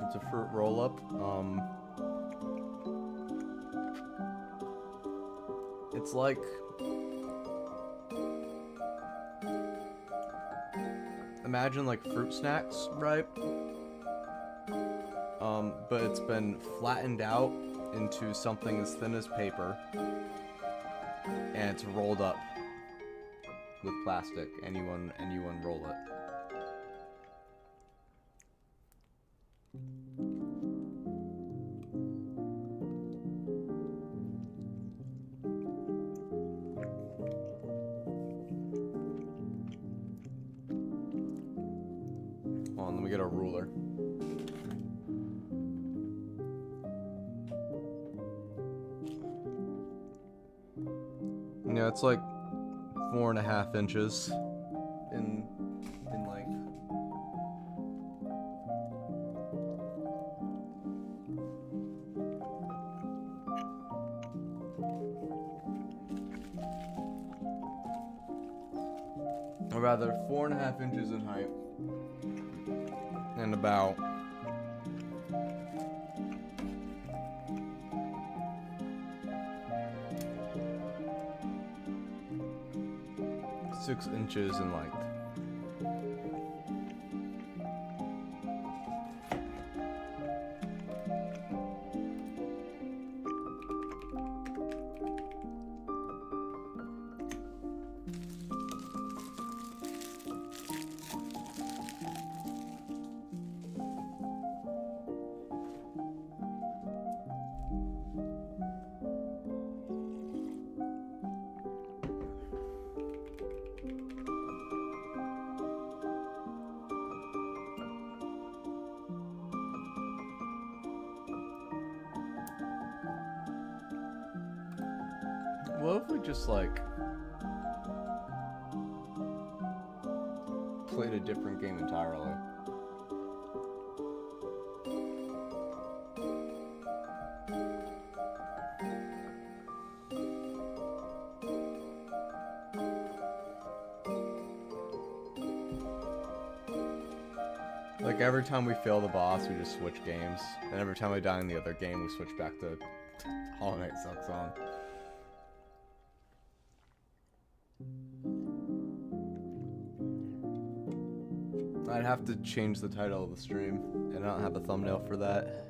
It's a fruit roll-up. It's like imagine like fruit snacks, right? But it's been flattened out into something as thin as paper, and it's rolled up with plastic, and you unroll it. Hold on, let me get a ruler. Yeah, it's like 4.5 inches in length. Or rather, 4.5 inches in height. And about 6 inches in length. What if we just like played a different game entirely? Like every time we fail the boss, we just switch games, and every time we die in the other game, we switch back to Hollow Knight Silksong. I'd have to change the title of the stream, and I don't have a thumbnail for that.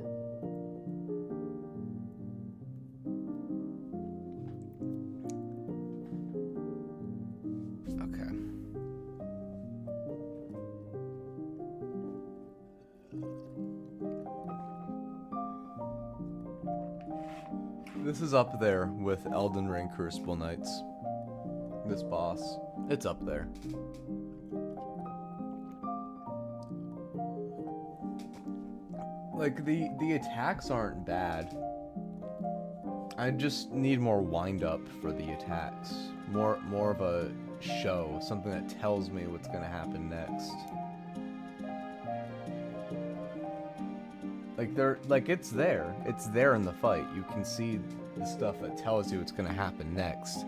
Okay. This is up there with Elden Ring Crucible Knights. This boss. It's up there. Like, the attacks aren't bad. I just need more wind-up for the attacks. More of a show. Something that tells me what's gonna happen next. Like, it's there. It's there in the fight. You can see the stuff that tells you what's gonna happen next.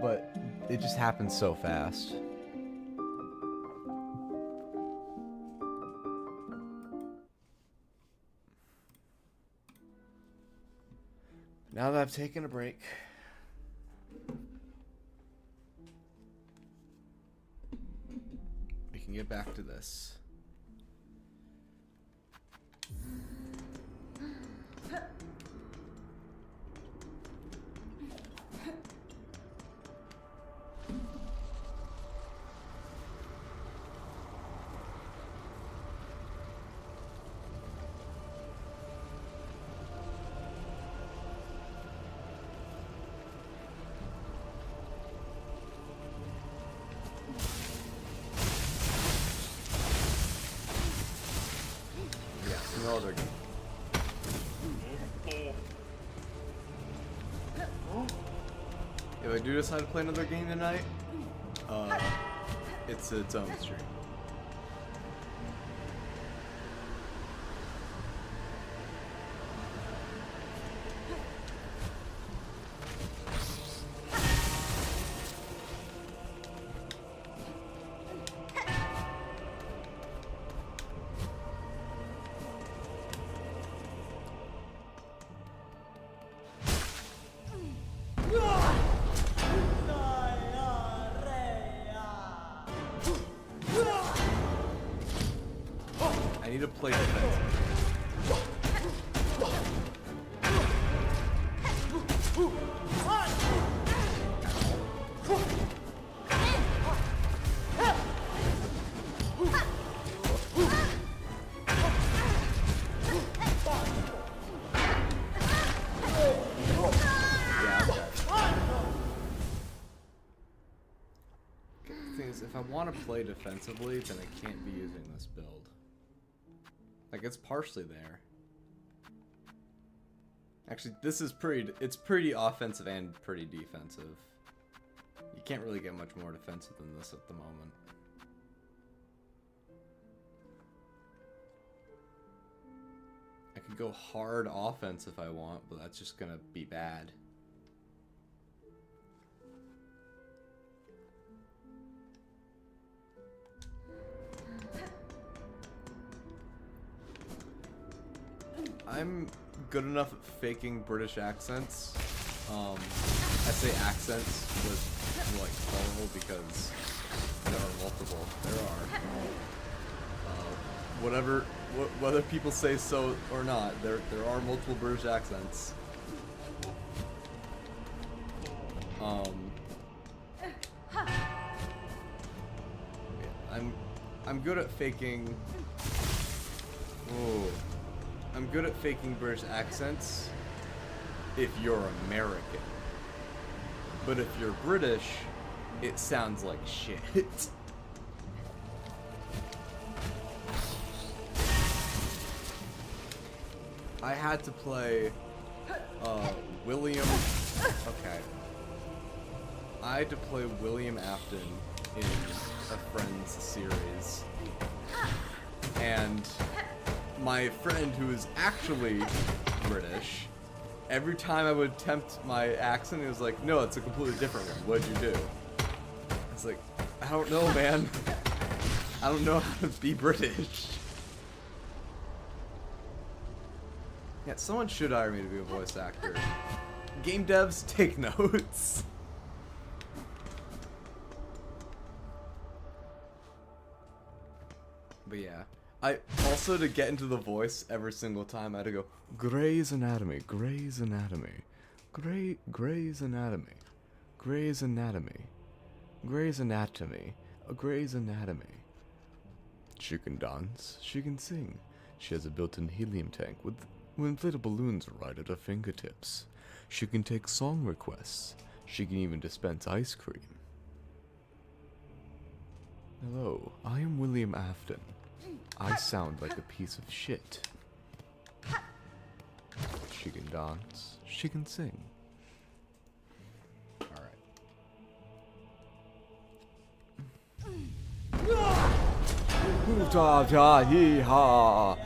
But it just happens so fast. Now that I've taken a break, we can get back to this. No other game. If I do decide to play another game tonight, it's its own stream. I need to play defense. The thing is, if I want to play defensively, then I can't be using this build. Like, it's partially there. Actually, this is it's pretty offensive and pretty defensive. You can't really get much more defensive than this at the moment. I could go hard offense if I want, but that's just gonna be bad. I'm good enough at faking British accents. I say accents with like plural because there are multiple. There are. Whether people say so or not, there are multiple British accents. I'm good at faking. Whoa. I'm good at faking British accents if you're American. But if you're British, it sounds like shit. I had to play William. Okay. I had to play William Afton in a Friends series. And my friend, who is actually British, every time I would attempt my accent, he was like, no, it's a completely different one. What'd you do? I was like, I don't know, man. I don't know how to be British. Yeah, someone should hire me to be a voice actor. Game devs, take notes. But yeah, I also, to get into the voice every single time, I had to go Grey's Anatomy, Grey's Anatomy, Grey's Anatomy, Grey's Anatomy, Grey's Anatomy, Grey's Anatomy. She can dance, she can sing. She has a built-in helium tank with inflatable balloons right at her fingertips. She can take song requests. She can even dispense ice cream. Hello, I am William Afton. I sound like a piece of shit. She can dance. She can sing. Alright. Hoo-ta-ta-hee-ha!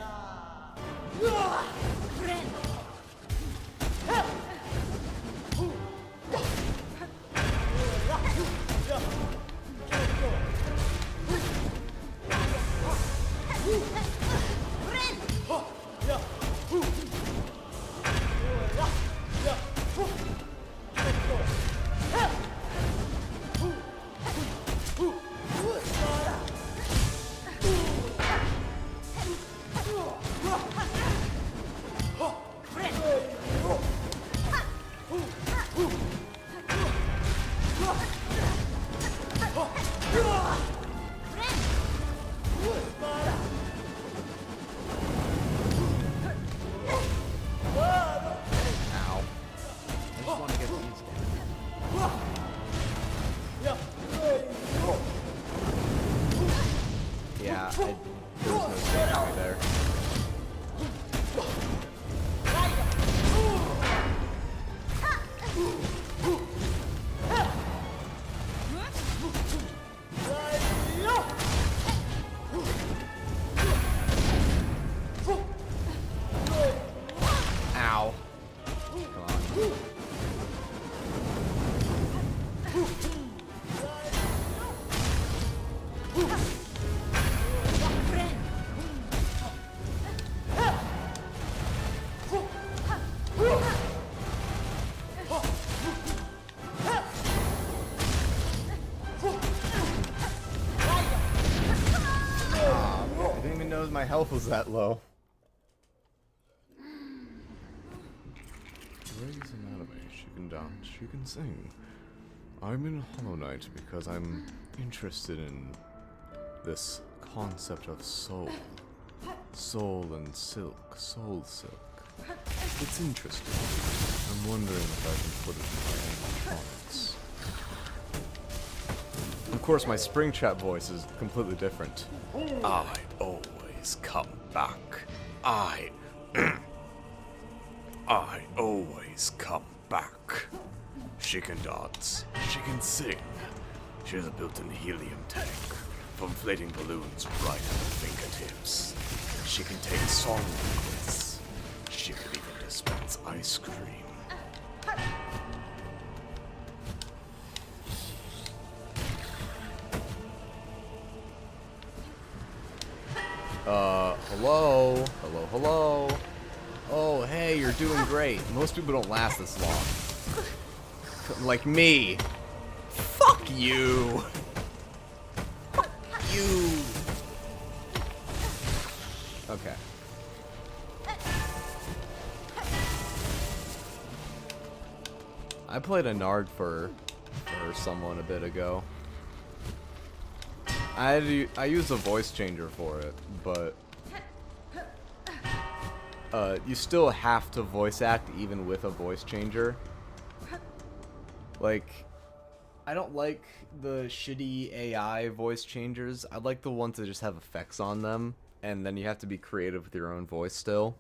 My health was that low. Grey's Anatomy. She can dance. She can sing. I'm in Hollow Knight because I'm interested in this concept of soul. Soul and silk. Soul silk. It's interesting. I'm wondering if I can put it in my own performance. Of course, my spring chat voice is completely different. I always come back. I always come back. She can dance. She can sing. She has a built-in helium tank for inflating balloons right at her fingertips. She can take song requests. She can even dispense ice cream. Hello? Hello, hello? Oh, hey, you're doing great. Most people don't last this long. Like me. Fuck you! Fuck you! Okay. I played a Nard for someone a bit ago. I used a voice changer for it, but you still have to voice act even with a voice changer. Like, I don't like the shitty AI voice changers. I like the ones that just have effects on them, and then you have to be creative with your own voice still.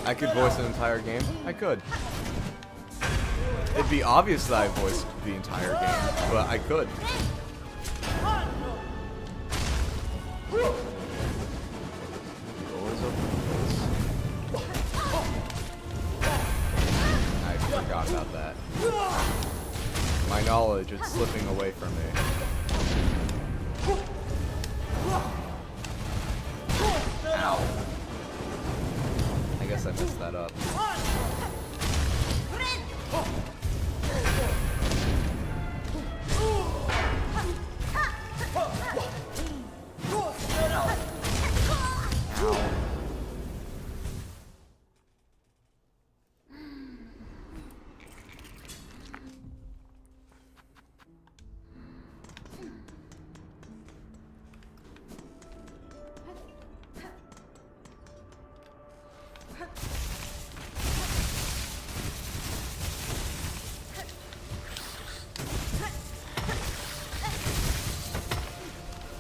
I could voice an entire game. I could. It'd be obvious that I voiced the entire game, but I could. Doors open. I forgot about that. My knowledge is slipping away from me. Ow. I guess I messed that up. Ow.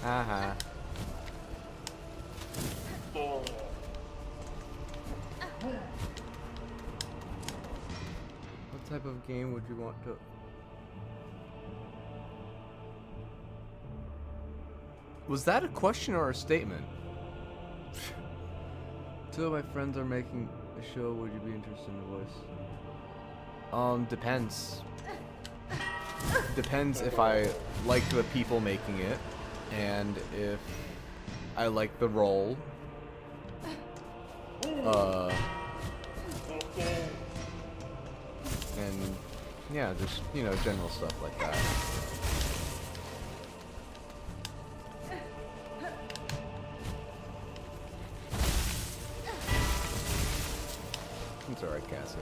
Uh-huh. What type of game would you want to... Was that a question or a statement? Two of my friends are making a show. Would you be interested in the voice? Depends. Depends if I like the people making it, and if I like the role. And yeah, just, you know, general stuff like that. It's alright, Cassie.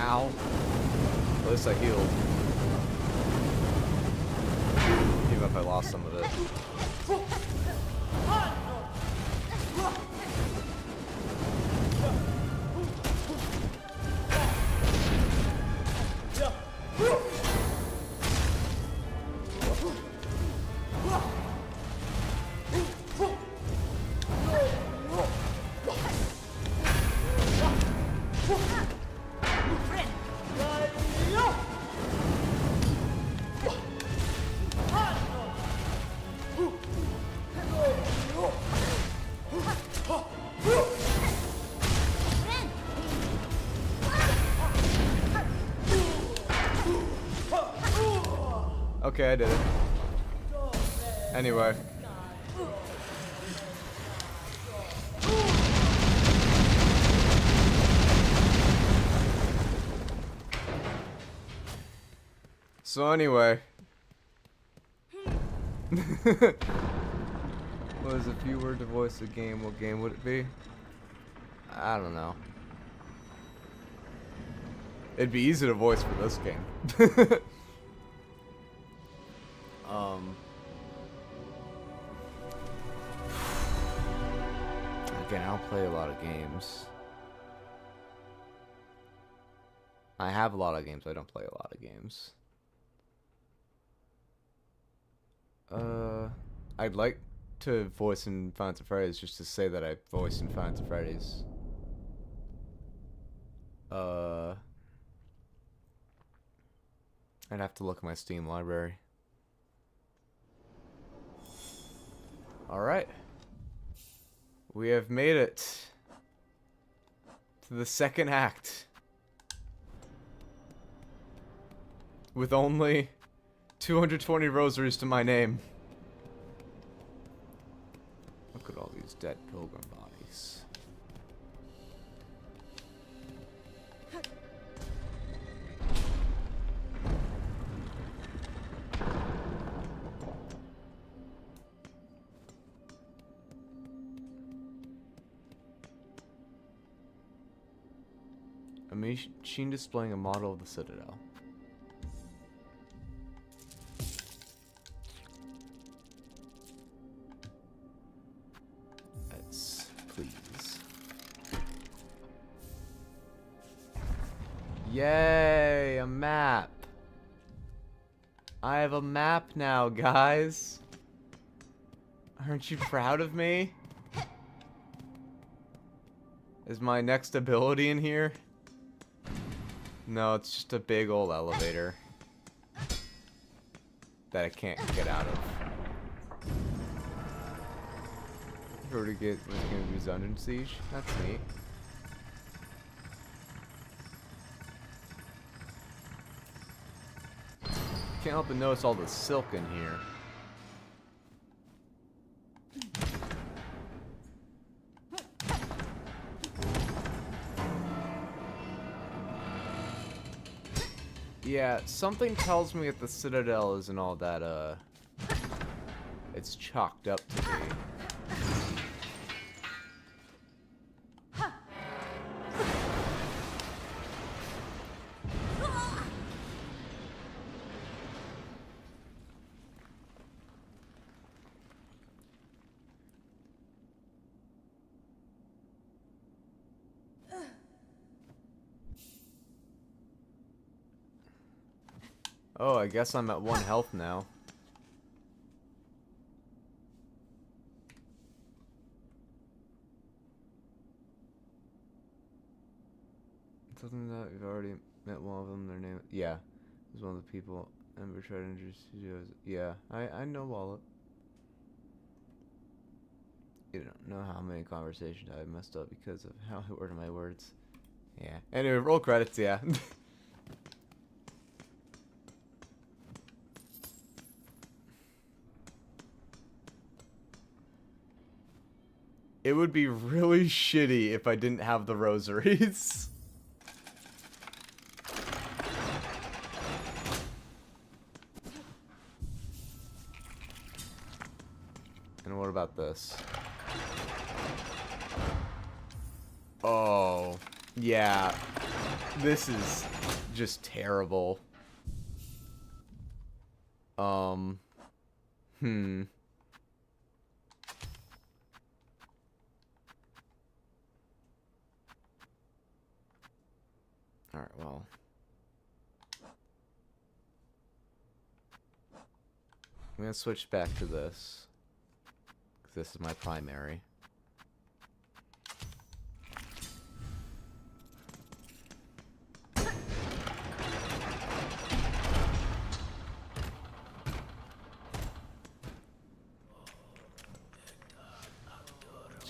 Ow. At least I healed. Even if I lost some of it. Okay, I did it. Anyway. So anyway. What is if you were to voice a game, what game would it be? I don't know. It'd be easy to voice for this game. Again, I don't play a lot of games. I have a lot of games, I don't play a lot of games. I'd like to voice in Final Fantasy Freddy's just to say that I voiced in Final Fantasy Freddy's. I'd have to look at my Steam library. Alright. We have made it to the second act. With only 220 rosaries to my name. Look at all these dead pilgrim bodies. A machine displaying a model of the Citadel. Please. Yay, a map. I have a map now, guys. Aren't you proud of me? Is my next ability in here? No, it's just a big old elevator that I can't get out of. Or to get Dungeon Siege. That's neat. Can't help but notice all the silk in here. Yeah, something tells me that the Citadel isn't all that, it's chalked up to be. Oh, I guess I'm at 1 health now. Something that we've already met one of them. Their name, yeah, is one of the people Ember tried to introduce you as. Yeah, I know Wallop. You don't know how many conversations I messed up because of how I worded my words. Yeah. Anyway, roll credits. Yeah. It would be really shitty if I didn't have the rosaries. And what about this? Oh, yeah. This is just terrible. Alright, well. I'm gonna switch back to this. 'Cause this is my primary.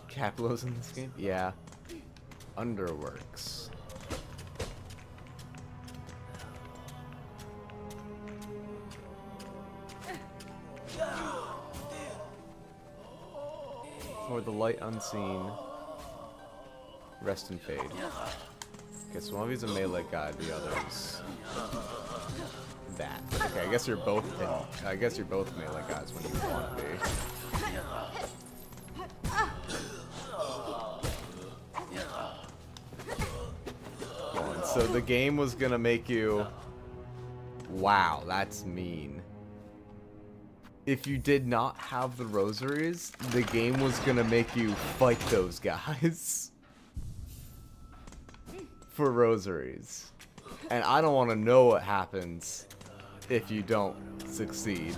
Capitalism in this game? Yeah. Underworks. the light unseen. Rest and fade. Okay, so one of you's a melee guy, the other's that. Okay, I guess you're both melee guys when you want to be. So the game was gonna make you... Wow, that's mean. If you did not have the rosaries, the game was gonna make you fight those guys. For rosaries. And I don't want to know what happens if you don't succeed.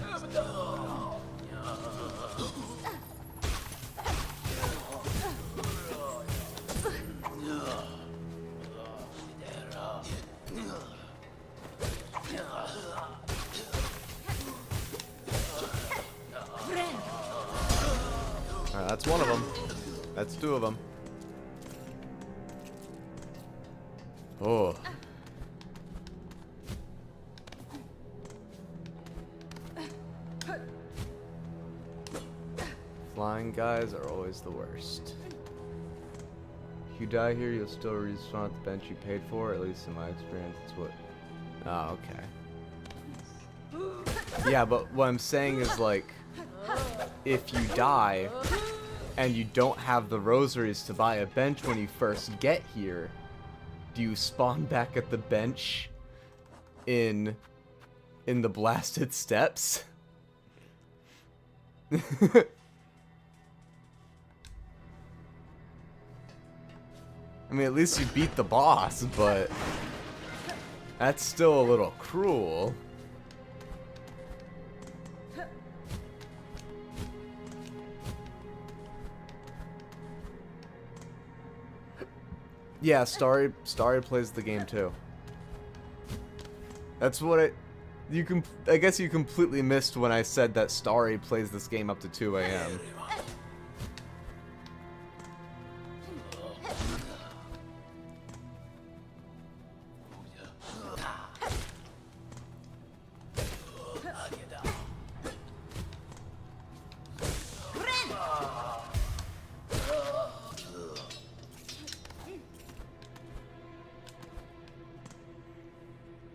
Alright, that's one of them. That's two of them. Oh. Flying guys are always the worst. If you die here, you'll still respawn at the bench you paid for. At least in my experience, it's what... Oh, okay. Yeah, but what I'm saying is, like, if you die and you don't have the rosaries to buy a bench when you first get here, do you spawn back at the bench in the blasted steps? I mean, at least you beat the boss, but that's still a little cruel. Yeah, Starry plays the game too. That's what I guess you completely missed when I said that Starry plays this game up to 2 a.m.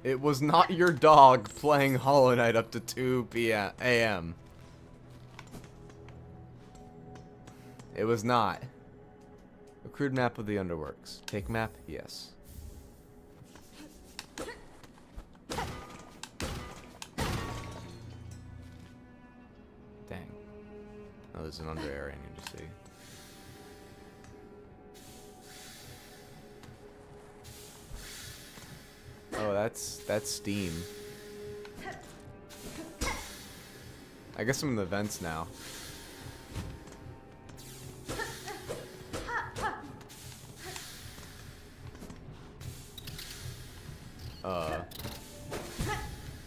It was not your dog playing Hollow Knight up to 2 a.m. It was not. A crude map of the Underworks. Take map? Yes. Dang. Oh, there's an under area I need to see. Oh, that's Steam. I guess I'm in the vents now.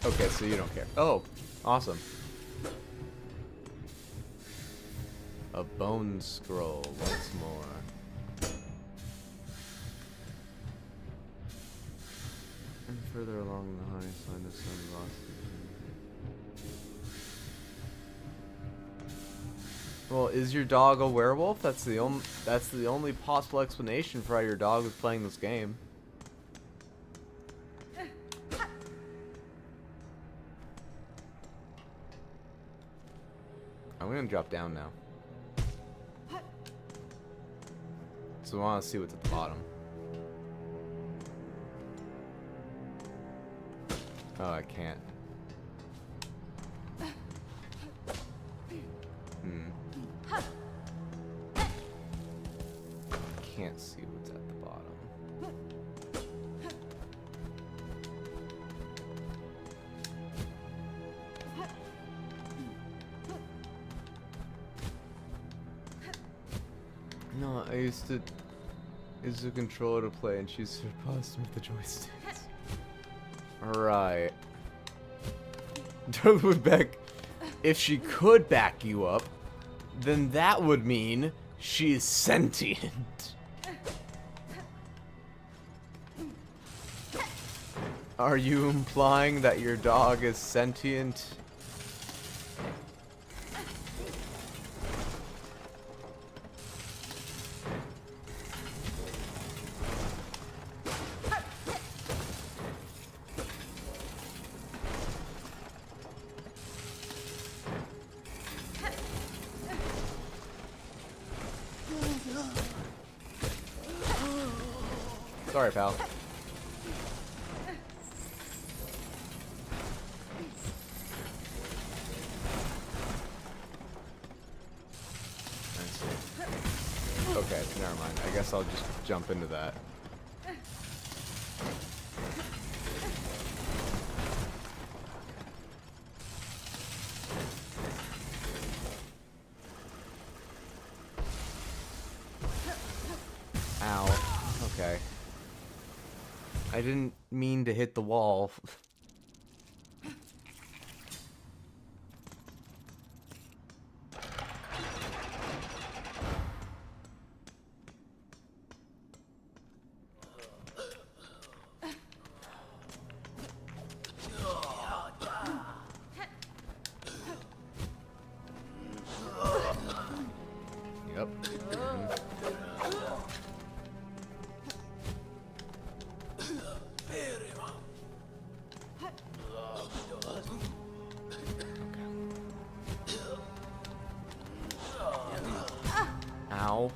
Okay, so you don't care. Oh, awesome. A bone scroll once more. And further along the honey sign of some lost. Well, is your dog a werewolf? That's the only possible explanation for how your dog is playing this game. I'm gonna drop down now. So I want to see what's at the bottom. Oh, I can't. Can't see what's at the bottom. No, I used to use the controller to play, and she surpassed me with the joysticks. Alright. Darla would back. If she could back you up, then that would mean she's sentient. Are you implying that your dog is sentient? Sorry, pal. I see. Okay, never mind. I guess I'll just jump into that. Ow. Okay. I didn't mean to hit the wall. Yep. Ow.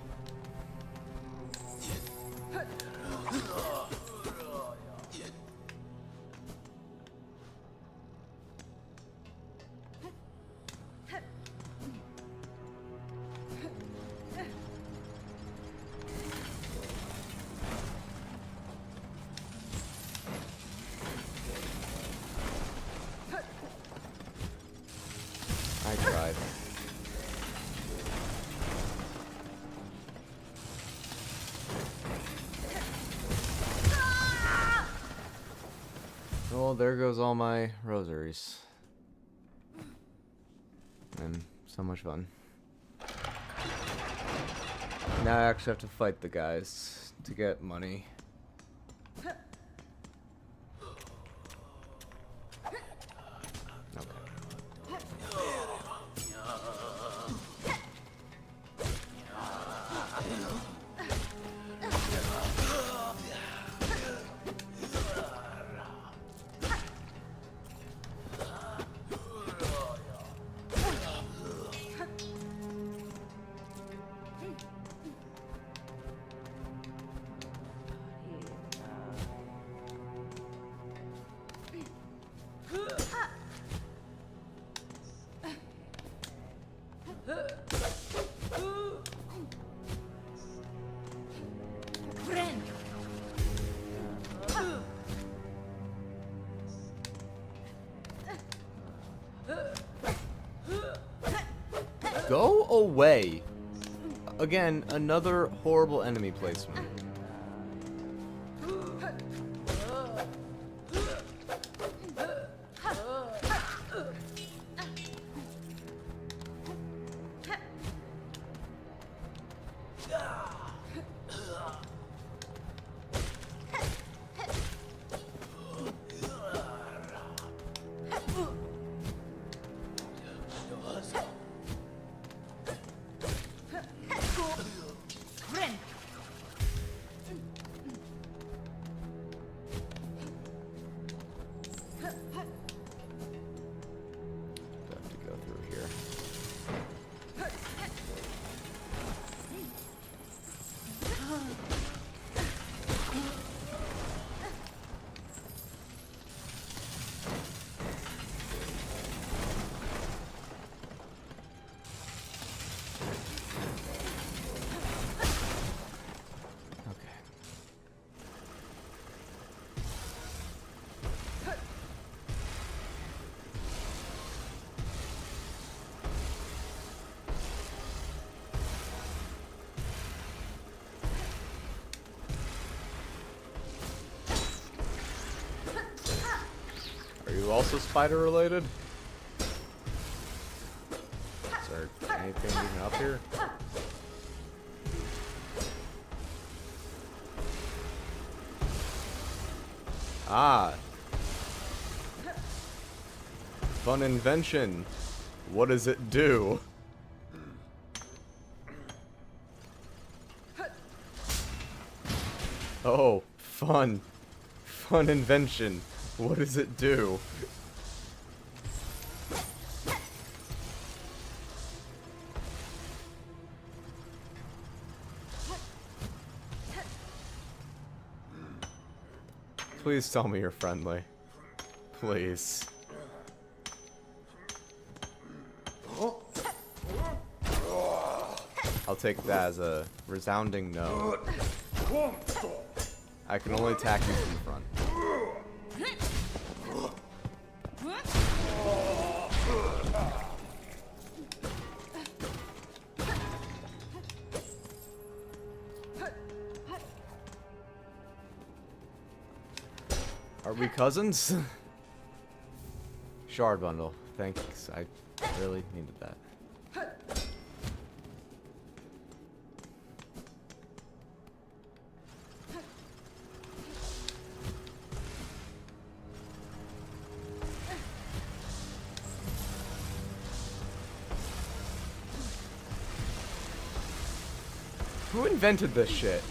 I tried. Well, there goes all my rosaries. And so much fun. Now I actually have to fight the guys to get money. Go away! Again, another horrible enemy placement. Are you also spider related? Is there anything even up here? Ah. Fun invention. What does it do? Oh, fun. Fun invention. What does it do? Please tell me you're friendly. Please. I'll take that as a resounding no. I can only attack you from the front. Are we cousins? Shard bundle. Thanks. I really needed that. Who invented this shit?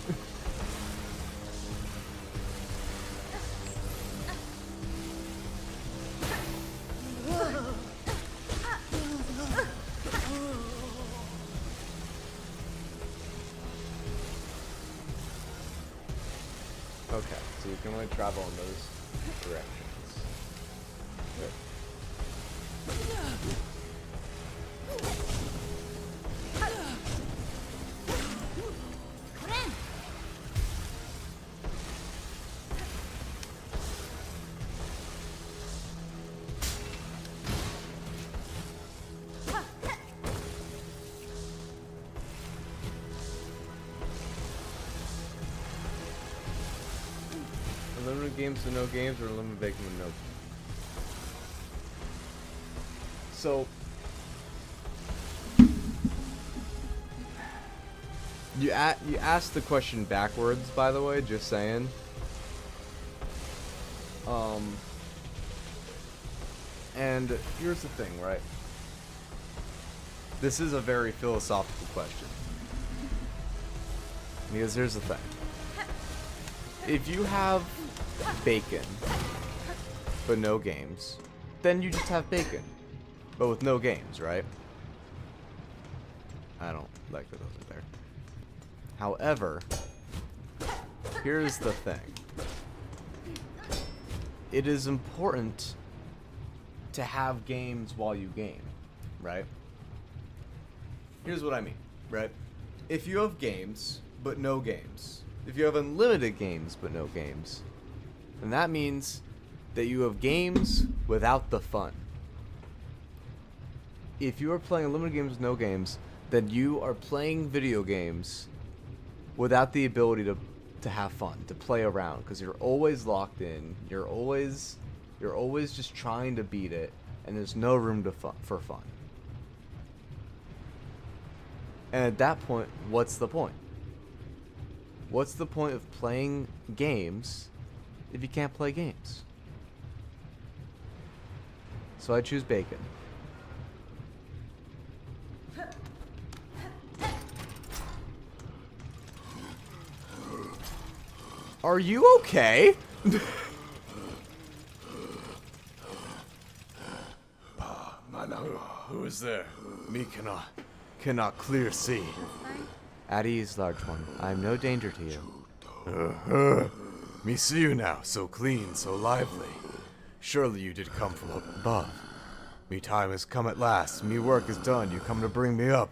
Okay, so you can only travel in those directions. Good. Limited games to no games, or limited bacon with no. So you asked the question backwards, by the way. Just saying. And here's the thing, right? This is a very philosophical question. Because here's the thing. If you have bacon, but no games, then you just have bacon, but with no games, right? I don't like that those are there. However, here's the thing. It is important to have games while you game, right? Here's what I mean, right? If you have games, but no games, if you have unlimited games, but no games, then that means that you have games without the fun. If you are playing unlimited games with no games, then you are playing video games without the ability to have fun, to play around, because you're always locked in, you're always just trying to beat it, and there's no room for fun. And at that point, what's the point? What's the point of playing games if you can't play games? So I choose bacon. Are you okay? Who is there? Me cannot clear see. At ease, large one. I am no danger to you. Me see you now, so clean, so lively. Surely you did come from above. Me time has come at last. Me work is done. You come to bring me up.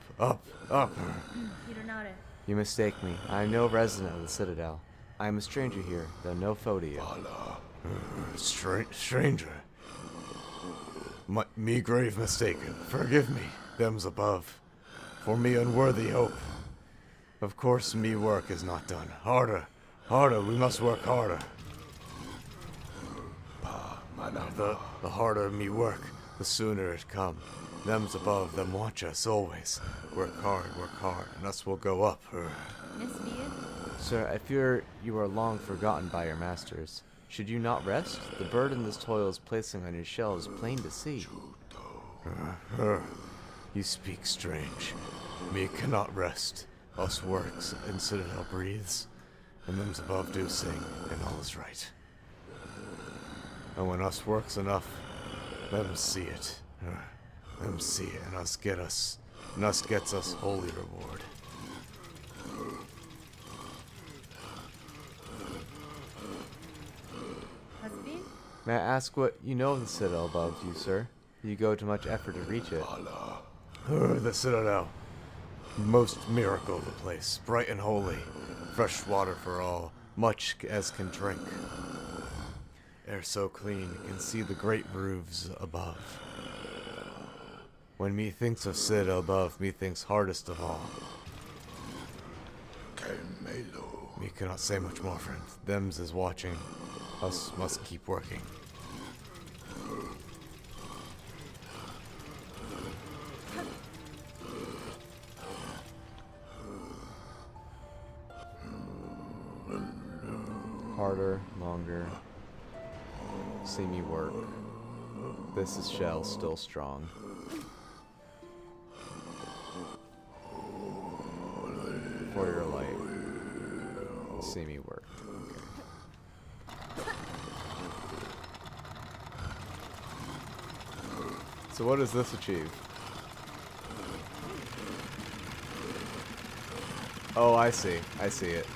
You mistake me. I am no resident of the Citadel. I am a stranger here, though no foe to you. Stranger? Me grave mistaken. Forgive me, them's above. For me unworthy hope. Of course me work is not done. Harder, we must work harder. The harder me work, the sooner it come. Them's above, them watch us always. Work hard, and us will go up. Sir, I fear you are long forgotten by your masters. Should you not rest? The burden this toil is placing on your shell is plain to see. You speak strange. Me cannot rest. Us works, and Citadel breathes, and them's above do sing, and all is right. And when us works enough, let them see it. Let them see it, and us gets us holy reward. May I ask what you know of the citadel above you, sir? Do you go to much effort to reach it? The citadel. Most miracle of the place. Bright and holy. Fresh water for all. Much as can drink. Air so clean, you can see the great roofs above. When me thinks of citadel above, me thinks hardest of all. Me cannot say much more, friend. Them's is watching. Us must keep working. Harder, longer. See me work. This is shell still strong. For your light. See me work. Okay. So what does this achieve? Oh, I see. I see it.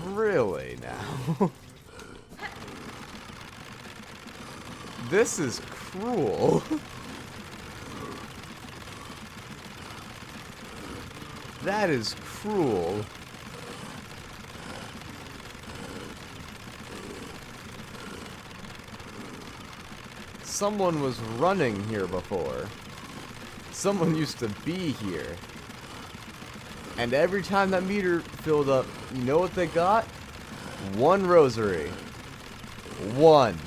Really now? This is cruel. That is cruel. Someone was running here before. Someone used to be here. And every time that meter filled up, you know what they got? One rosary. One.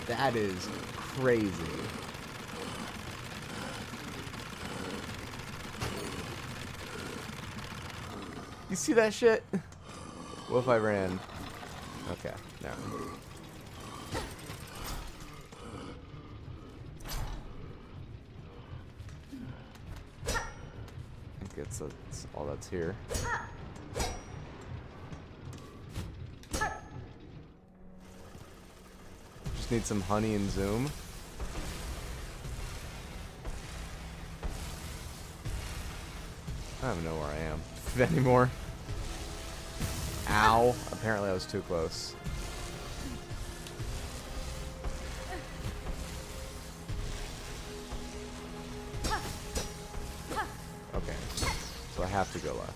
That is crazy. You see that shit? What if I ran? Okay, no. I think that's all that's here. Just need some honey and zoom. I don't even know where I am anymore. Ow. Apparently I was too close. Okay. So I have to go left.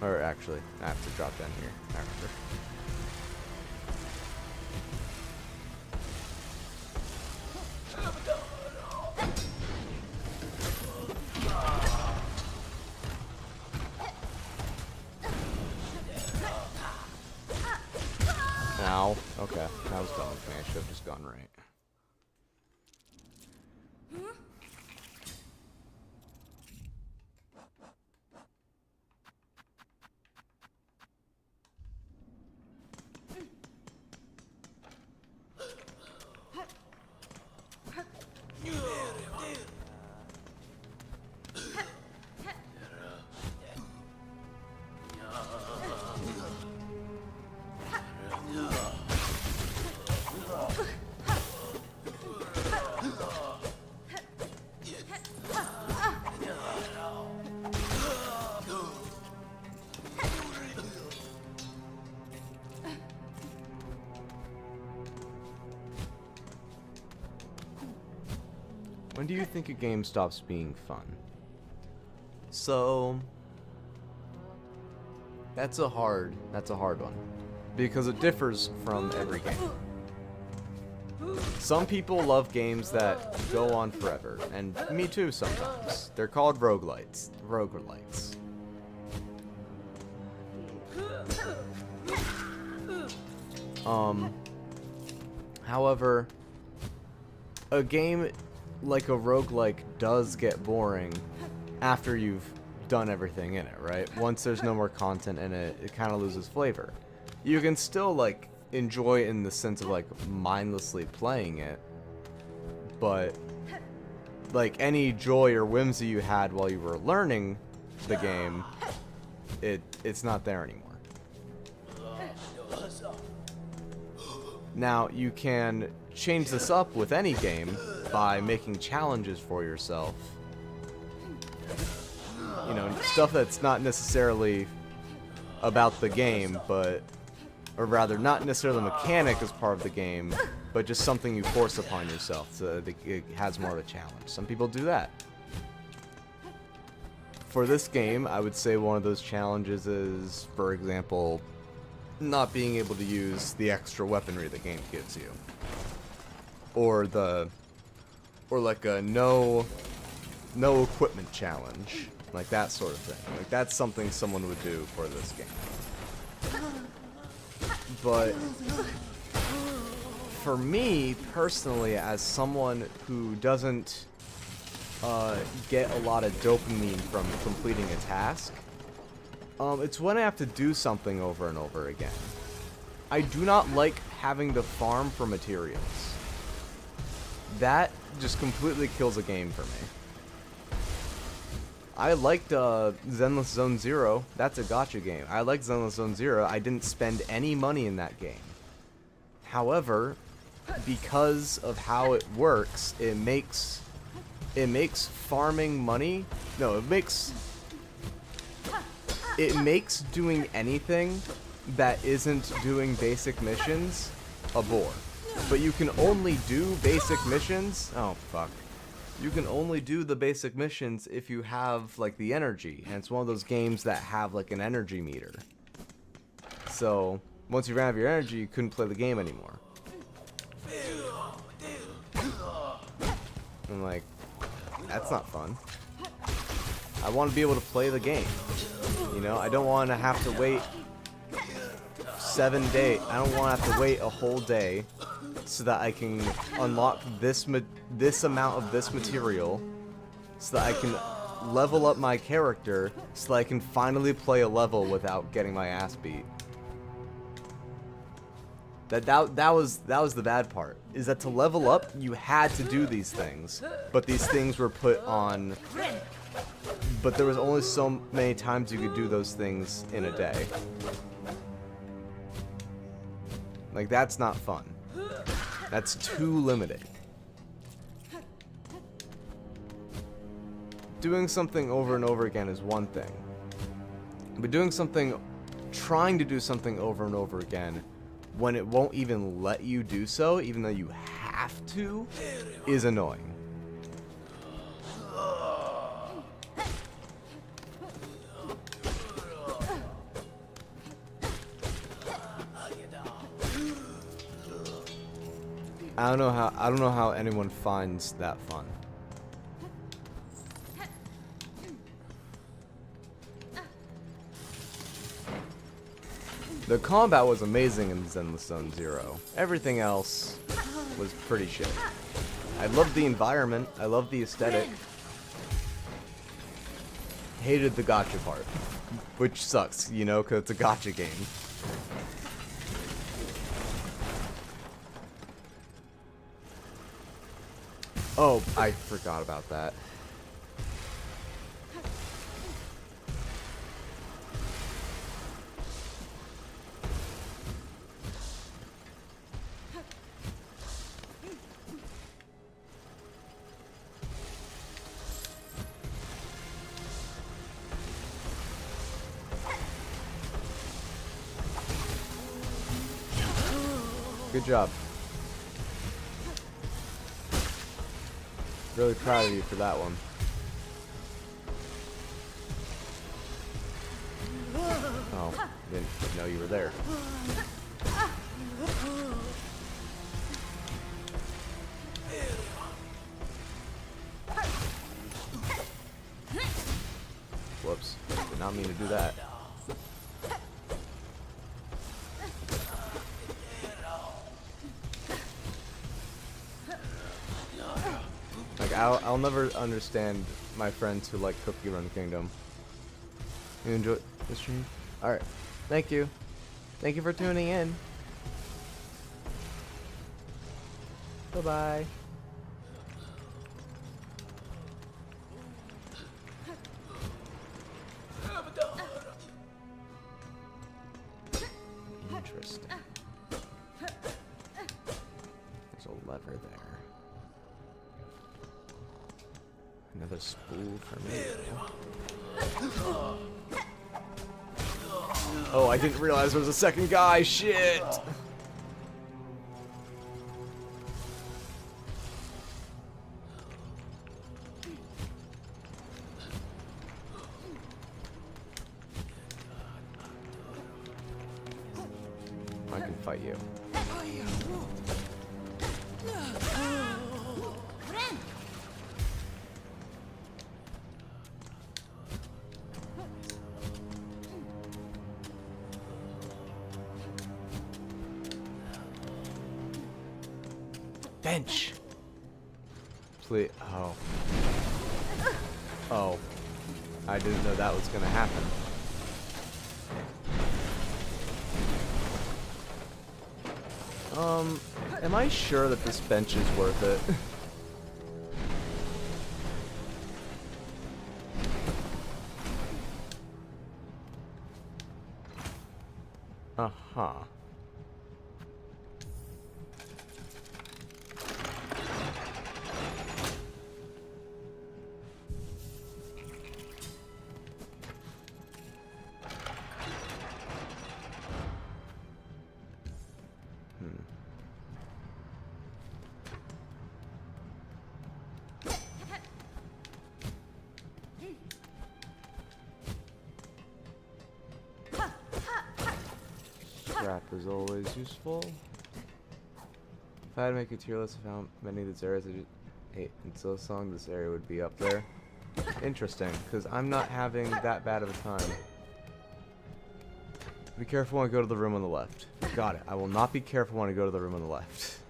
Or actually, I have to drop down here. I remember. Ow. Okay, that was dumb with me. I should have just gone right. When do you think a game stops being fun? So that's a hard one. because it differs from every game. Some people love games that go on forever, and me too sometimes. They're called roguelites. However, a game like a roguelike does get boring after you've done everything in it, right? Once there's no more content in it, it kind of loses flavor. You can still, like, enjoy it in the sense of, like, mindlessly playing it, but, like, any joy or whimsy you had while you were learning the game, it's not there anymore. Now, you can change this up with any game by making challenges for yourself. You know, stuff that's not necessarily about the game, but, or rather, not necessarily the mechanic as part of the game, but just something you force upon yourself so that it has more of a challenge. Some people do that. For this game, I would say one of those challenges is, for example, not being able to use the extra weaponry the game gives you. Or like a no equipment challenge. Like that sort of thing. Like that's something someone would do for this game. But for me personally, as someone who doesn't get a lot of dopamine from completing a task, it's when I have to do something over and over again. I do not like having to farm for materials. That just completely kills a game for me. I liked Zenless Zone Zero. That's a gacha game. I liked Zenless Zone Zero. I didn't spend any money in that game. However, because of how it works, it makes farming money. No, it makes doing anything that isn't doing basic missions a bore. But you can only do basic missions. Oh fuck. You can only do the basic missions if you have like the energy, and it's one of those games that have like an energy meter. So once you ran out of your energy, you couldn't play the game anymore. I'm like, that's not fun. I want to be able to play the game. You know, I don't want to have to wait 7 days. I don't want to have to wait a whole day so that I can unlock this amount of this material, so that I can level up my character, so that I can finally play a level without getting my ass beat. That was the bad part. Is that to level up, you had to do these things, but these things were put on. But there was only so many times you could do those things in a day. Like, that's not fun. That's too limited. Doing something over and over again is one thing. But trying to do something over and over again, when it won't even let you do so, even though you have to, is annoying. I don't know how anyone finds that fun. The combat was amazing in Zenless Zone Zero. Everything else was pretty shit. I loved the environment. I loved the aesthetic. Hated the gacha part, which sucks, you know, because it's a gacha game. Oh, I forgot about that. Good job. Really proud of you for that one. Oh, didn't know you were there. want me to do that. Like, I'll never understand my friends who like Cookie Run Kingdom. You enjoy the stream? Alright. Thank you. Thank you for tuning in. Bye-bye. Interesting. There's a lever there. Another spool for me. Oh, I didn't realize there was a second guy. Shit. I can fight you. Bench. Please. Oh. Oh. I didn't know that was gonna happen. Am I sure that this bench is worth it? Uh-huh. Scrap is always useful. If I had to make a tier list of how many of these areas I hate in Silksong, this area would be up there. Interesting, because I'm not having that bad of a time. Be careful when I go to the room on the left. Got it. I will not be careful when I go to the room on the left.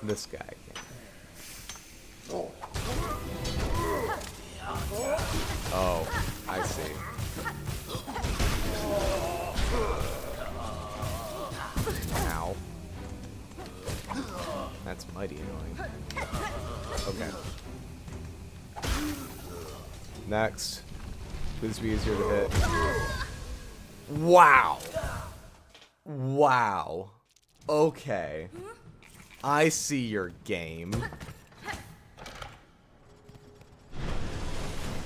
This guy can. Oh, I see. Ow. That's mighty annoying. Okay. Next. Please be easier to hit. Wow. Wow. Okay. I see your game.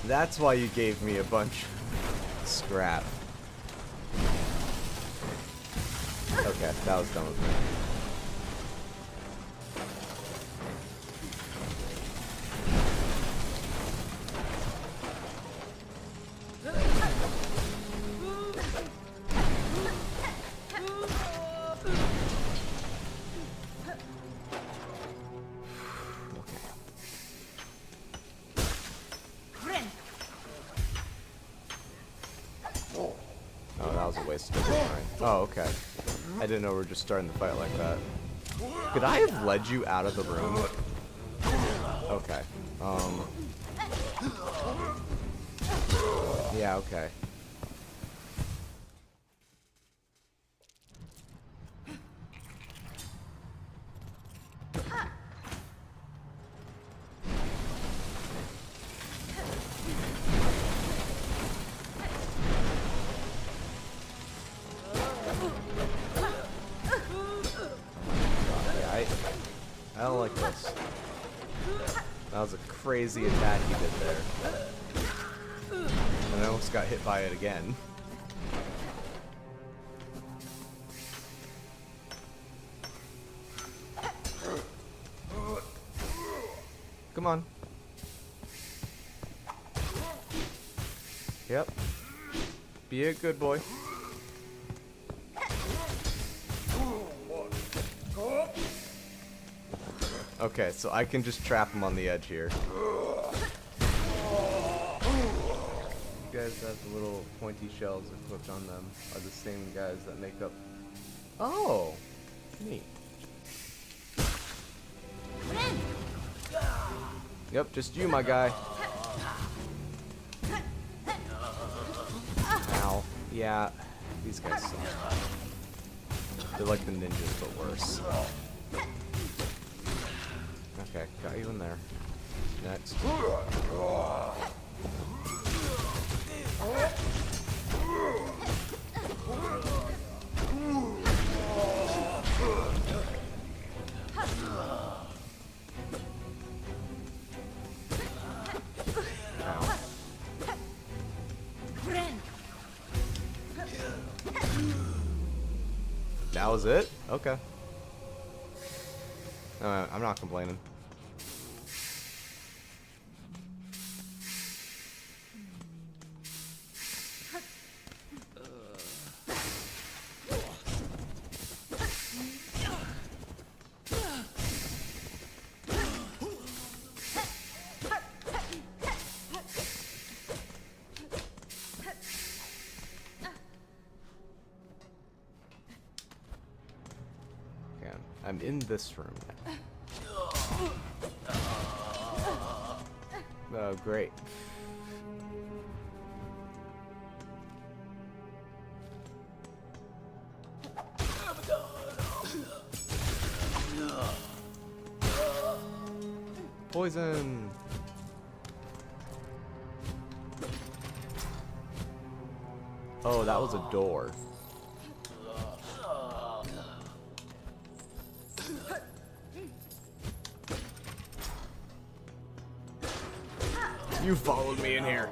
That's why you gave me a bunch of scrap. Okay, that was done with me. Oh, that was a waste of time. Oh, okay. I didn't know we were just starting the fight like that. Could I have led you out of the room? Okay. Yeah, okay. I don't like this. That was a crazy attack he did there. And I almost got hit by it again. Come on. Yep. Be a good boy. Okay, so I can just trap him on the edge here. You guys that have the little pointy shells equipped on them are the same guys that make up... Oh! Neat. Yep, just you, my guy. Ow. Yeah, these guys suck. They're like the ninjas, but worse. Okay, got you in there. Next. That was it? Okay. I'm not complaining. I'm in this room now. Oh, great. Poison! Oh, that was a door. You followed me in here.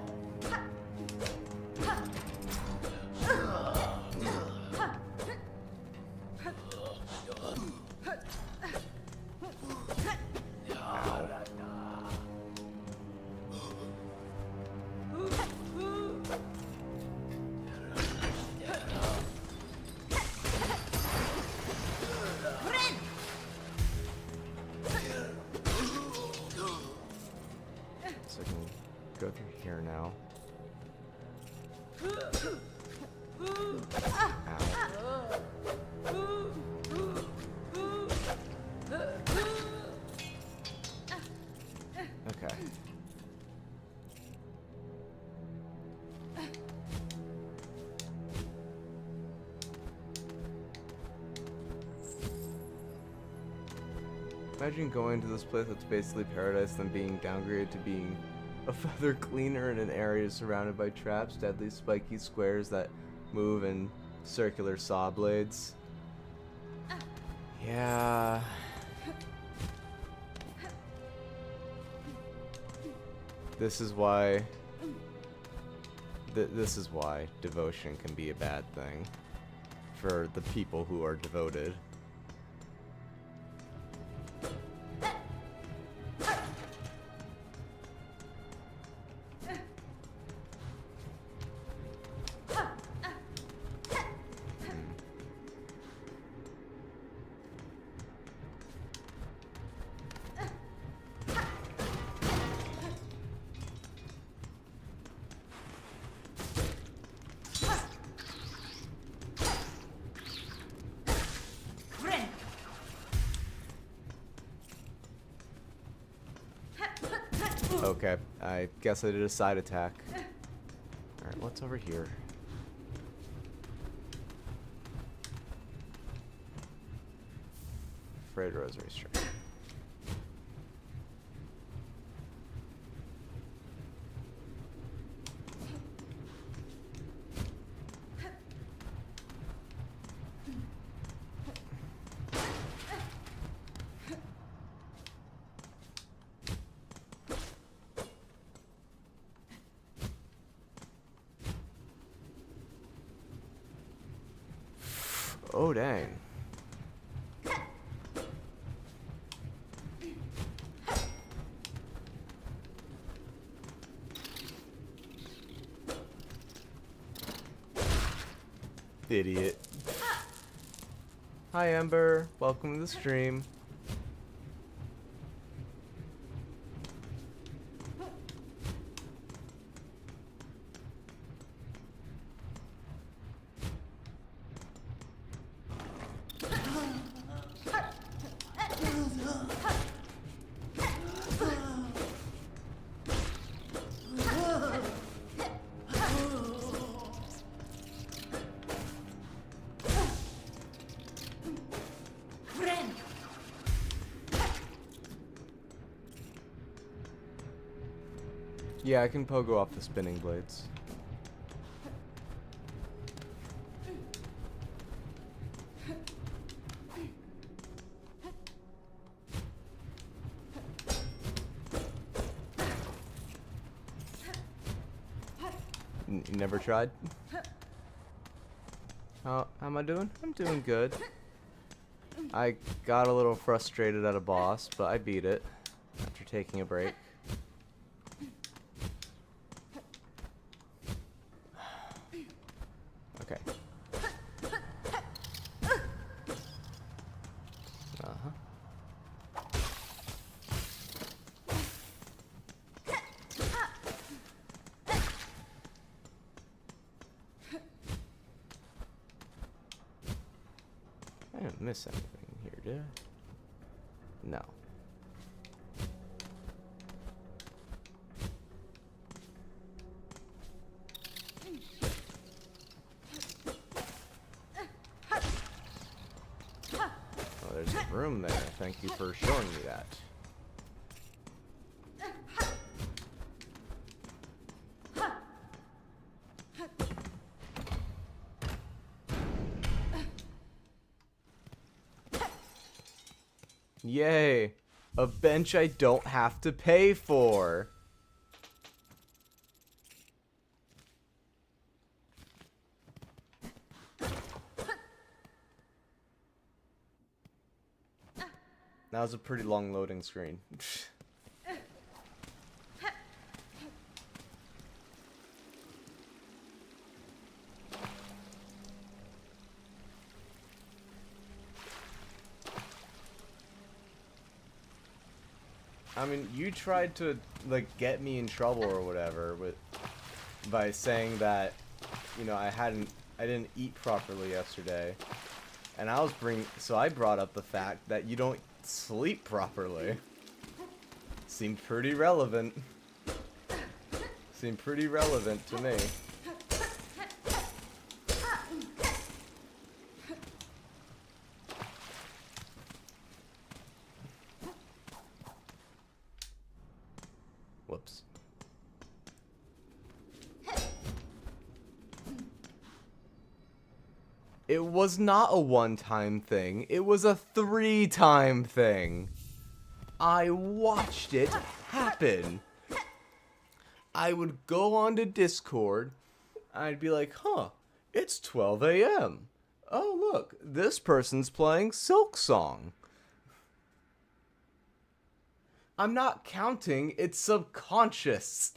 So I can go through here now. Okay. Imagine going to this place that's basically paradise, then being downgraded to being a feather cleaner in an area surrounded by traps, deadly spiky squares that move, and circular saw blades. Yeah. This is why... this is why devotion can be a bad thing for the people who are devoted. Okay, I guess I did a side attack. Alright, what's over here? Frayed Rosary String. Oh, dang. Idiot. Hi, Ember. Welcome to the stream. Yeah, I can pogo off the spinning blades. Never tried? How am I doing? I'm doing good. I got a little frustrated at a boss, but I beat it after taking a break. Okay. Uh-huh. I didn't miss anything here, did I? No. Oh, there's a room there. Thank you for showing me that. Yay! A bench I don't have to pay for! That was a pretty long loading screen. I mean, you tried to, like, get me in trouble or whatever by saying that, you know, I didn't eat properly yesterday. And so I brought up the fact that you don't sleep properly. Seemed pretty relevant. Seemed pretty relevant to me. Whoops. It was not a one-time thing. It was a 3-time thing. I watched it happen. I would go onto Discord. I'd be like, huh, it's 12 a.m. Oh, look, this person's playing Silksong. I'm not counting, it's subconscious.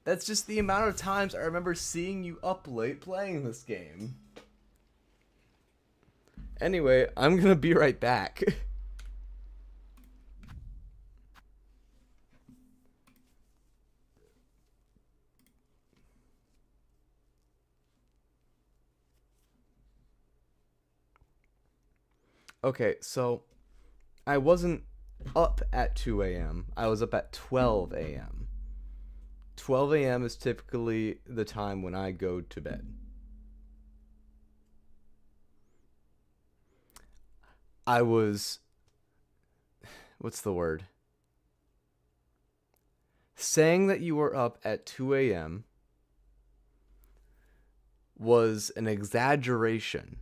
That's just the amount of times I remember seeing you up late playing this game. Anyway, I'm gonna be right back. Okay, so I wasn't up at 2 a.m. I was up at 12 a.m. 12 a.m. is typically the time when I go to bed. I was... what's the word? Saying that you were up at 2 a.m. was an exaggeration.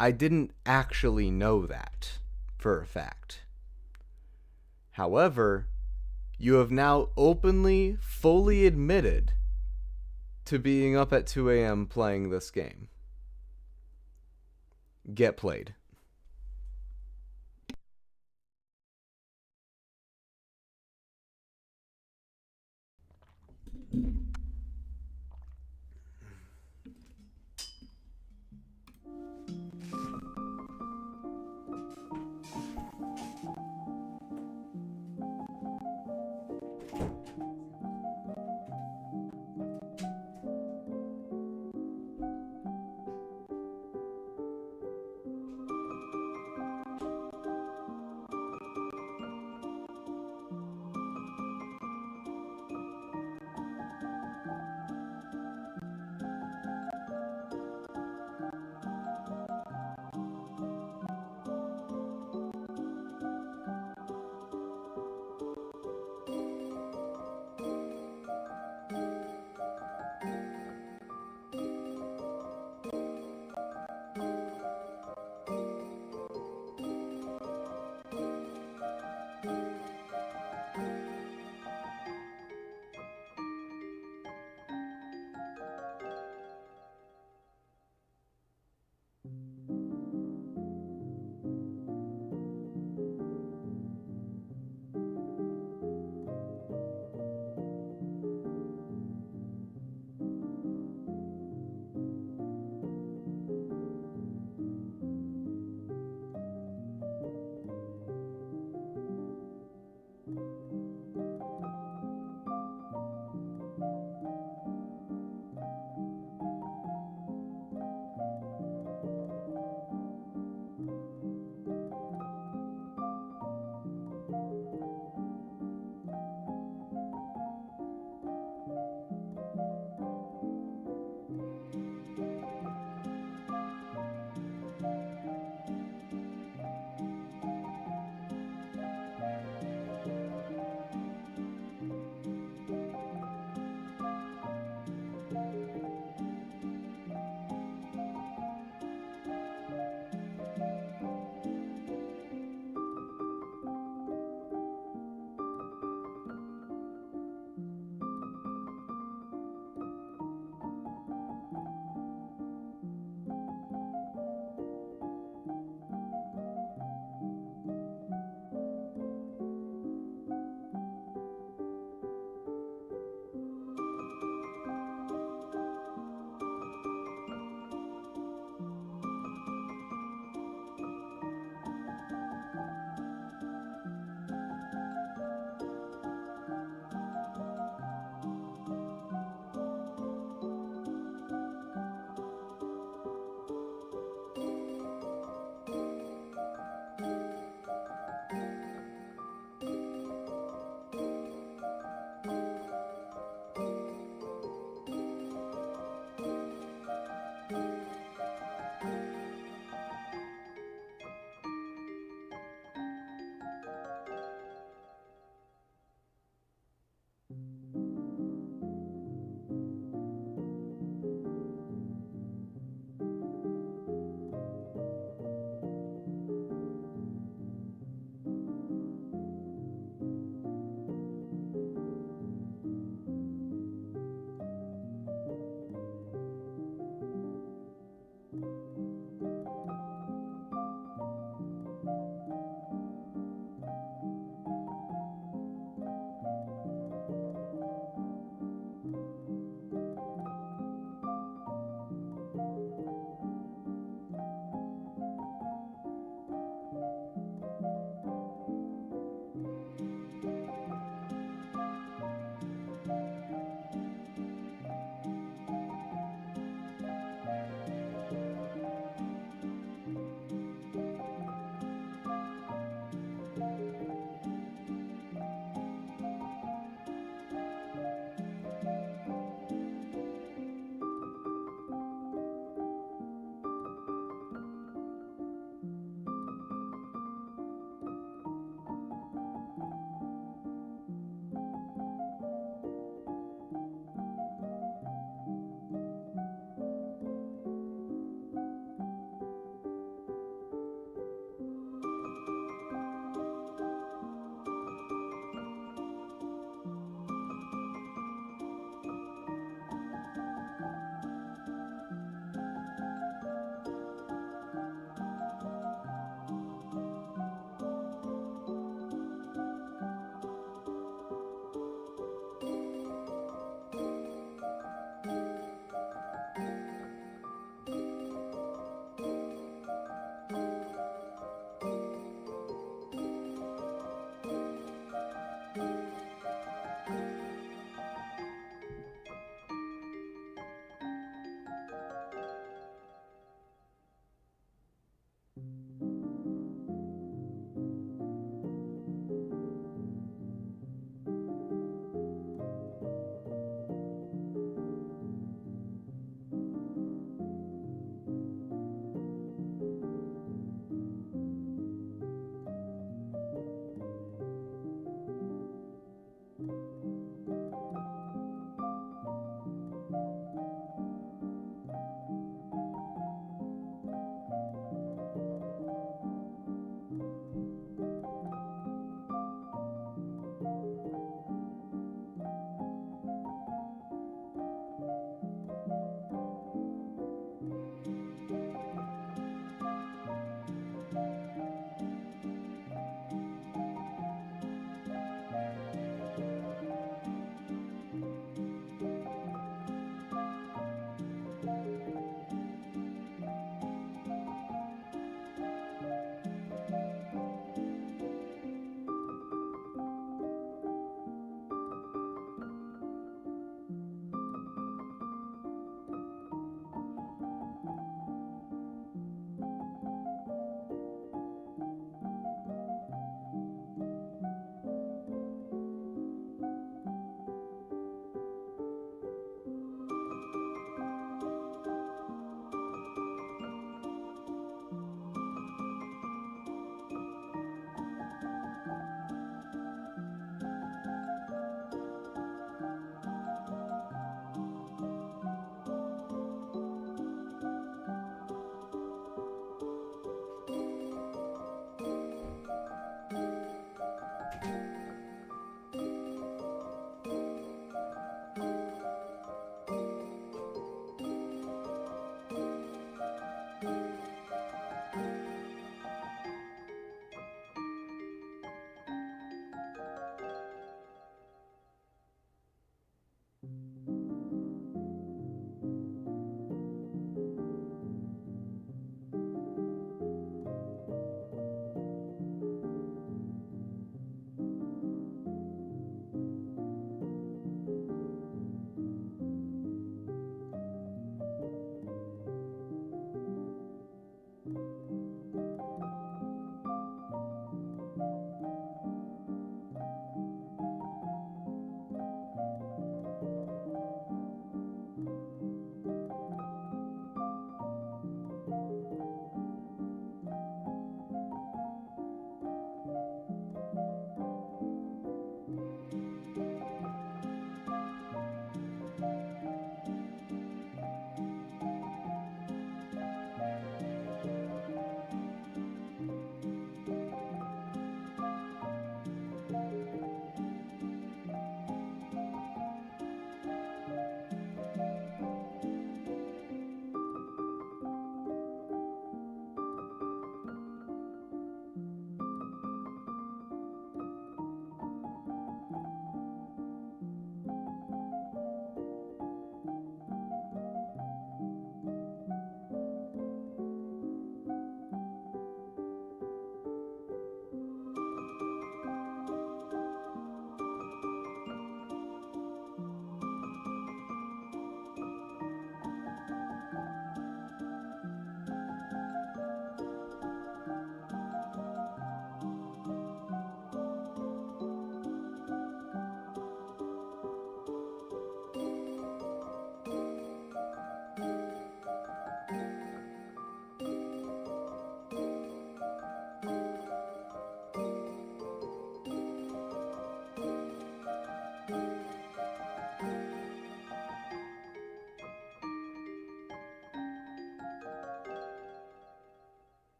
I didn't actually know that for a fact. However, you have now openly, fully admitted to being up at 2 a.m. playing this game. get played.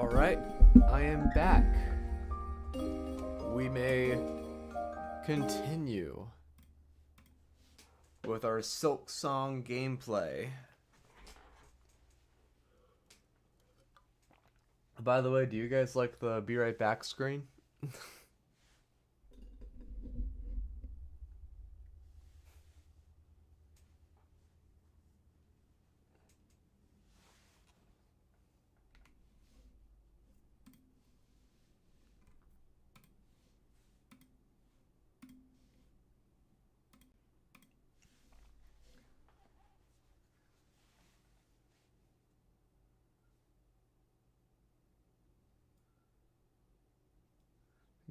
Alright, I am back. We may continue with our Silksong gameplay. By the way, do you guys like the be right back screen?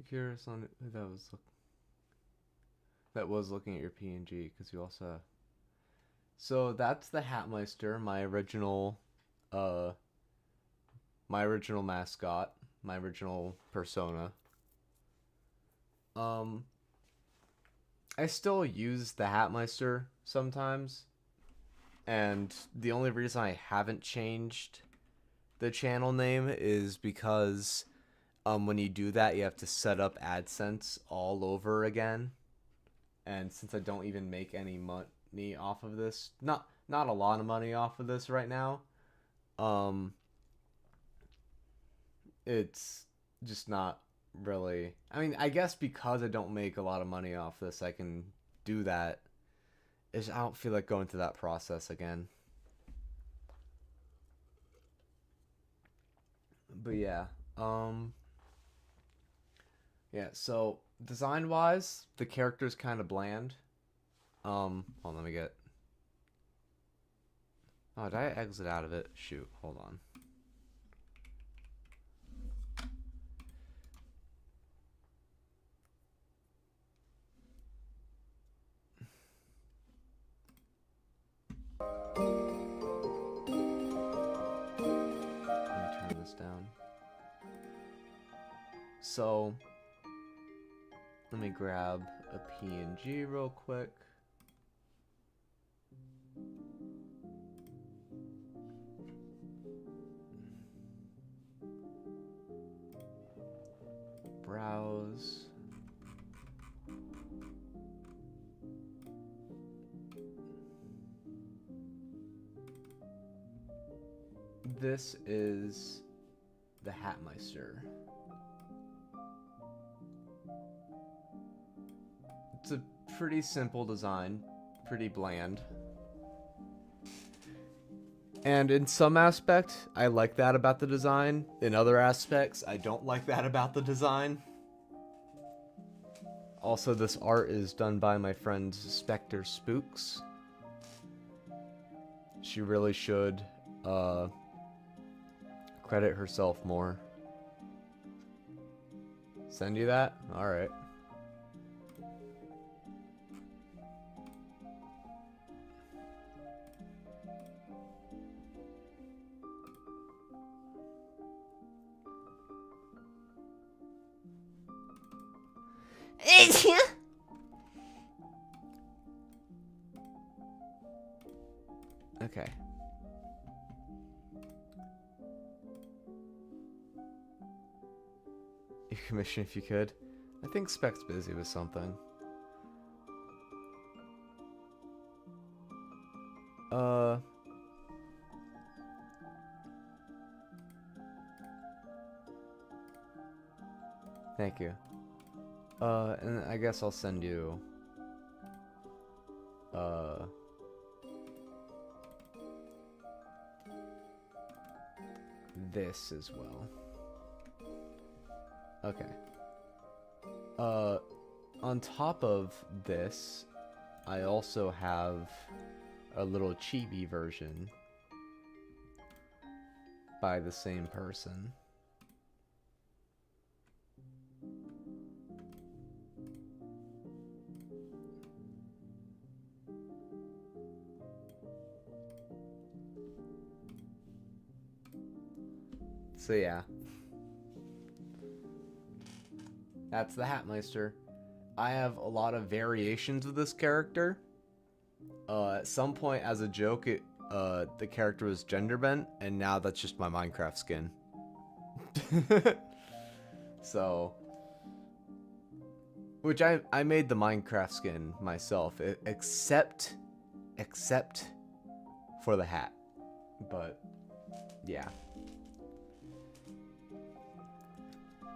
Curious on who that was looking at your PNG, because you also. So that's the Hatmeister, my original mascot, my original persona. I still use the Hatmeister sometimes, and the only reason I haven't changed the channel name is because when you do that, you have to set up AdSense all over again. And since I don't even make any money off of this, not a lot of money off of this right now, it's just not really. I mean, I guess because I don't make a lot of money off this, I can do that. I don't feel like going through that process again. But yeah, yeah, so design-wise, the character's kind of bland. Hold on, let me get... Oh, did I exit out of it? Shoot, hold on. Let me turn this down. So... let me grab a PNG real quick. Browse. This is the Hatmeister. It's a pretty simple design, pretty bland. And in some aspect, I like that about the design. In other aspects, I don't like that about the design. Also, this art is done by my friend Spectre Spooks. She really should credit herself more. Send you that? Alright. Okay. Your commission if you could. I think Spec's busy with something. Thank you. And I guess I'll send you this as well. Okay. On top of this, I also have a little chibi version by the same person. So yeah. That's the Hatmeister. I have a lot of variations of this character. At some point, as a joke, the character was gender bent, and now that's just my Minecraft skin. So, which I made the Minecraft skin myself, except for the hat. But yeah.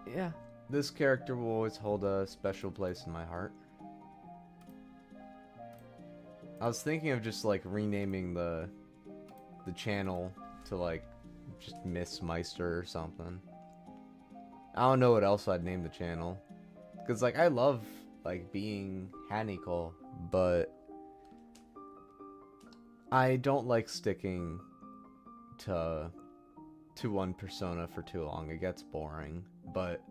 Yeah, this character will always hold a special place in my heart. I was thinking of just like renaming the channel to like just Miss Meister or something. I don't know what else I'd name the channel, cause like I love like being Haniko, but I don't like sticking to one persona for too long. It gets boring. But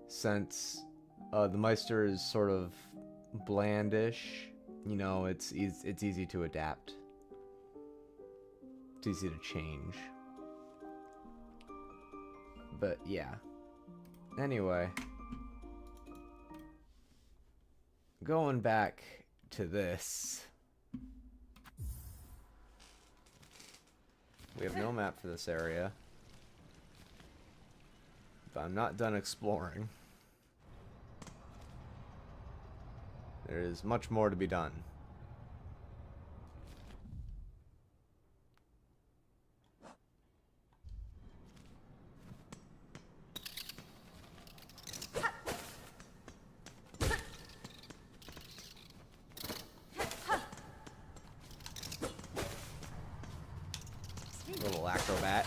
since the Meister is sort of blandish, you know, it's easy to adapt. It's easy to change. But yeah. Anyway, going back to this. We have no map for this area. But I'm not done exploring. There is much more to be done. Little acrobat.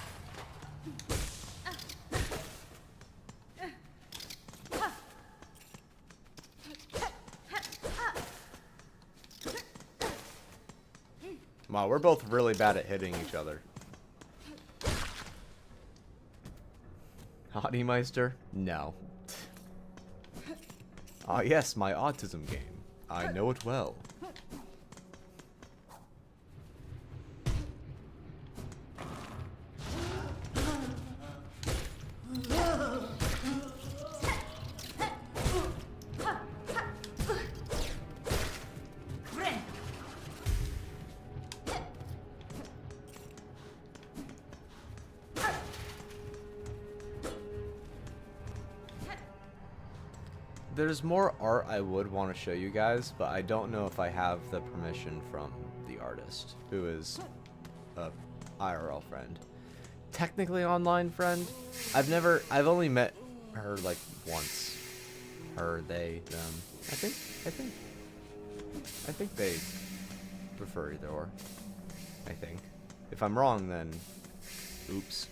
Wow, we're both really bad at hitting each other. Hottie Meister? No. Ah yes, my autism game. I know it well. There's more art I would want to show you guys, but I don't know if I have the permission from the artist, who is a IRL friend. Technically online friend. I've only met her like once. Her, they, them. I think they prefer either or. I think. If I'm wrong, then oops.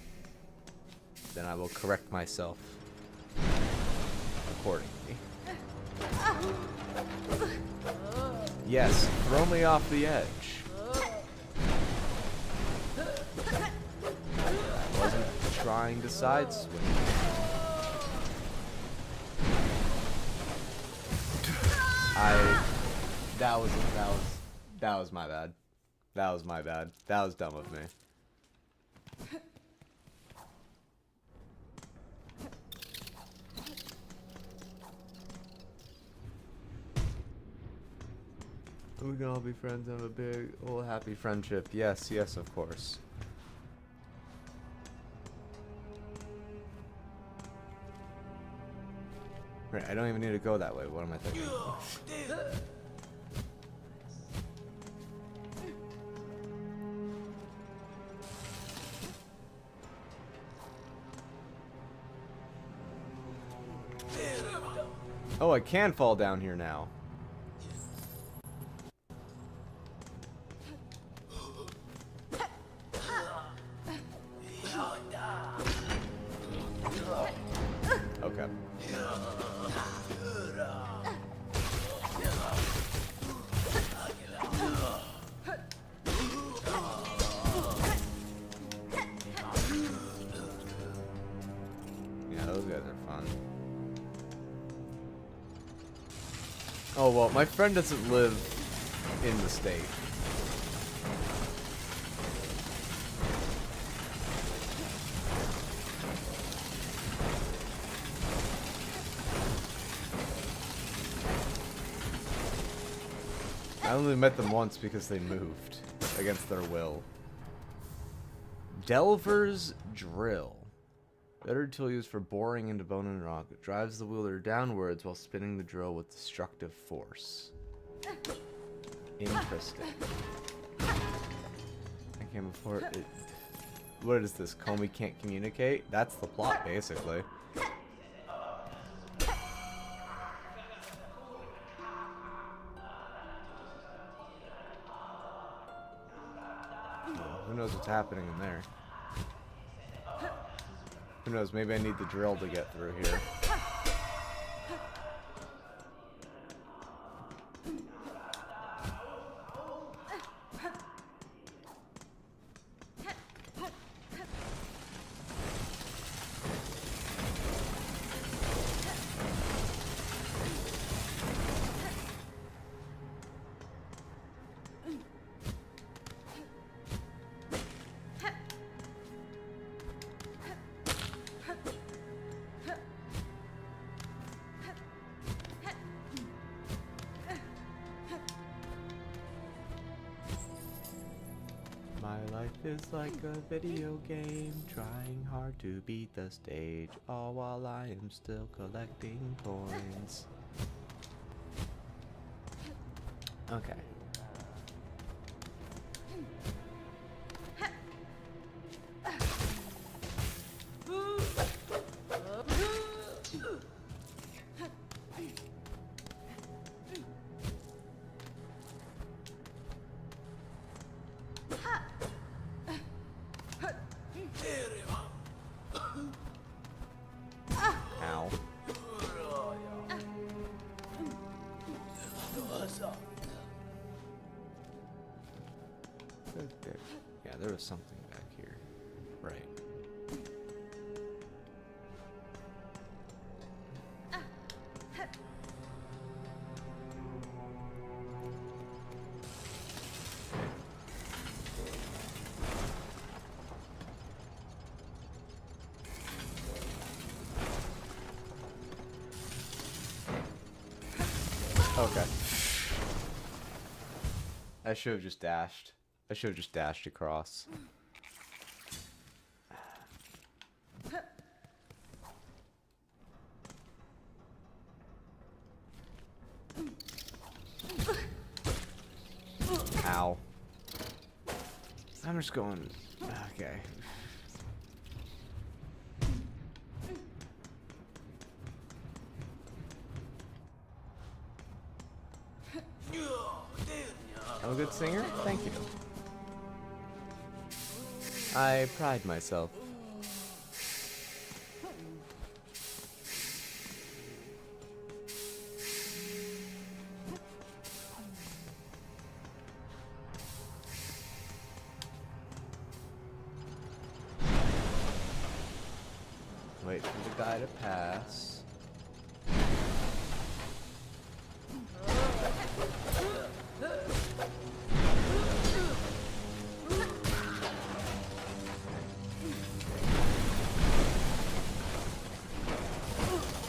Then I will correct myself accordingly. Yes, throw me off the edge. I wasn't trying to side swing. That was my bad. That was my bad. That was dumb of me. We can all be friends and have a big, old, happy friendship. Yes, yes, of course. Right, I don't even need to go that way. What am I thinking? Oh, I can fall down here now. Okay. Yeah, those guys are fun. Oh, well, my friend doesn't live in the state. I only met them once because they moved against their will. Delver's Drill. Better tool used for boring into bone and rock. It drives the wielder downwards while spinning the drill with destructive force. Interesting. I came before it. What is this? Comey can't communicate? That's the plot, basically. Who knows what's happening in there? Who knows? Maybe I need the drill to get through here. My life is like a video game, trying hard to beat the stage, all while I am still collecting coins. Okay. Ow. Yeah, there was something back here. Right. Okay. I should have just dashed. I should have just dashed across. Ow. I'm just going... Okay. I'm a good singer? Thank you. I pride myself. Wait for the guy to pass.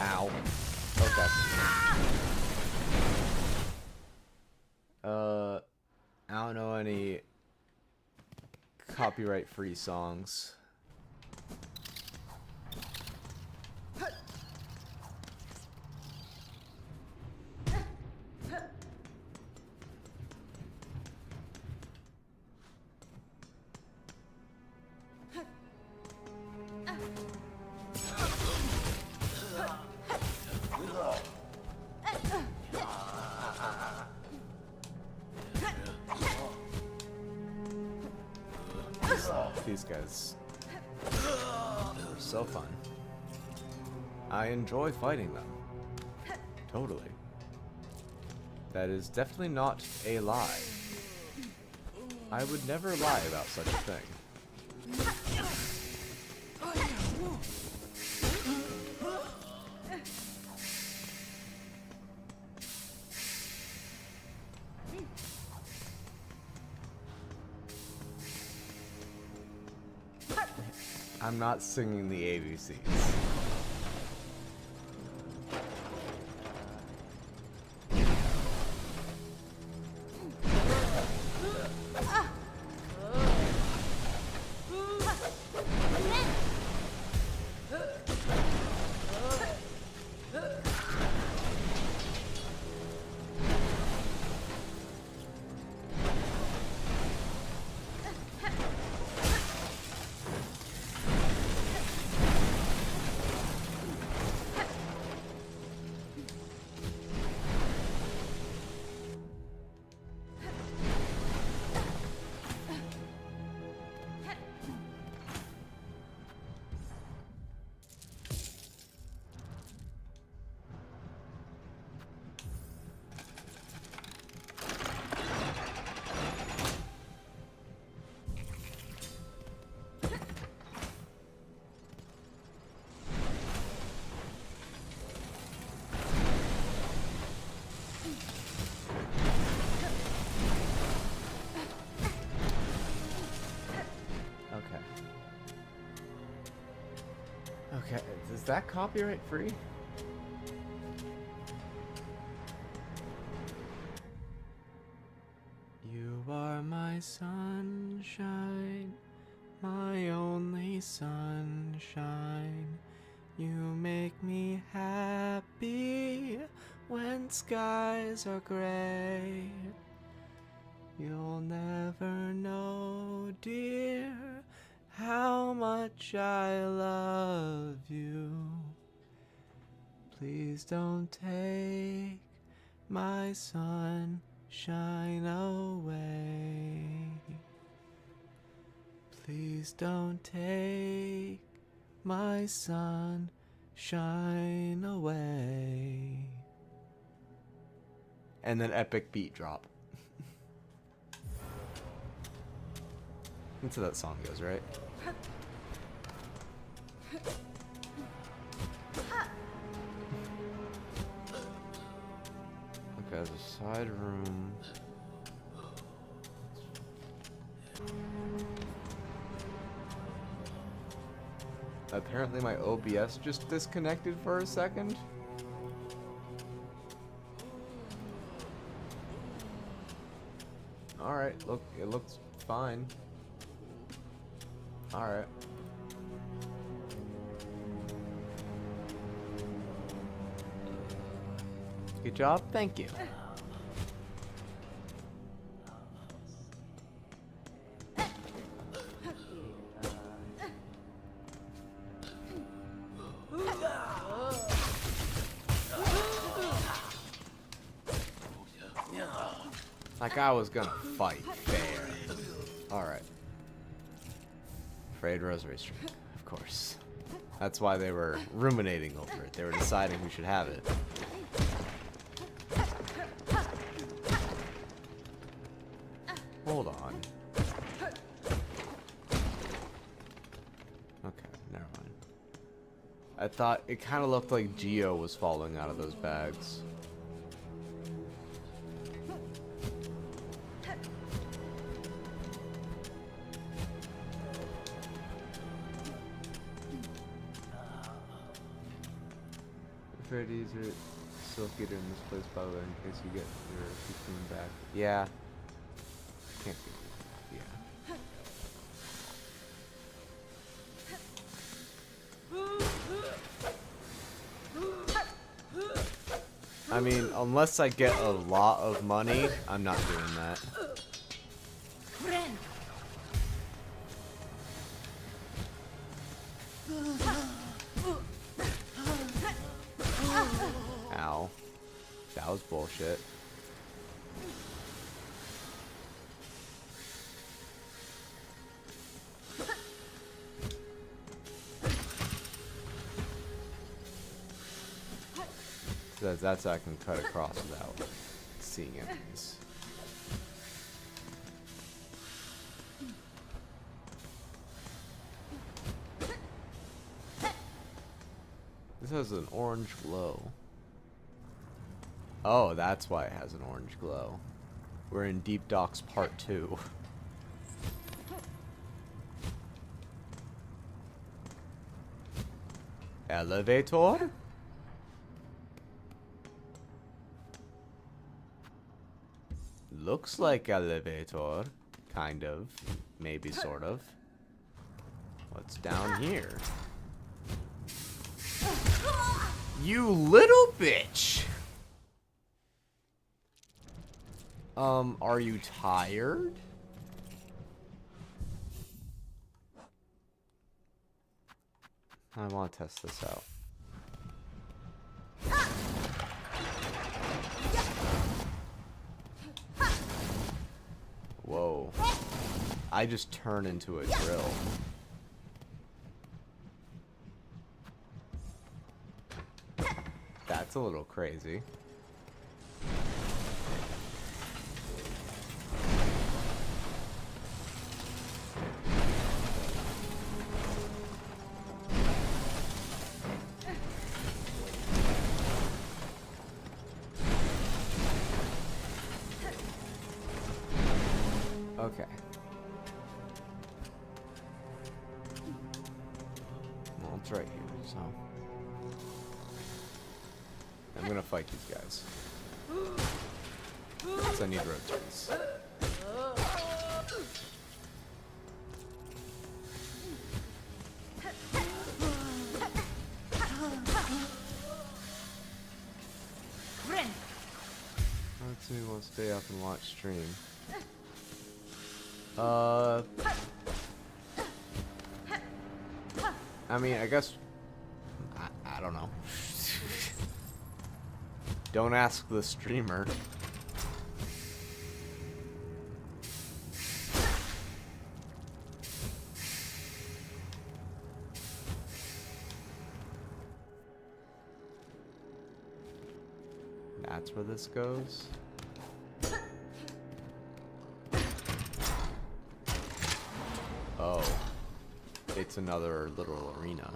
Ow. Okay. I don't know any copyright-free songs. These guys are so fun. I enjoy fighting them. Totally. That is definitely not a lie. I would never lie about such a thing. I'm not singing the ABCs. Okay, is that copyright free? You are my sunshine, my only sunshine. You make me happy when skies are gray. You'll never know, dear, how much I love you. Please don't take my sunshine away. Please don't take my sunshine away. And then epic beat drop. That's how that song goes, right? Okay, there's a side room. Apparently my OBS just disconnected for a second. Alright, look, it looks fine. Alright. Good job, thank you. Like I was gonna fight fair. Alright. Frayed Rosary String, of course. That's why they were ruminating over it. They were deciding who should have it. Hold on. Okay, never mind. I thought it kind of looked like Geo was falling out of those bags. Freddy's are silkier in this place, by the way, in case you get your 15 back. Yeah. Can't be. Yeah. I mean, unless I get a lot of money, I'm not doing that. Ow. That was bullshit. That's how I can cut across without seeing enemies. This has an orange glow. Oh, that's why it has an orange glow. We're in Deep Docks Part 2. Elevator? Looks like elevator. Kind of. Maybe sort of. What's down here? You little bitch! Are you tired? I want to test this out. Whoa. I just turn into a drill. That's a little crazy. Okay. Well, it's right here. So I'm gonna fight these guys. So I need rotaries. Let's see, we'll stay up and watch stream. I mean, I guess I don't know. Don't ask the streamer. That's where this goes. Oh. It's another little arena.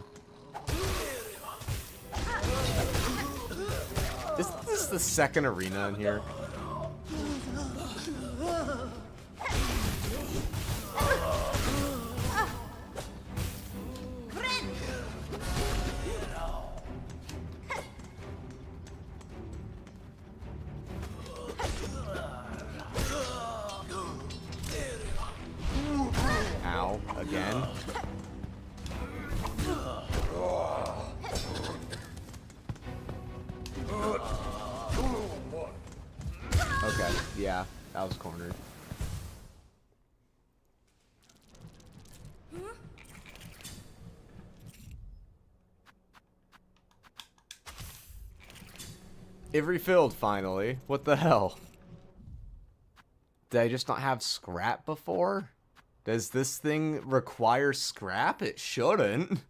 This is the second arena in here. Ow, again. Okay, yeah, that was cornered. It refilled finally. What the hell? Did I just not have scrap before? Does this thing require scrap? It shouldn't.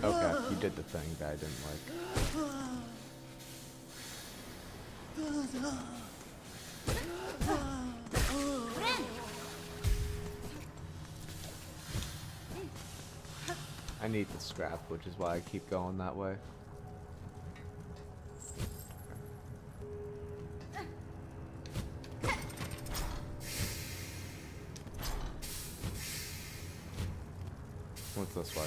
Okay, you did the thing that I didn't like. I need the scrap, which is why I keep going that way. What's this way?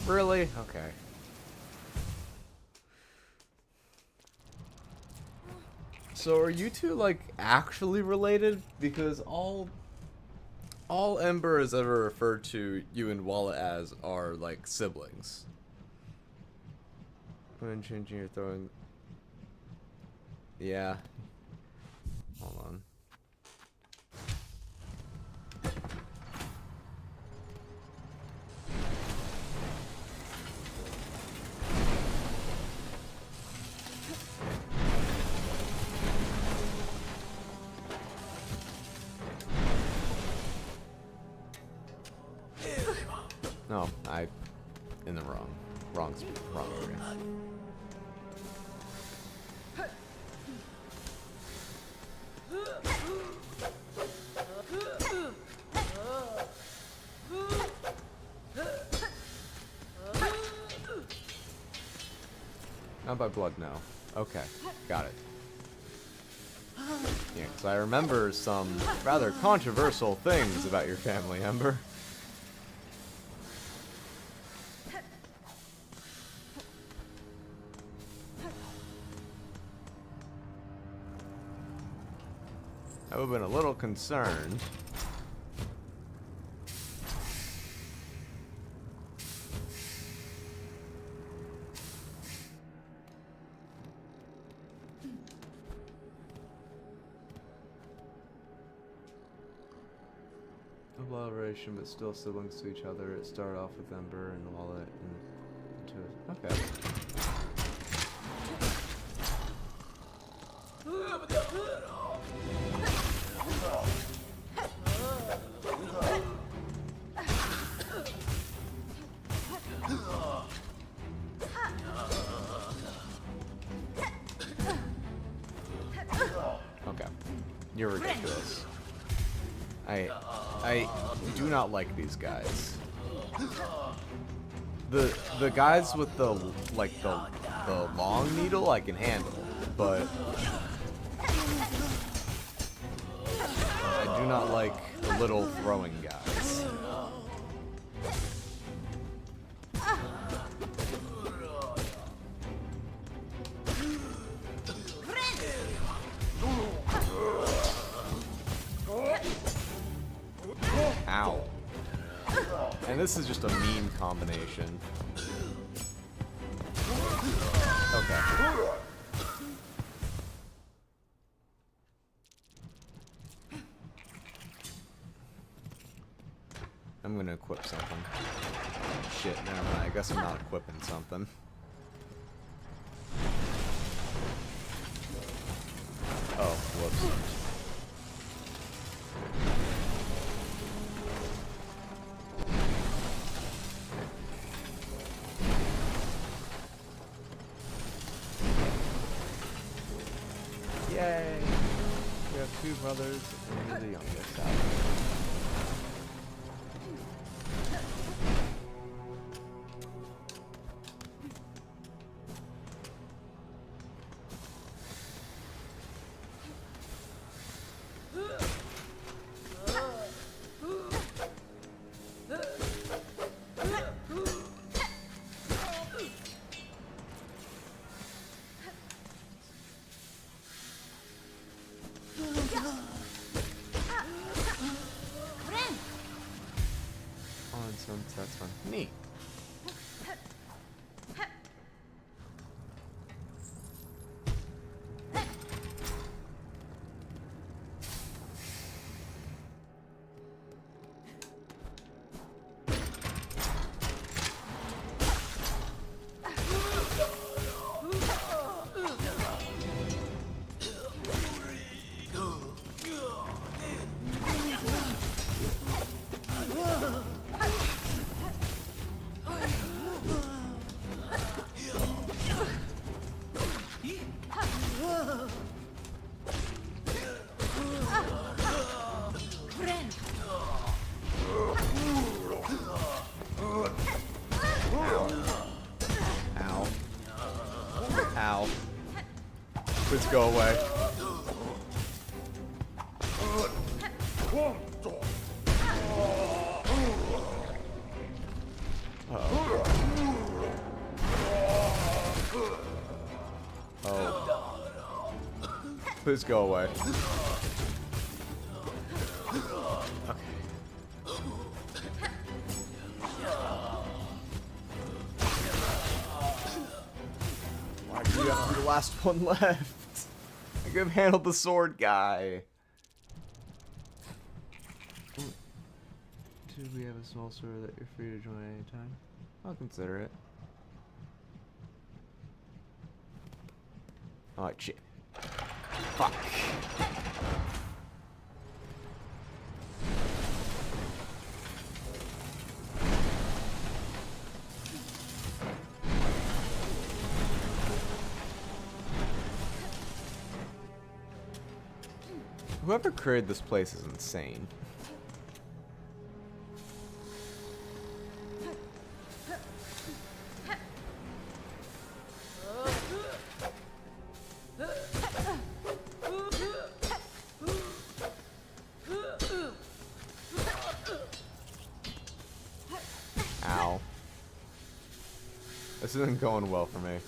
Really? Okay. So are you two like actually related? Because all Ember has ever referred to you and Walla as are like siblings. When changing your throwing. Yeah. Hold on. No, in the wrong area. Not by blood, no. Okay, got it. Yeah, because I remember some rather controversial things about your family, Ember. I would have been a little concerned. A lot of relation, but still siblings to each other. It started off with Ember and Wallet and into. Okay. Okay. You're ridiculous. I do not like these guys. The guys with the long needle I can handle, but I do not like the little throwing guys. Ow. And this is just a mean combination. Okay. I'm gonna equip something. Shit, never mind. I guess I'm not equipping something. Oh, whoops. Yay! We have two brothers and you're the youngest out. That's fun. Neat. Ow. Please go away. Oh. Please go away. Okay. Why do you have to be the last one left? I could have handled the sword guy. Do we have a small server that you're free to join anytime? I'll consider it. Oh shit. Fuck. Whoever created this place is insane. Ow. This isn't going well for me.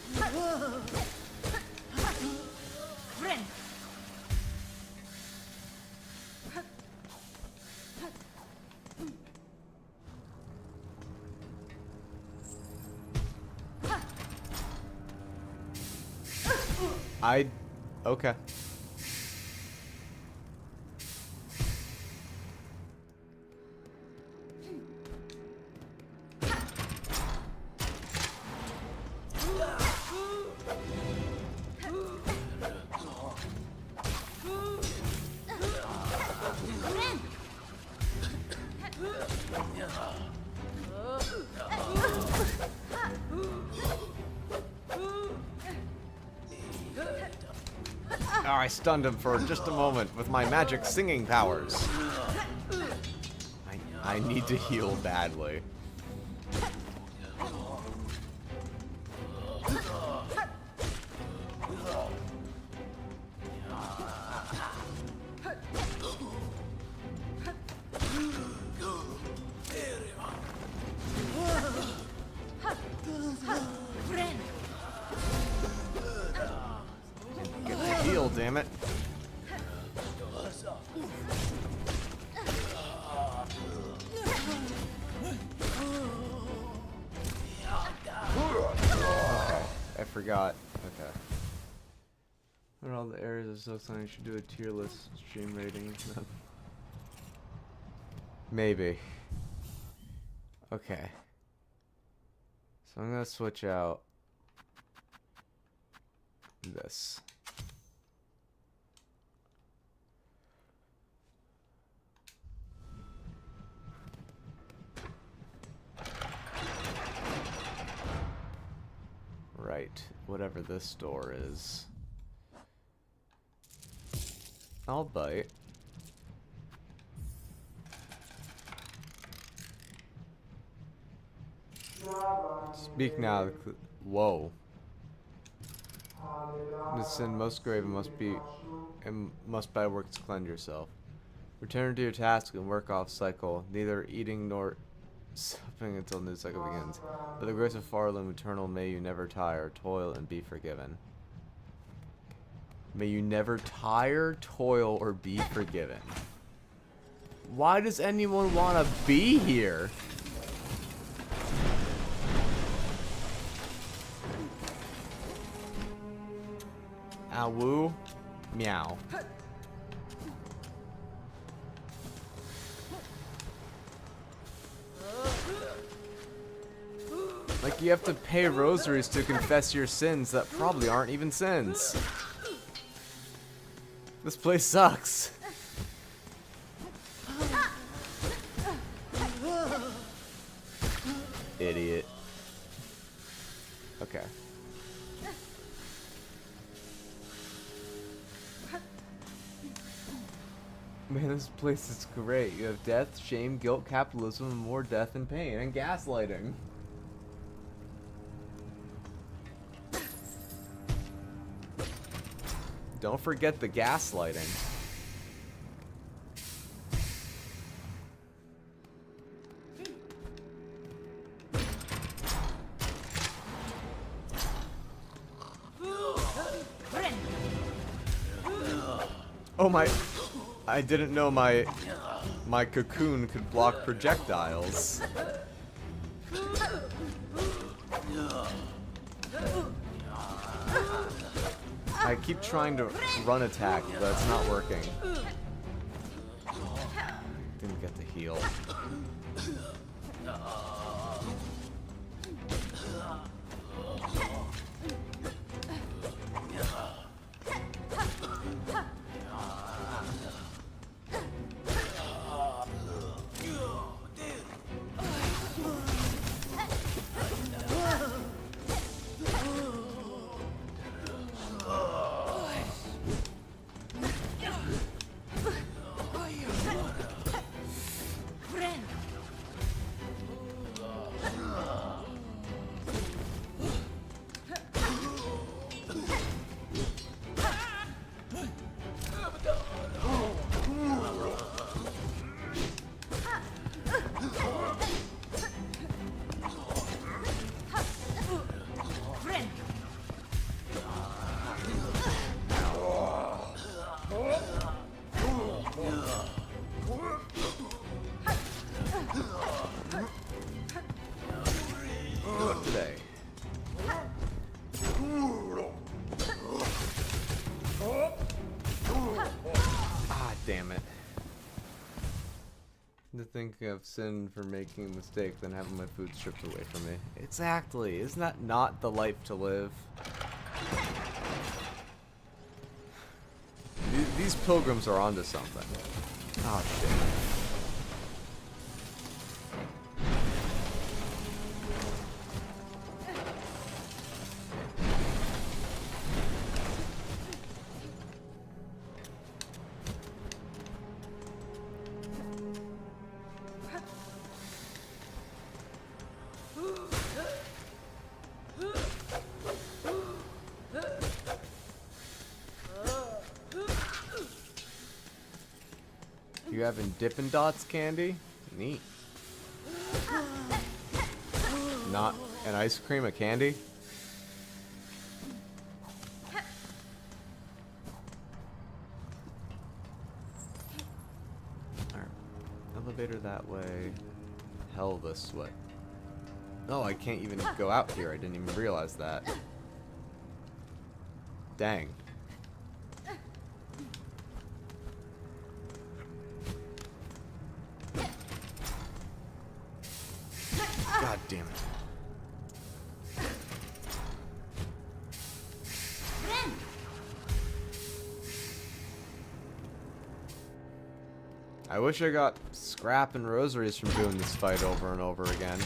Okay. Oh, I stunned him for just a moment with my magic singing powers. I need to heal badly. Get to heal, damn it. I forgot. Okay. What are all the areas of Silksong? You should do a tier list stream rating. Maybe. Okay. So I'm gonna switch out this. Right, whatever this door is. I'll bite. Speak now. Whoa. The sin most grave and must by works cleanse yourself. Return to your task and work off cycle, neither eating nor supping until new cycle begins. By the grace of Farlam Eternal, may you never tire, toil, and be forgiven. May you never tire, toil, or be forgiven. Why does anyone want to be here? Awoo. Meow. Like you have to pay rosaries to confess your sins that probably aren't even sins. This place sucks. Idiot. Okay. Man, this place is great. You have death, shame, guilt, capitalism, and more death and pain, and gaslighting. Don't forget the gaslighting. Oh my... I didn't know my cocoon could block projectiles. I keep trying to run attack, but it's not working. Didn't get to heal. think I've sinned for making a mistake than having my food stripped away from me. Exactly. Isn't that not the life to live? These pilgrims are onto something. Oh, shit. You having Dippin' Dots candy? Neat. Not an ice cream, a candy? Alright. Elevator that way. Hell this way. Oh, I can't even go out here. I didn't even realize that. Dang. God damn it. I wish I got scrap and rosaries from doing this fight over and over again.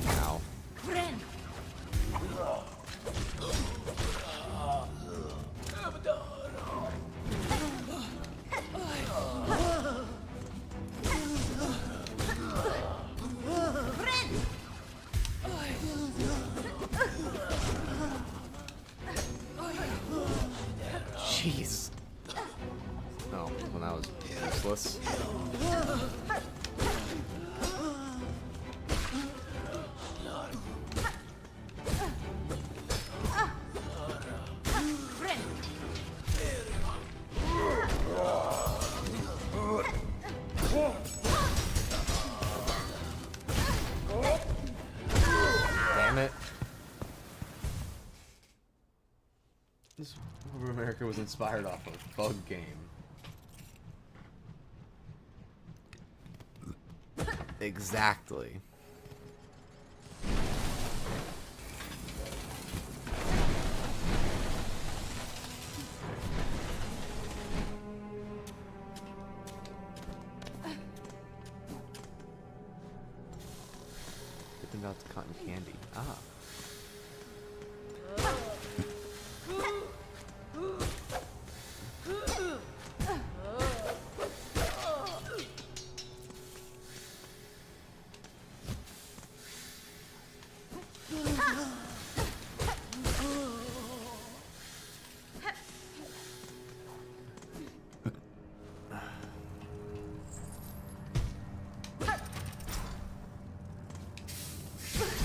Ow. Jeez. Oh, well, that was useless. Damn it. This America was inspired off of a bug game. Exactly. Dipping Dots cotton candy. Ah.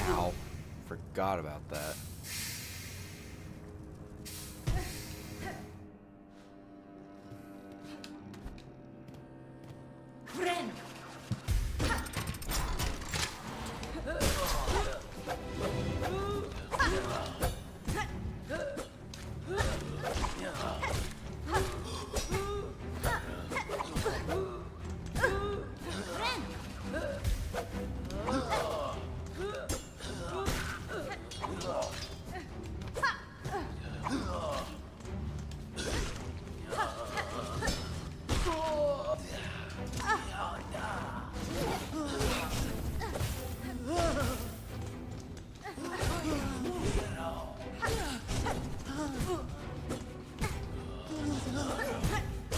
Ow. Forgot about that.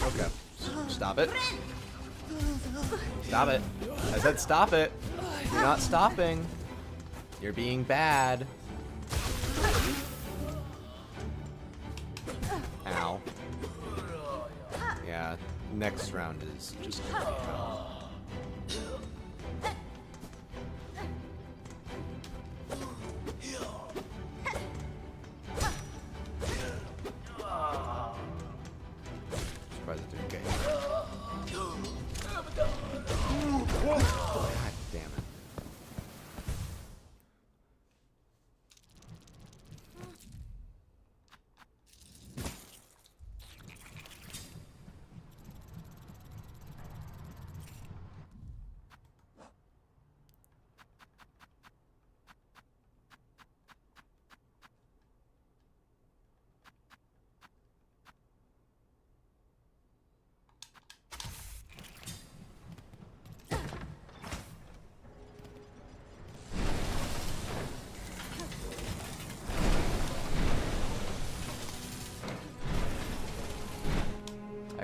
Okay. Stop it. Stop it. I said stop it. You're not stopping. You're being bad. Ow. Yeah, next round is just gonna be hell. Surprised it didn't get you.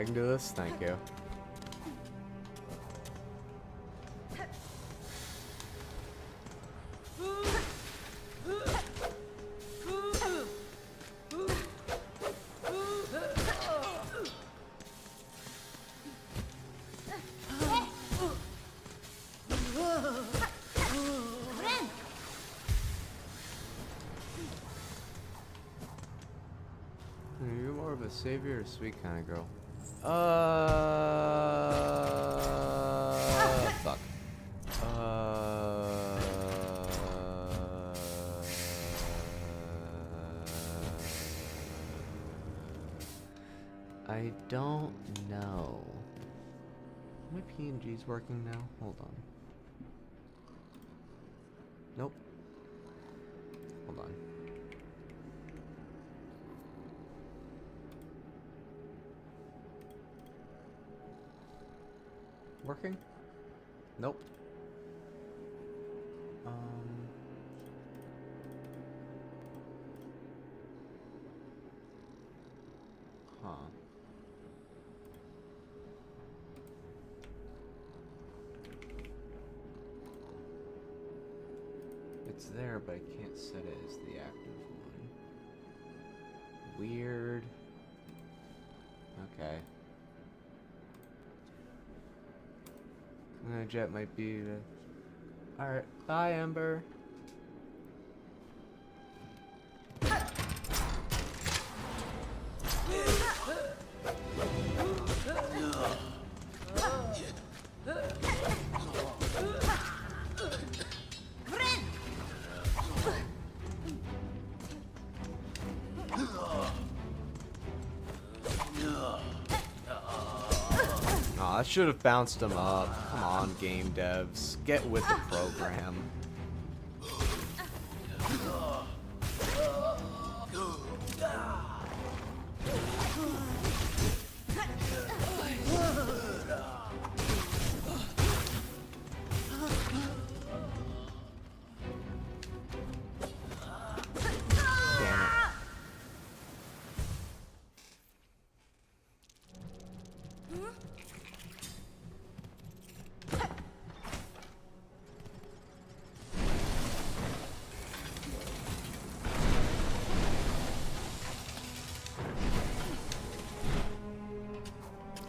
I can do this? Thank you. Are you more of a savior or sweet kind of girl? Fuck. I don't know. My PNG's working now? Hold on. Nope. Hold on. Working? Nope. Huh. It's there, but I can't set it as the active one. Weird. Okay. Jet might be the... Alright, bye Ember. I should have bounced him up. Come on, game devs. Get with the program.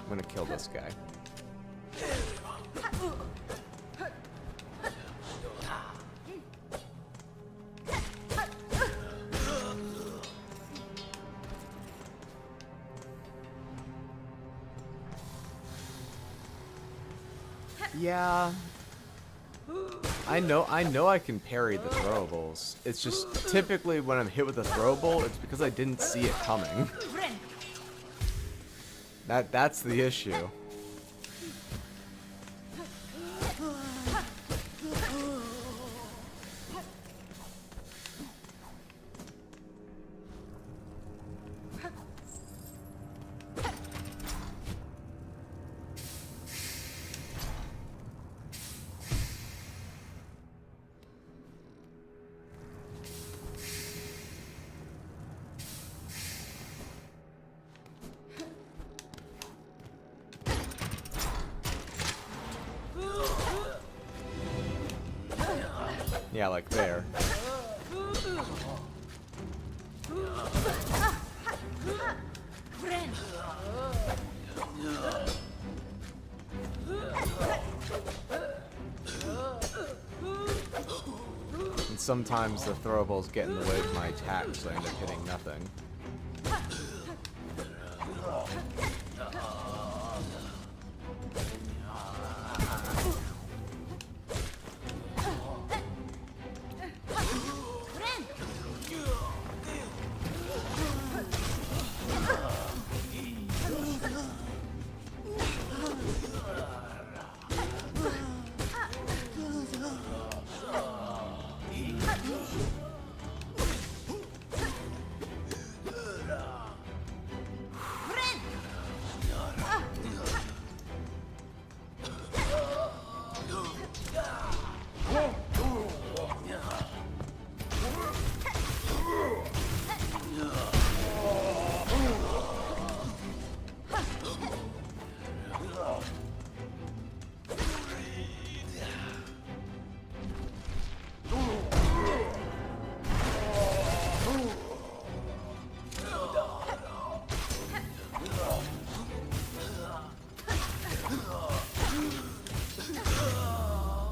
I'm gonna kill this guy. Yeah. I know I can parry the throwables. It's just typically when I'm hit with a throwable, it's because I didn't see it coming. That's the issue. Yeah, like there. And sometimes the throwables get in the way of my attack, so I end up hitting nothing.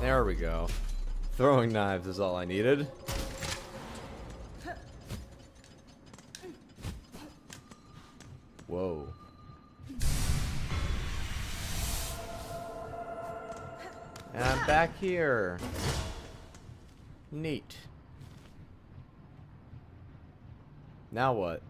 There we go. Throwing knives is all I needed. Whoa. And I'm back here. Neat. Now what?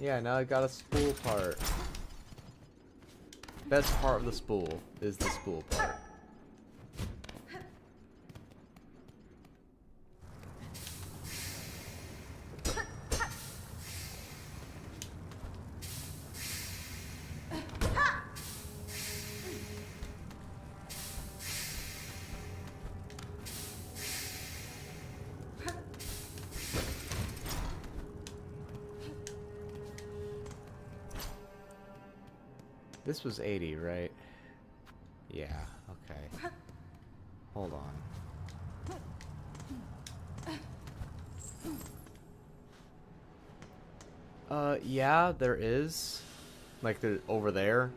Yeah, now I got a spool part. Best part of the spool is the spool part. This was 80, right? Yeah, okay. Hold on. Yeah, there is. Like, they're over there.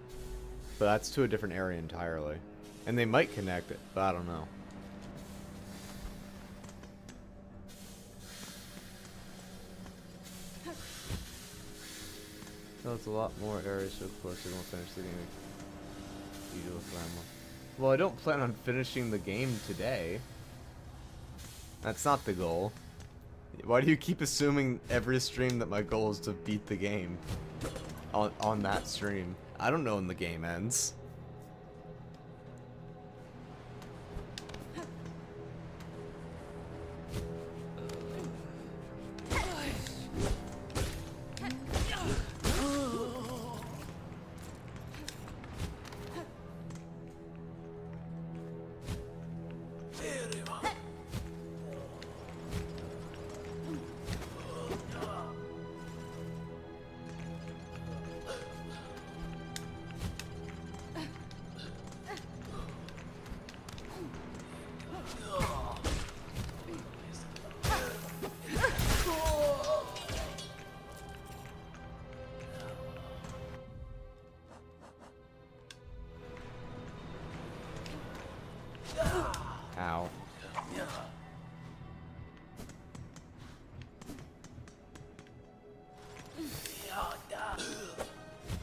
But that's to a different area entirely. And they might connect it, but I don't know. There's a lot more areas to explore, so we won't finish the game. Well, I don't plan on finishing the game today. That's not the goal. Why do you keep assuming every stream that my goal is to beat the game? On that stream. I don't know when the game ends. Ow.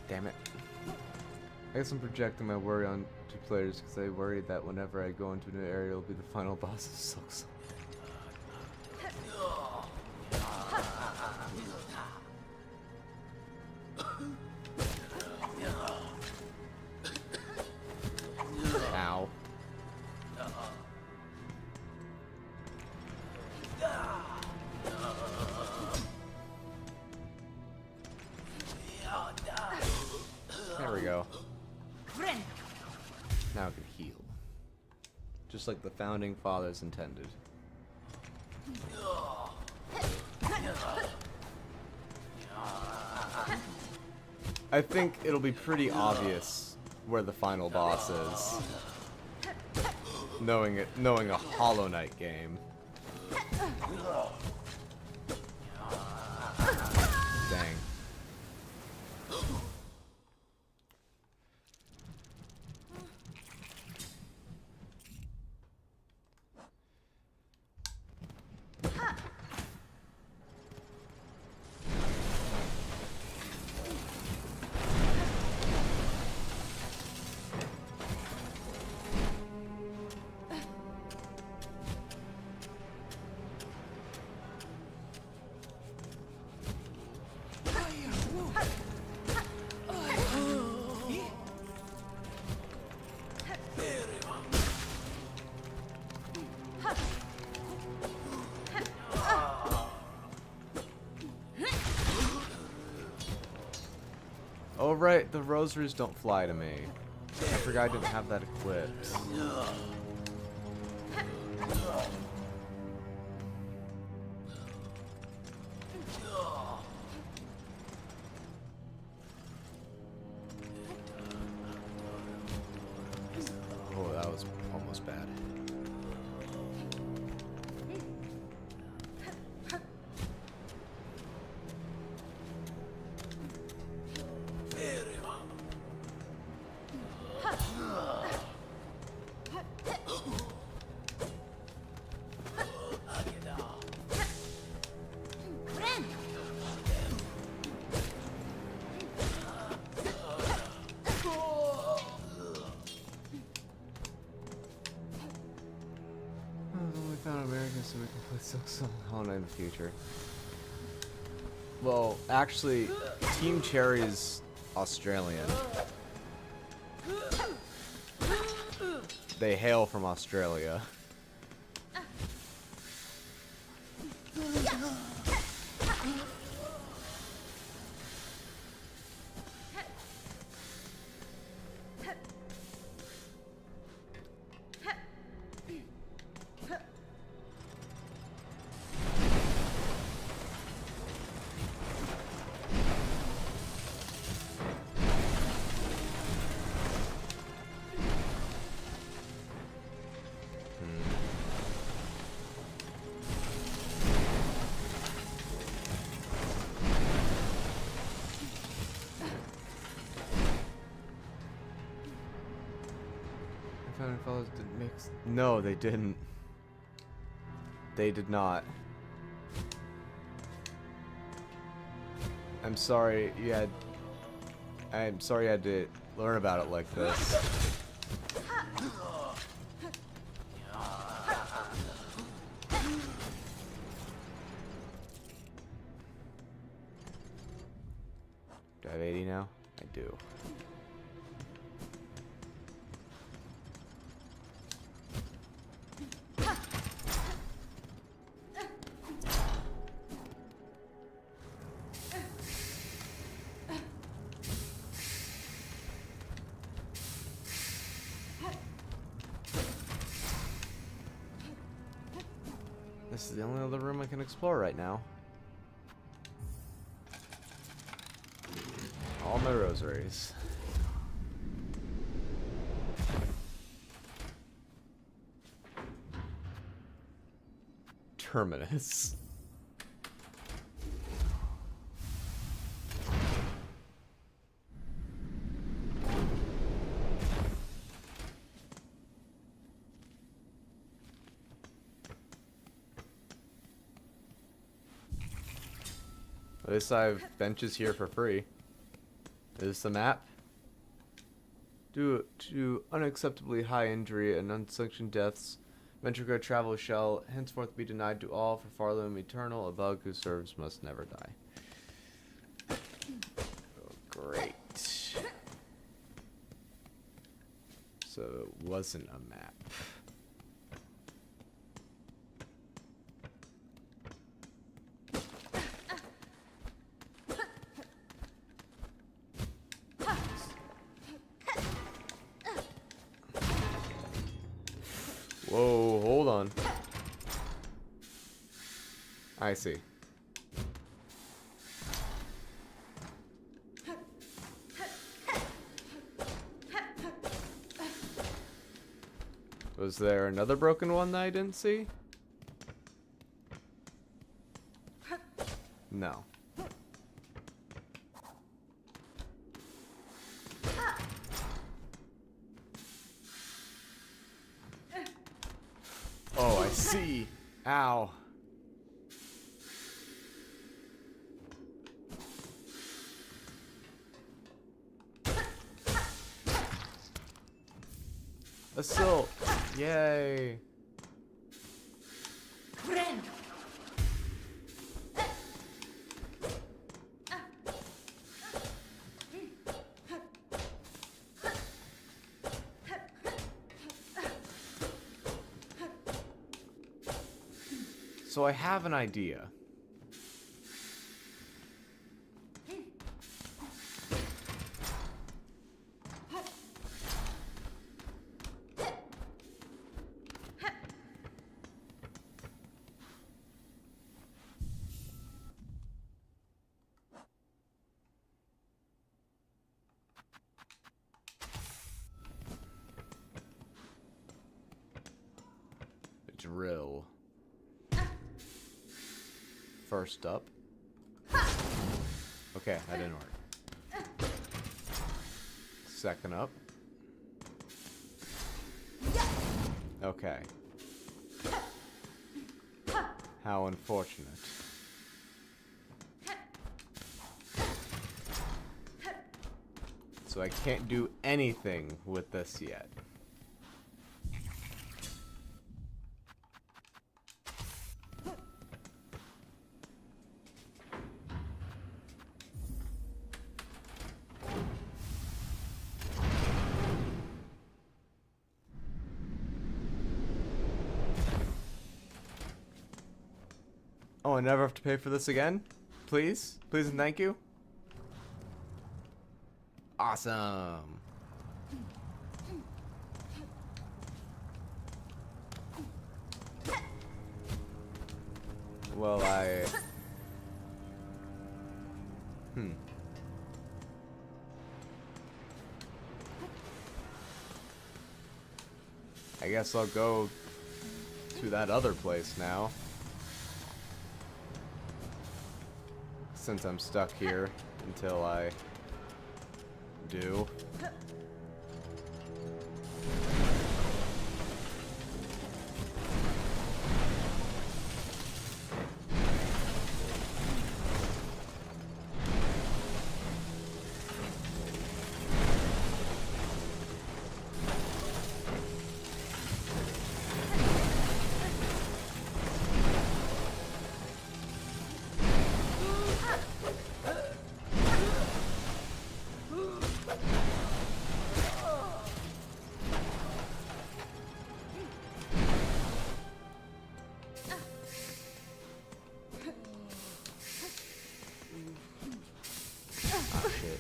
Damn it. I guess I'm projecting my worry on to players because I worry that whenever I go into a new area, it'll be the final boss of Silksong. Ow. There we go. Now I can heal. Just like the founding fathers intended. I think it'll be pretty obvious where the final boss is. Knowing a Hollow Knight game. Dang. Oh right, the rosaries don't fly to me. I forgot I didn't have that equipped. Oh, that was almost bad. Silksong Hana in the future. Well, actually, Team Cherry is Australian. They hail from Australia. Fellows didn't mix. No, they didn't. They did not. I'm sorry you had. I'm sorry you had to learn about it like this. Do I have 80 now? I do. This is the only other room I can explore right now. All my rosaries. Terminus. At least I have benches here for free. Is this the map? Due to unacceptably high injury and unsanctioned deaths, Ventrica travel shall henceforth be denied to all. For Farloom Eternal, a bug who serves must never die. Oh, great. So it wasn't a map. Whoa, hold on. I see. Was there another broken one that I didn't see? No. Oh, I see. Ow. A silk. Yay. So I have an idea. Drill. First up. Okay, that didn't work. Second up. Okay. How unfortunate. So I can't do anything with this yet. Oh, I never have to pay for this again? Please? Please and thank you? Awesome. Well, I guess I'll go to that other place now. Since I'm stuck here until I do. Ah, shit.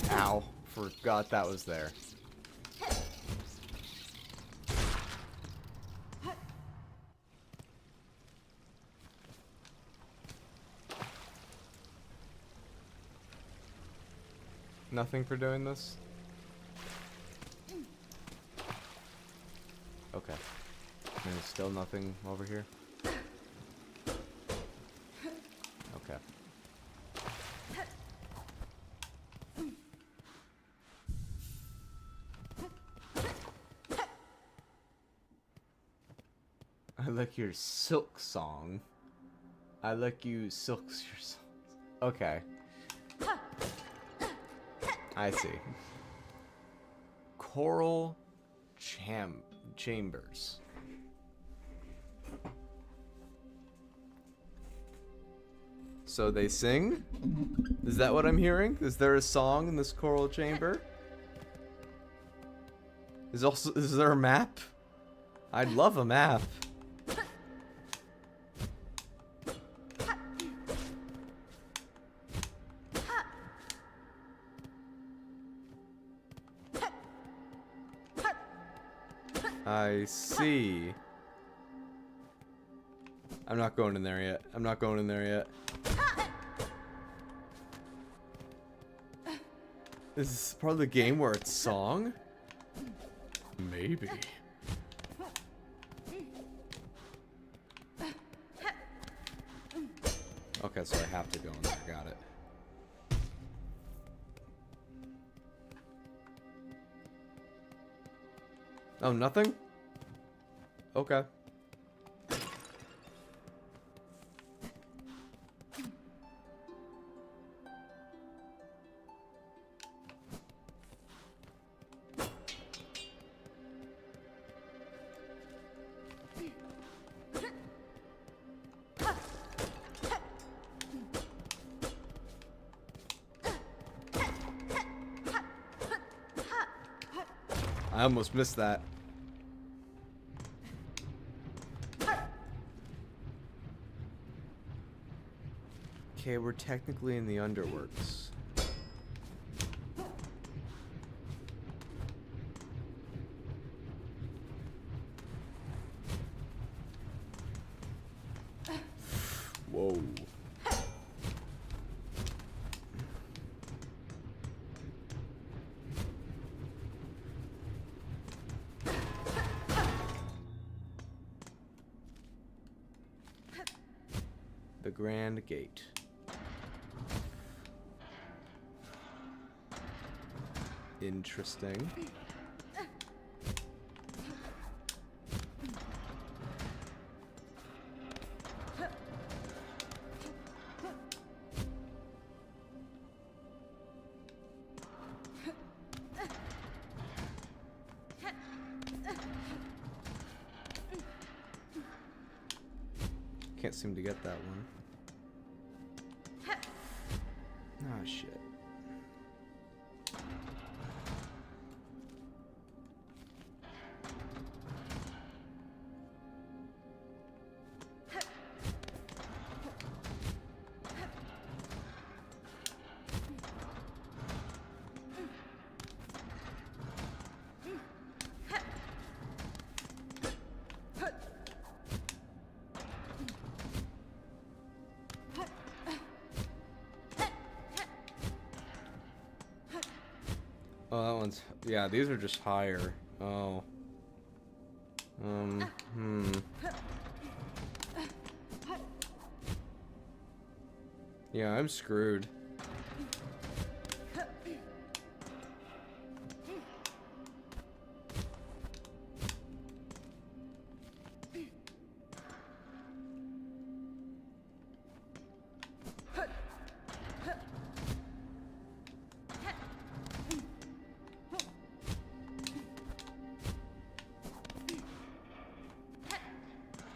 Ow. Forgot that was there. Nothing for doing this? Okay. And there's still nothing over here? Okay. I like your Silksong. I like you silks your songs. Okay. I see. Choral chambers. So they sing? Is that what I'm hearing? Is there a song in this choral chamber? Is there a map? I'd love a map. I see. I'm not going in there yet. I'm not going in there yet. Is this part of the game where it's song? Maybe. Okay, so I have to go in there. Got it. Oh, nothing? Okay. I almost missed that. Okay, we're technically in the underworks. Whoa. The Grand Gate. Interesting. Can't seem to get that one. Ah, shit. Oh, that one's... Yeah, these are just higher. Oh. Yeah, I'm screwed.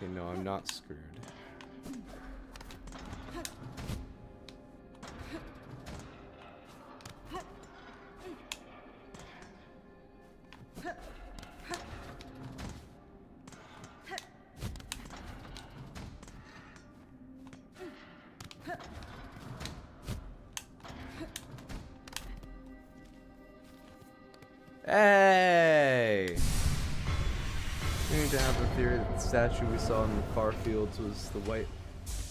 Okay, no, I'm not screwed. Hey! We need to have the theory that the statue we saw in the far fields was the white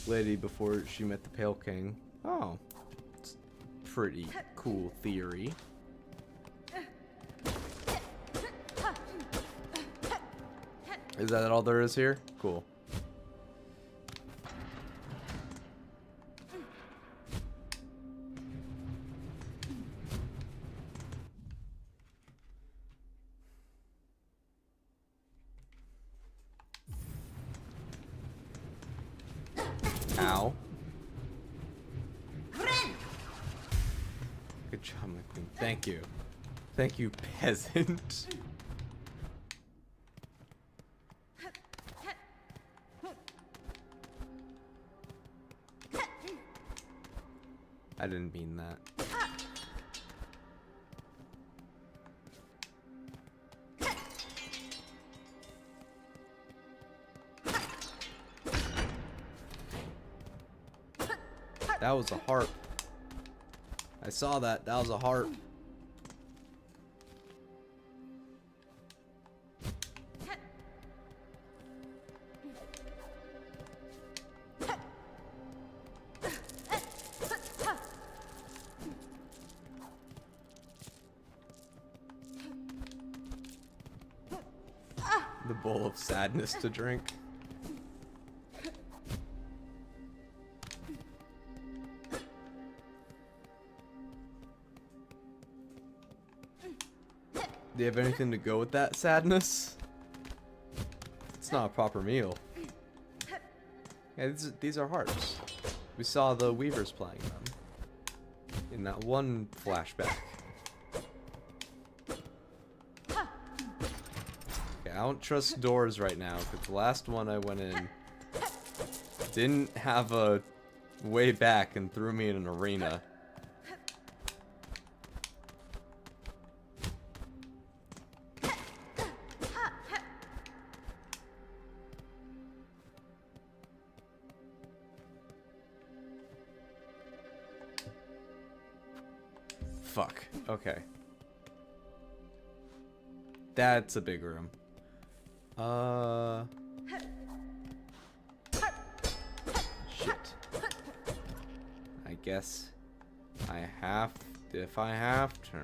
lady before she met the Pale King. Oh. It's a pretty cool theory. Is that all there is here? Cool. Ow. Good job, my queen. Thank you. Thank you, peasant. I didn't mean that. That was a harp. I saw that. That was a harp. The bowl of sadness to drink. Do you have anything to go with that sadness? It's not a proper meal. Yeah, these are harps. We saw the weavers playing them in that one flashback. Okay, I don't trust doors right now because the last one I went in didn't have a way back and threw me in an arena. Fuck. Okay. That's a big room. Shit. I guess I have, if I have to.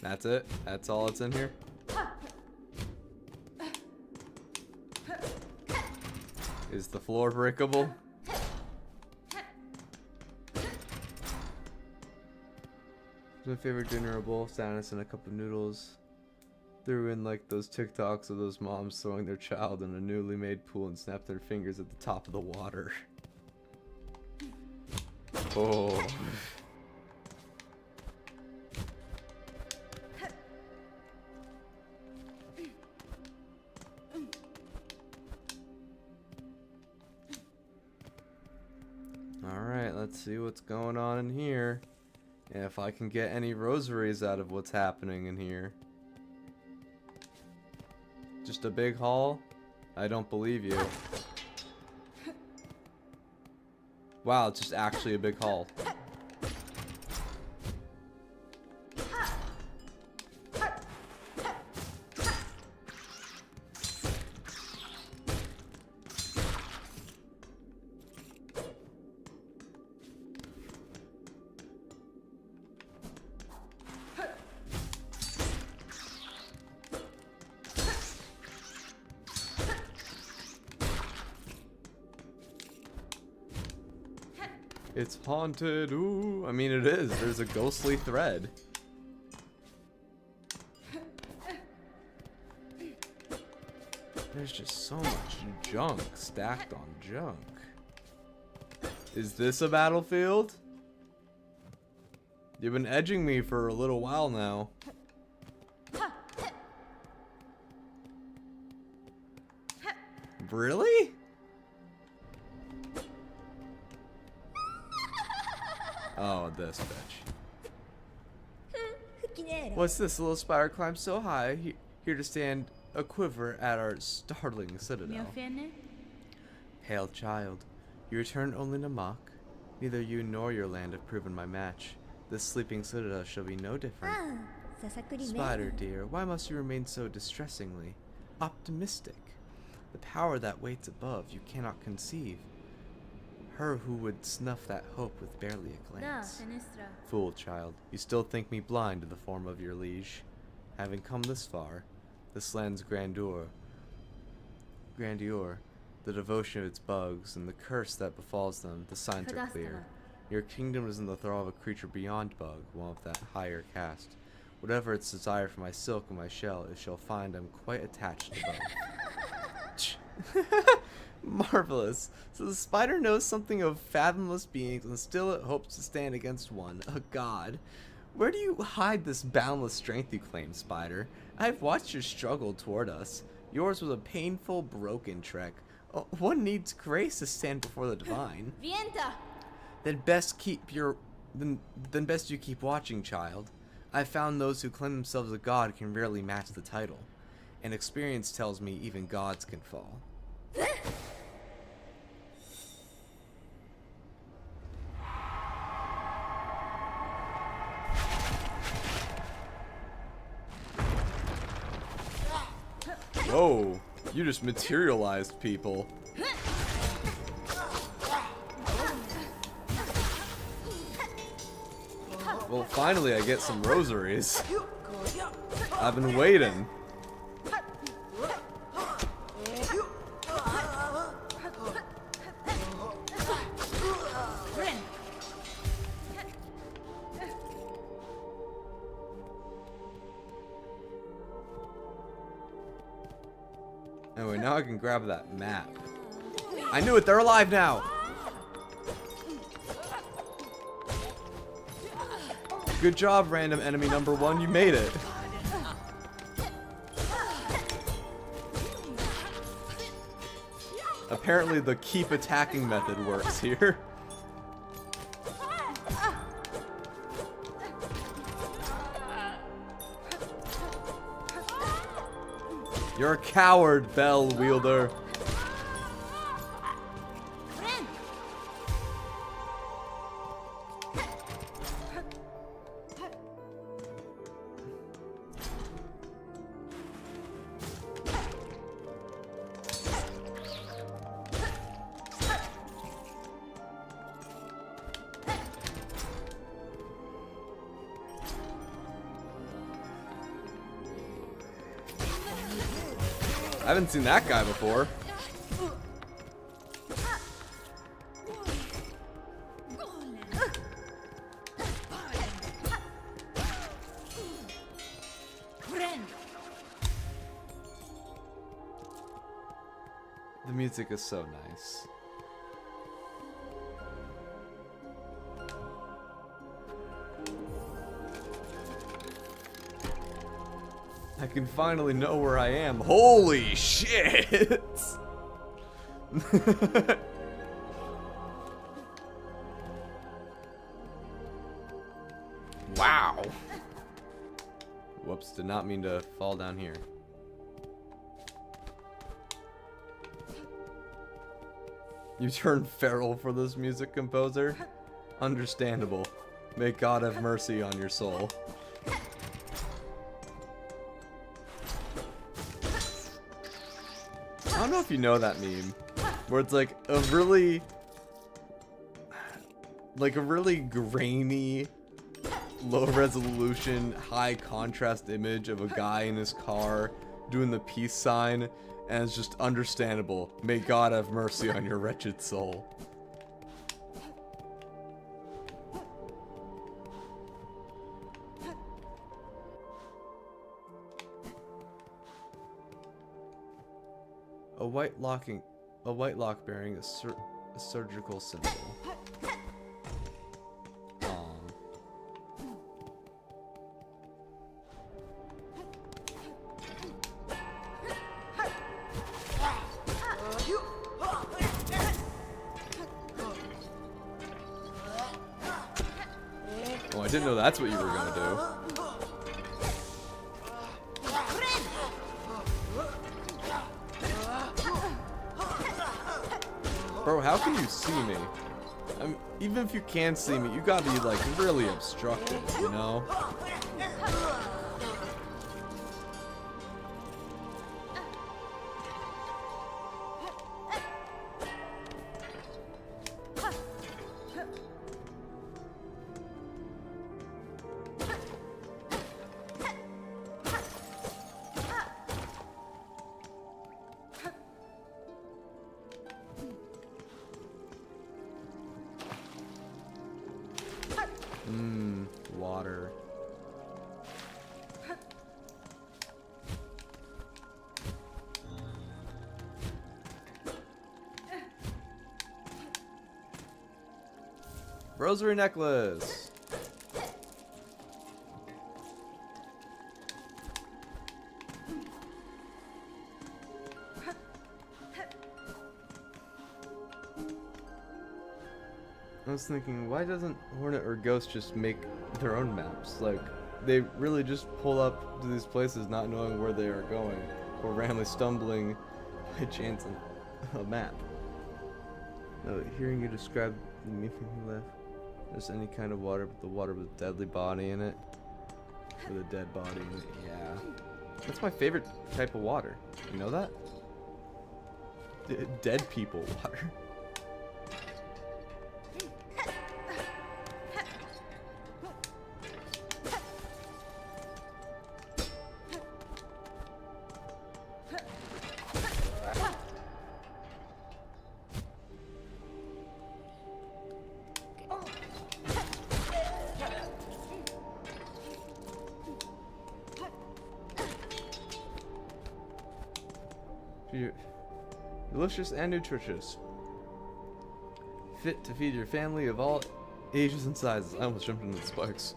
That's it? That's all that's in here? Is the floor breakable? My favorite dinner: a bowl of sadness and a cup of noodles. Threw in like those TikToks of those moms throwing their child in a newly made pool and snapped their fingers at the top of the water. Oh. Alright, let's see what's going on in here. And if I can get any rosaries out of what's happening in here. Just a big haul? I don't believe you. Wow, it's just actually a big haul. It's haunted. Ooh, I mean it is. There's a ghostly thread. There's just so much junk stacked on junk. Is this a battlefield? You've been edging me for a little while now. Really? Oh, this bitch. What's this? A little spider climbs so high, here to stand a quiver at our startling citadel. Pale child, you return only to mock. Neither you nor your land have proven my match. This sleeping citadel shall be no different. Spider dear, why must you remain so distressingly optimistic? The power that waits above you cannot conceive. Her who would snuff that hope with barely a glance. Fool child, you still think me blind to the form of your liege. Having come this far, this land's grandeur, the devotion of its bugs, and the curse that befalls them, the signs are clear. Your kingdom is in the thrall of a creature beyond bug, one of that higher caste. Whatever its desire for my silk and my shell, it shall find I'm quite attached to both. Marvelous. So the spider knows something of fathomless beings, and still it hopes to stand against one, a god. Where do you hide this boundless strength you claim, spider? I've watched your struggle toward us. Yours was a painful, broken trek. One needs grace to stand before the divine. Vienta! Then best you keep watching, child. I've found those who claim themselves a god can rarely match the title. And experience tells me even gods can fall. Whoa, you just materialized people. Well, finally I get some rosaries. I've been waiting. Anyway, now I can grab that map. I knew it, they're alive now! Good job, random enemy number 1, you made it. Apparently the keep attacking method works here. You're a coward, bell wielder. I haven't seen that guy before. The music is so nice. I can finally know where I am. Holy shit! Wow. Whoops, did not mean to fall down here. You turned feral for this music composer? Understandable. May God have mercy on your soul. I don't know if you know that meme, where it's like a really grainy, low resolution, high contrast image of a guy in his car doing the peace sign, and it's just understandable. May God have mercy on your wretched soul. A white lock bearing a surgical symbol. Oh, I didn't know that's what you were gonna do. Bro, how can you see me? Even if you can see me, you gotta be like really obstructed, you know? Water. Rosary necklace. I was thinking, why doesn't Hornet or Ghost just make their own maps? Like, they really just pull up to these places not knowing where they are going, or randomly stumbling by chance on a map. No, hearing you describe the meaning left, there's any kind of water, but the water with a deadly body in it. With a dead body in it, yeah. That's my favorite type of water. You know that? Dead people water. Delicious and nutritious. Fit to feed your family of all ages and sizes. I almost jumped into the spikes.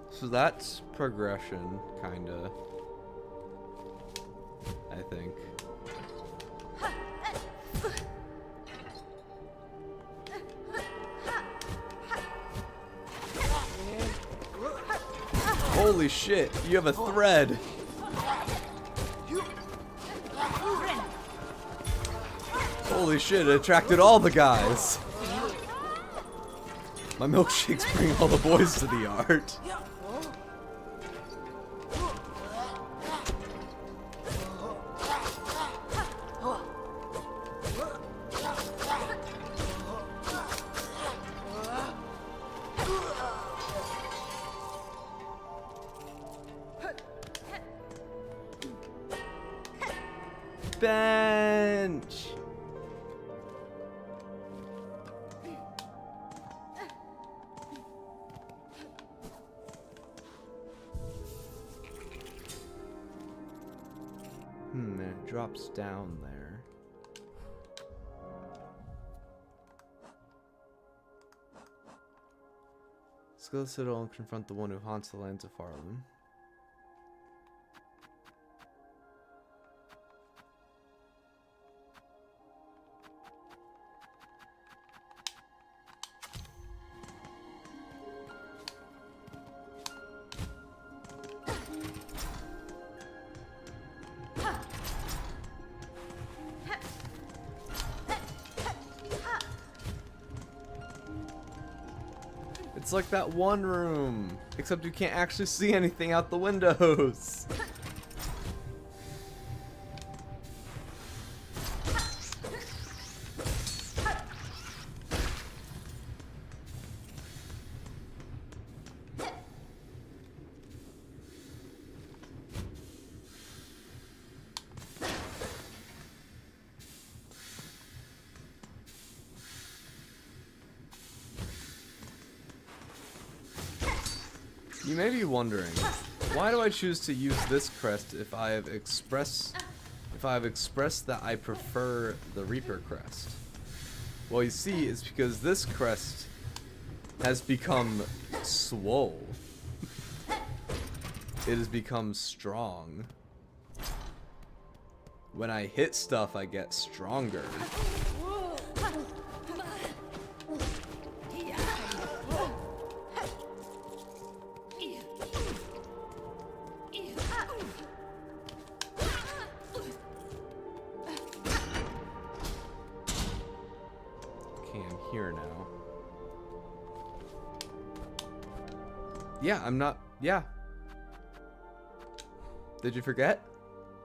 So that's progression, kinda. I think. Holy shit, you have a thread! Holy shit, it attracted all the guys! My milkshakes bring all the boys to the yard. workbench! And it drops down there. Let's go to the Citadel and confront the one who haunts the lands of Farland. It's like that one room, except you can't actually see anything out the windows. You may be wondering, why do I choose to use this crest if I have expressed that I prefer the Reaper crest? Well, you see, it's because this crest has become swole. It has become strong. When I hit stuff, I get stronger. Here now. Yeah, I'm not. Yeah. Did you forget?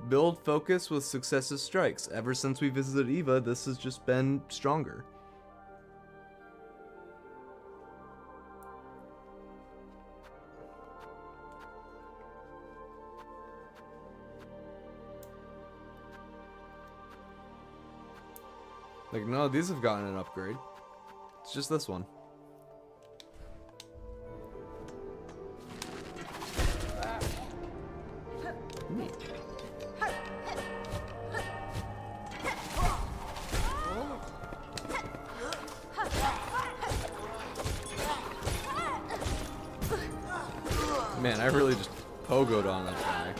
Build focus with successive strikes. Ever since we visited Eva, this has just been stronger. Like, no, these have gotten an upgrade. It's just this one. Man, I really just pogoed on that guy.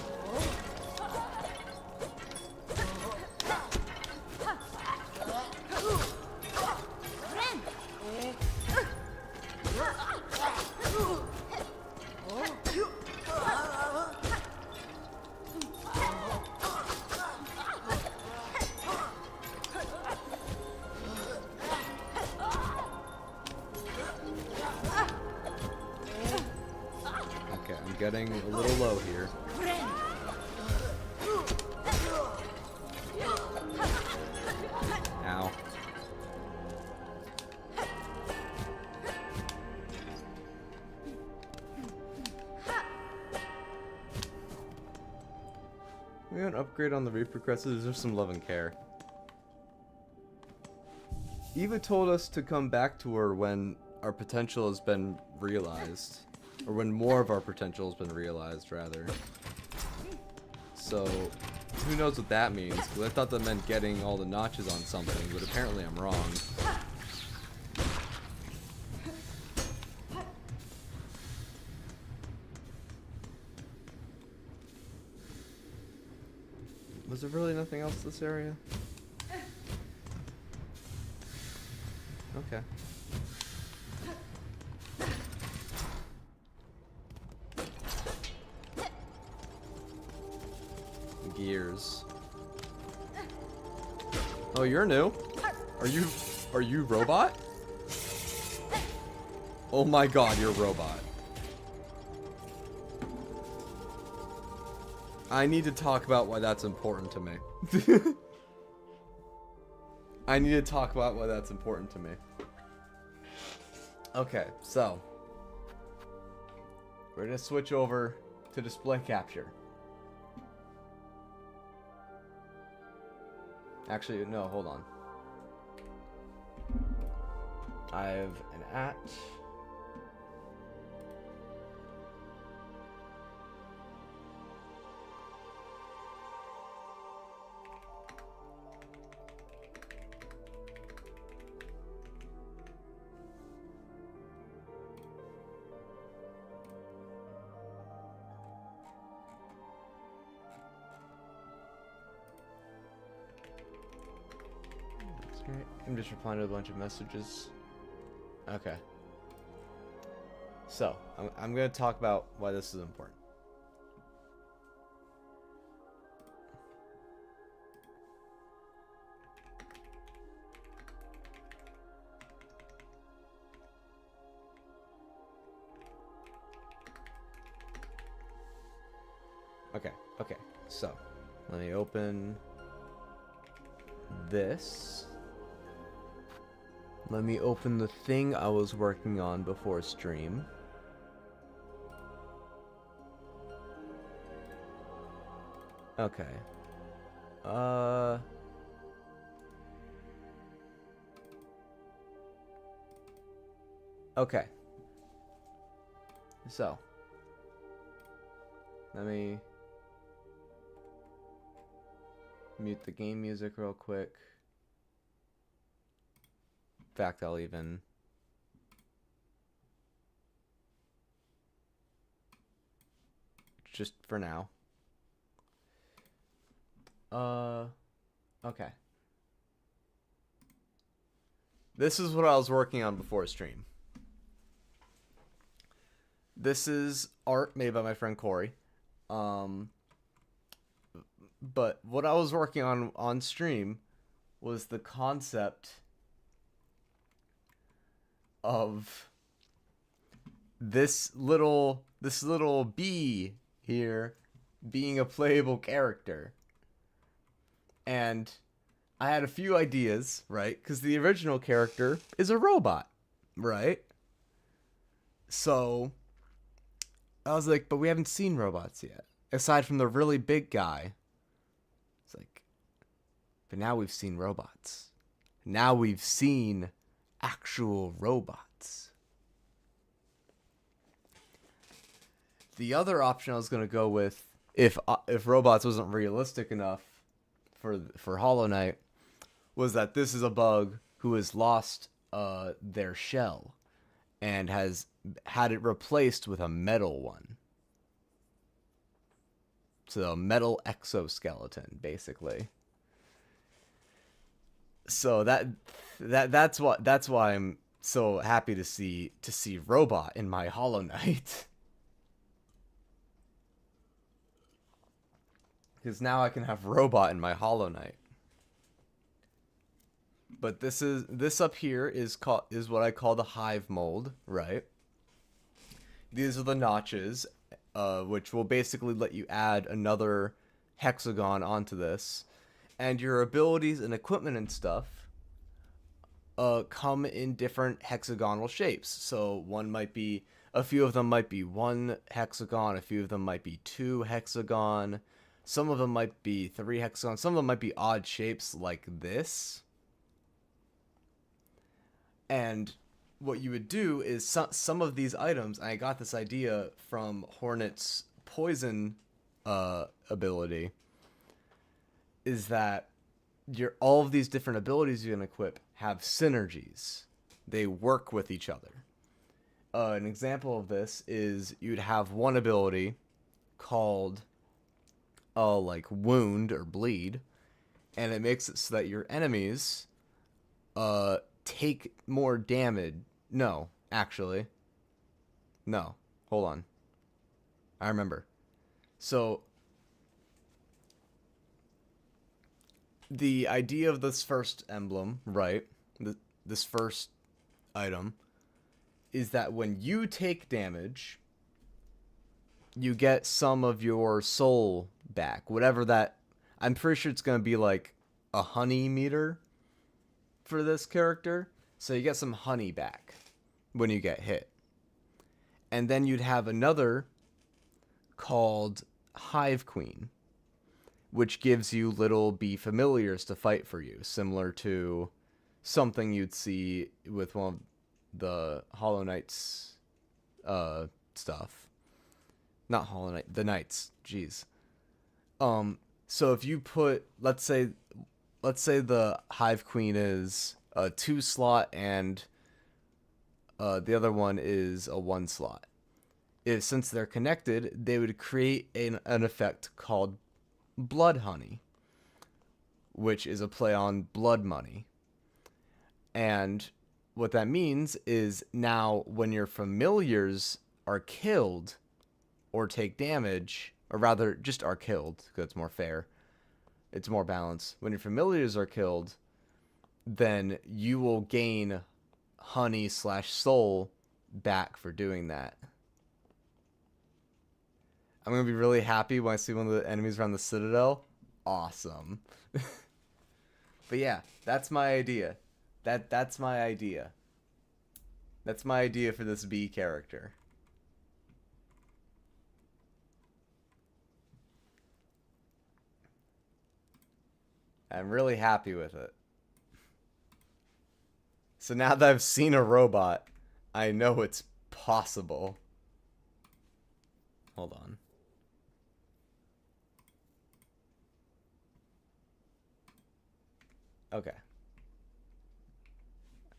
Getting a little low here. Ow. We got an upgrade on the Reaper Crest. Is there some love and care? Eva told us to come back to her when our potential has been realized. Or when more of our potential has been realized, rather. So, who knows what that means? Because I thought that meant getting all the notches on something, but apparently I'm wrong. Was there really nothing else in this area? Okay. Gears. Oh, you're new. Are you robot? Oh my god, you're a robot. I need to talk about why that's important to me. I need to talk about why that's important to me. Okay, so we're gonna switch over to display capture. Actually, no, hold on. I have an at. I'm just replying to a bunch of messages. Okay. So, I'm going to talk about why this is important. Okay. So, let me open this. Let me open the thing I was working on before stream. Okay. Okay. So. Let me mute the game music real quick. In fact, I'll even just for now. Okay. This is what I was working on before stream. This is art made by my friend Corey. But what I was working on stream was the concept of this little bee here being a playable character. And I had a few ideas, right? Because the original character is a robot, right? So I was like, but we haven't seen robots yet. Aside from the really big guy. It's like, but now we've seen robots. Now we've seen actual robots. The other option I was going to go with, if robots wasn't realistic enough for Hollow Knight, was that this is a bug who has lost their shell and has had it replaced with a metal one. So a metal exoskeleton, basically. So that's why I'm so happy to see Robot in my Hollow Knight. Because now I can have Robot in my Hollow Knight. But this up here is what I call the hive mold, right? These are the notches, which will basically let you add another hexagon onto this. And your abilities and equipment and stuff come in different hexagonal shapes. So a few of them might be 1 hexagon, a few of them might be 2 hexagon, some of them might be 3 hexagon, some of them might be odd shapes like this. And what you would do is some of these items, and I got this idea from Hornet's poison ability, is that all of these different abilities you can equip have synergies. They work with each other. An example of this is you'd have one ability called like wound or bleed, and it makes it so that your enemies take more damage. No, actually. No. Hold on. I remember. So the idea of this first emblem, right? This first item is that when you take damage, you get some of your soul back. Whatever that, I'm pretty sure it's going to be like a honey meter for this character. So you get some honey back when you get hit. And then you'd have another called Hive Queen, which gives you little bee familiars to fight for you, similar to something you'd see with one of the Hollow Knight's stuff. Not Hollow Knight, the Knights. Jeez. So if you put, let's say the Hive Queen is a 2 slot and the other one is a 1 slot. Since they're connected, they would create an effect called Blood Honey, which is a play on blood money. And what that means is now when your familiars are killed or take damage, or rather just are killed, because it's more fair, it's more balanced. When your familiars are killed, then you will gain honey/soul back for doing that. I'm going to be really happy when I see one of the enemies around the Citadel. Awesome. But yeah, that's my idea. That's my idea. That's my idea for this bee character. I'm really happy with it. So now that I've seen a robot, I know it's possible. Hold on. Okay.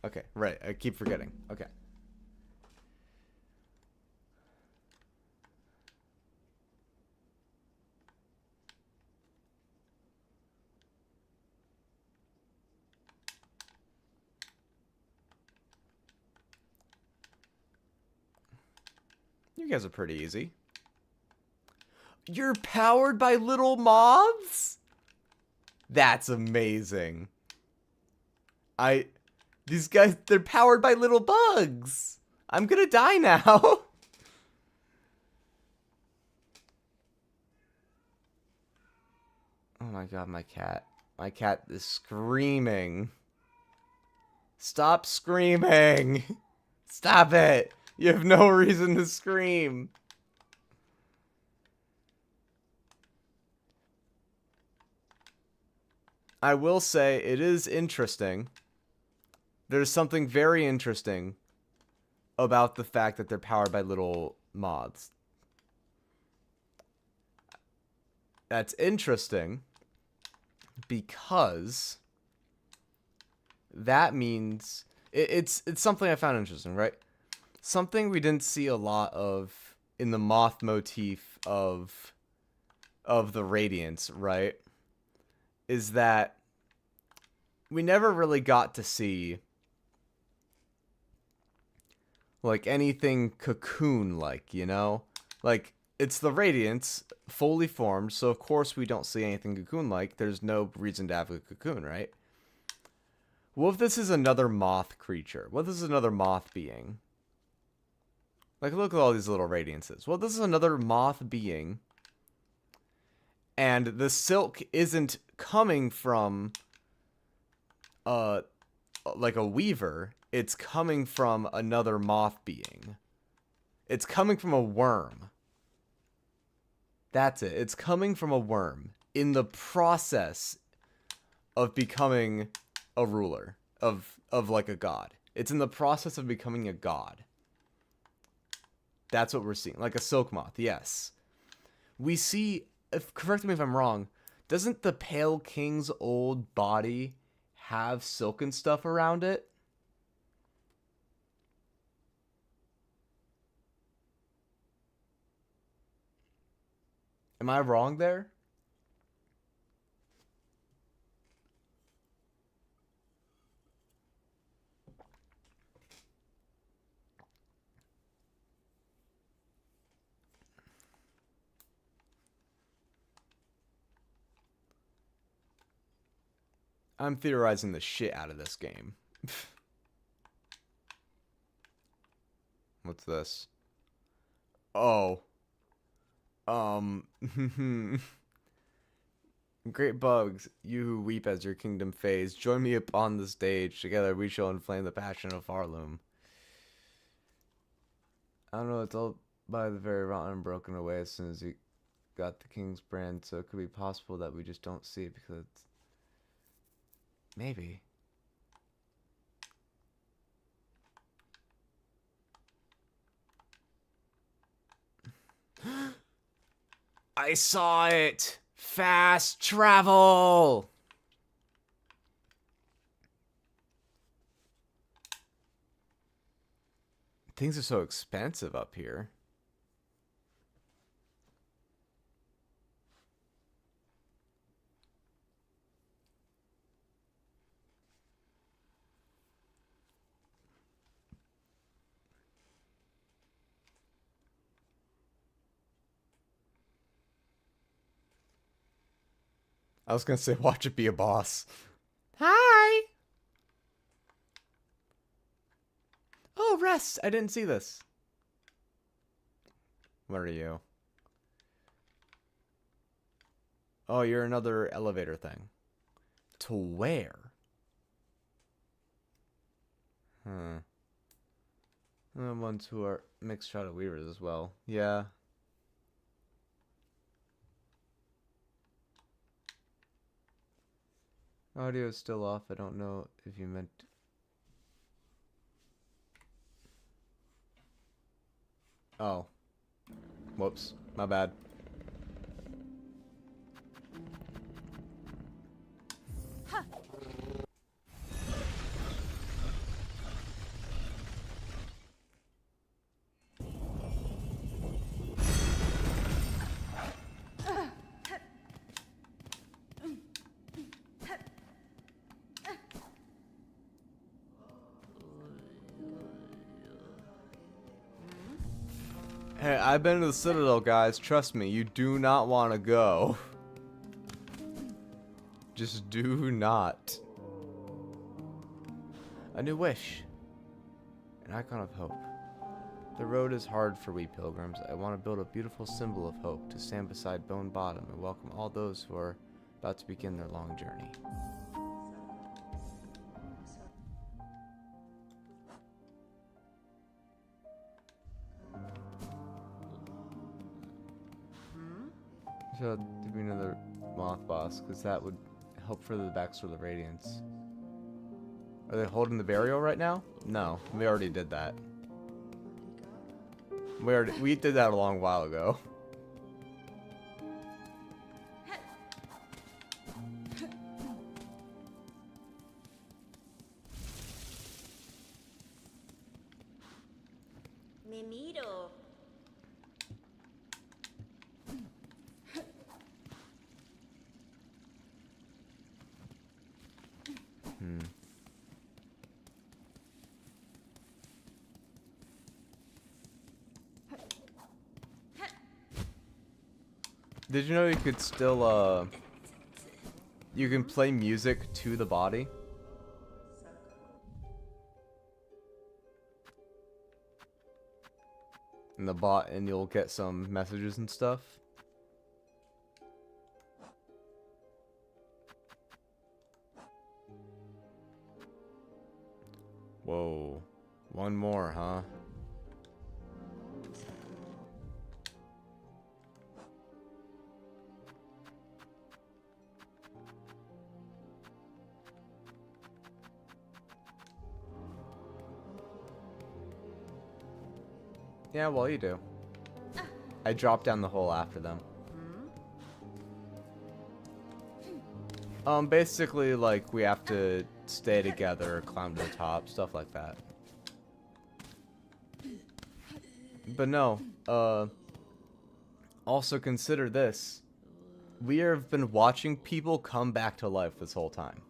Okay, right. I keep forgetting. Okay. You guys are pretty easy. You're powered by little moths? That's amazing. These guys, they're powered by little bugs. I'm gonna die now. Oh my god, my cat. My cat is screaming. Stop screaming. Stop it. You have no reason to scream. I will say it is interesting. There's something very interesting about the fact that they're powered by little moths. That's interesting because that means it's something I found interesting, right? Something we didn't see a lot of in the moth motif of the Radiance, right? Is that we never really got to see like anything cocoon-like, you know? Like, it's the Radiance, fully formed, so of course we don't see anything cocoon-like. There's no reason to have a cocoon, right? What if this is another moth creature? What if this is another moth being? Like, look at all these little Radiances. Well, this is another moth being. And the silk isn't coming from, like a weaver. It's coming from another moth being. It's coming from a worm. That's it. It's coming from a worm in the process of becoming a ruler of like a god. It's in the process of becoming a god. That's what we're seeing. Like a silk moth, yes. We see, correct me if I'm wrong, doesn't the Pale King's old body have silken stuff around it? Am I wrong there? I'm theorizing the shit out of this game. What's this? Oh. Great bugs, you who weep as your kingdom fades, join me upon the stage. Together we shall inflame the passion of Farloom. I don't know, it's all by the very rotten and broken away as soon as you got the King's brand, so it could be possible that we just don't see it because it's... Maybe. I saw it! Fast travel! Things are so expensive up here. I was gonna say, watch it be a boss. Hi! Oh, rest! I didn't see this. What are you? Oh, you're another elevator thing. To where? The ones who are mixed shadow weavers as well. Yeah. Audio is still off. I don't know if you meant... Oh. Whoops. My bad. Hey, I've been to the Citadel, guys. Trust me, you do not want to go. Just do not. A new wish. An icon of hope. The road is hard for we pilgrims. I want to build a beautiful symbol of hope to stand beside Bone Bottom and welcome all those who are about to begin their long journey. So to be another moth boss, because that would help further the backstory of the Radiance. Are they holding the burial right now? No, we already did that. We did that a long while ago. Me miro. Did you know you could still, you can play music to the body? And and you'll get some messages and stuff. Whoa. One more, huh? Yeah, well, you do. I dropped down the hole after them. Basically, like, we have to stay together, climb to the top, stuff like that. But no, also consider this. We have been watching people come back to life this whole time.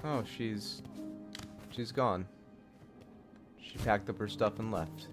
Oh, she's gone. She packed up her stuff and left.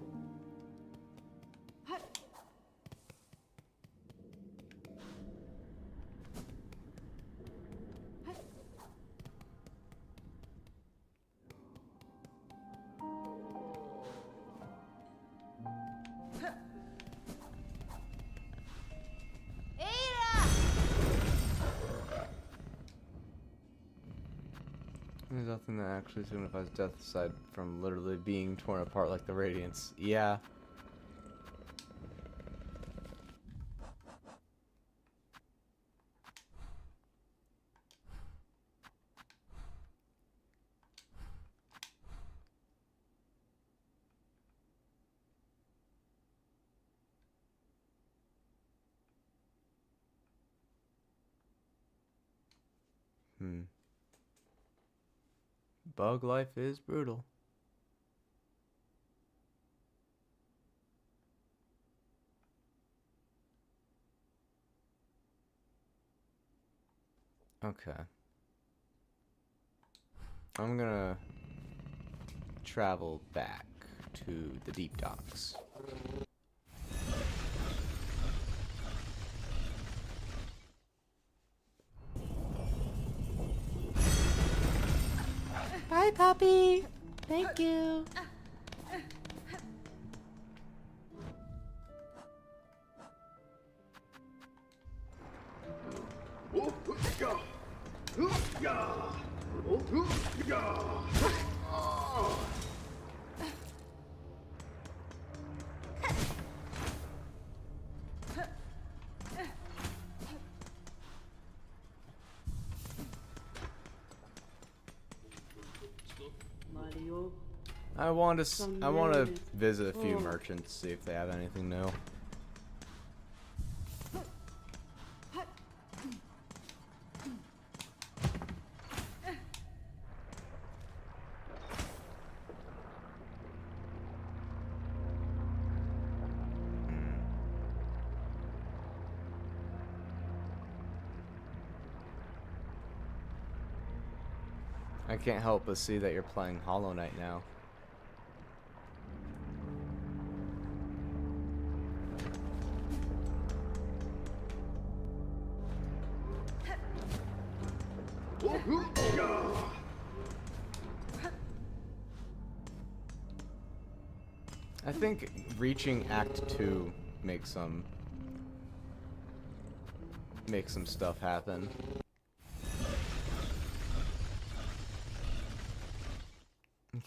There's nothing that actually signifies death aside from literally being torn apart like the Radiance. Yeah. Bug life is brutal. Okay. I'm gonna travel back to the deep docks. Bye, puppy. Thank you. I want to visit a few merchants, see if they have anything new. I can't help but see that you're playing Hollow Knight now. I think reaching Act 2 makes some stuff happen.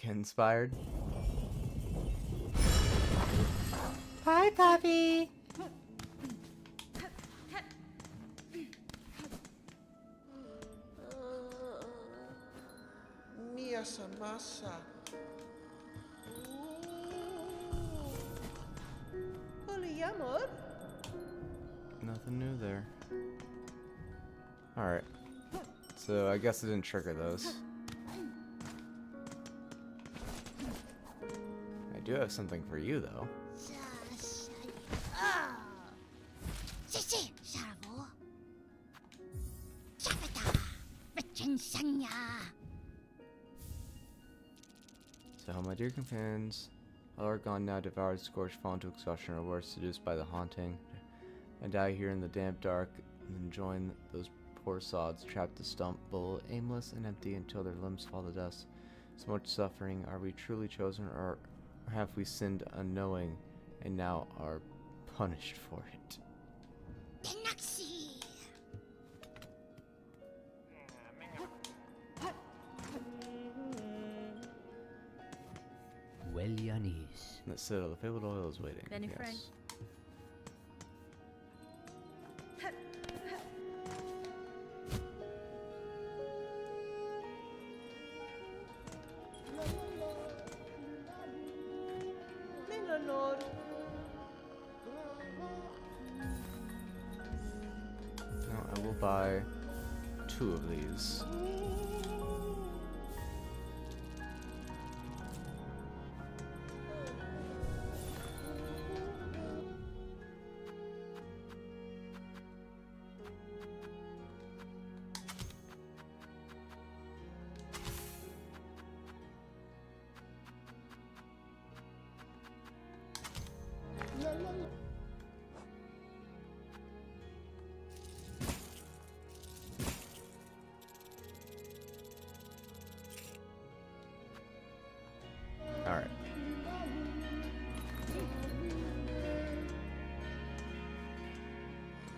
Get inspired. Bye, puppy. Mia Samasa. Polyamor? Nothing new there. Alright. So I guess I didn't trigger those. I do have something for you though. So my dear companions, all are gone now, devoured, scorched, fallen to exhaustion, or worse, seduced by the haunting. I die here in the damp dark, and then join those poor sods, trapped to stumble, aimless and empty until their limbs fall to dust. So much suffering, are we truly chosen, or have we sinned unknowing, and now are punished for it? Wellianis. The citadel, the fabled oil is waiting. Benny Frank. Melanor. Now I will buy 2 of these.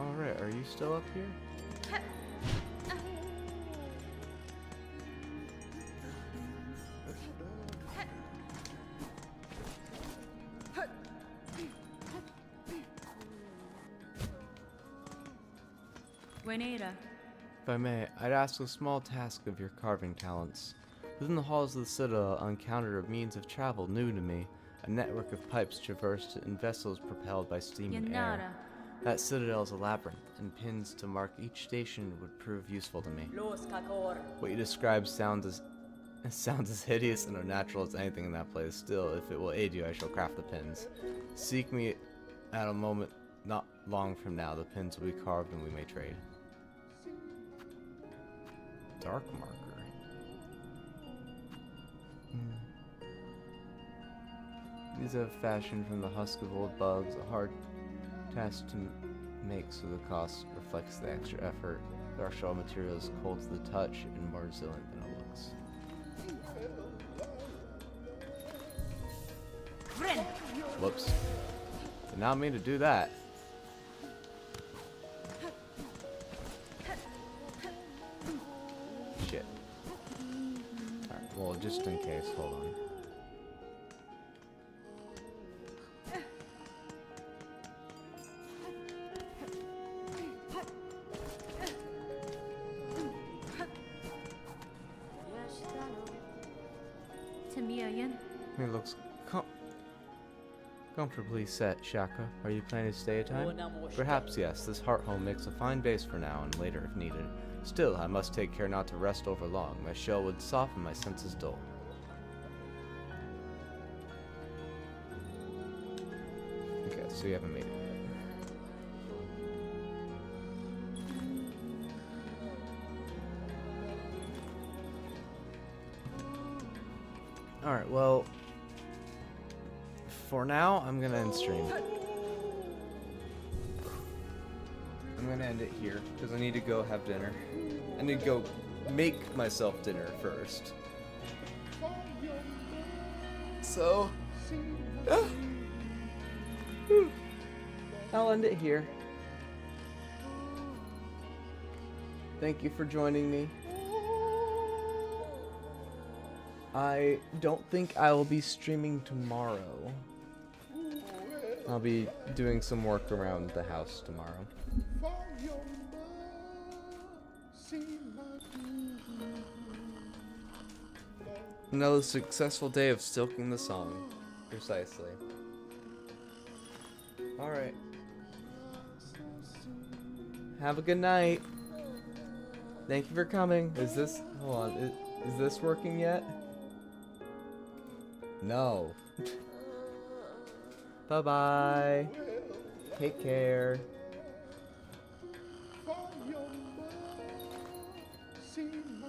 Alright, are you still up here? Buenera. If I may, I'd ask a small task of your carving talents. Within the halls of the citadel, I encountered a means of travel new to me, a network of pipes traversed in vessels propelled by steam and air. Yanara. That citadel is a labyrinth, and pins to mark each station would prove useful to me. Los Kakor. What you describe sounds as hideous and unnatural as anything in that place. Still, if it will aid you, I shall craft the pins. Seek me at a moment not long from now. The pins will be carved and we may trade. Dark marker. These are fashioned from the husk of old bugs, a hard task to make so the cost reflects the extra effort. The actual material is cold to the touch and more resilient than it looks. Whoops. Did not mean to do that. Shit. Alright, well, just in case, hold on. Tamiayan. It looks comfortably set, Shaka. Are you planning to stay a time? Perhaps yes. This heart home makes a fine base for now and later if needed. Still, I must take care not to rest over long. My shell would soften my senses dull. Okay, so you haven't made it yet. Alright, well, for now, I'm gonna end stream. I'm gonna end it here, because I need to go have dinner. I need to go make myself dinner first. So, I'll end it here. Thank you for joining me. I don't think I will be streaming tomorrow. I'll be doing some work around the house tomorrow. Another successful day of Silking the Song. Precisely. Alright. Have a good night. Thank you for coming. Is this... Hold on. Is this working yet? No. Bye-bye. Take care. See my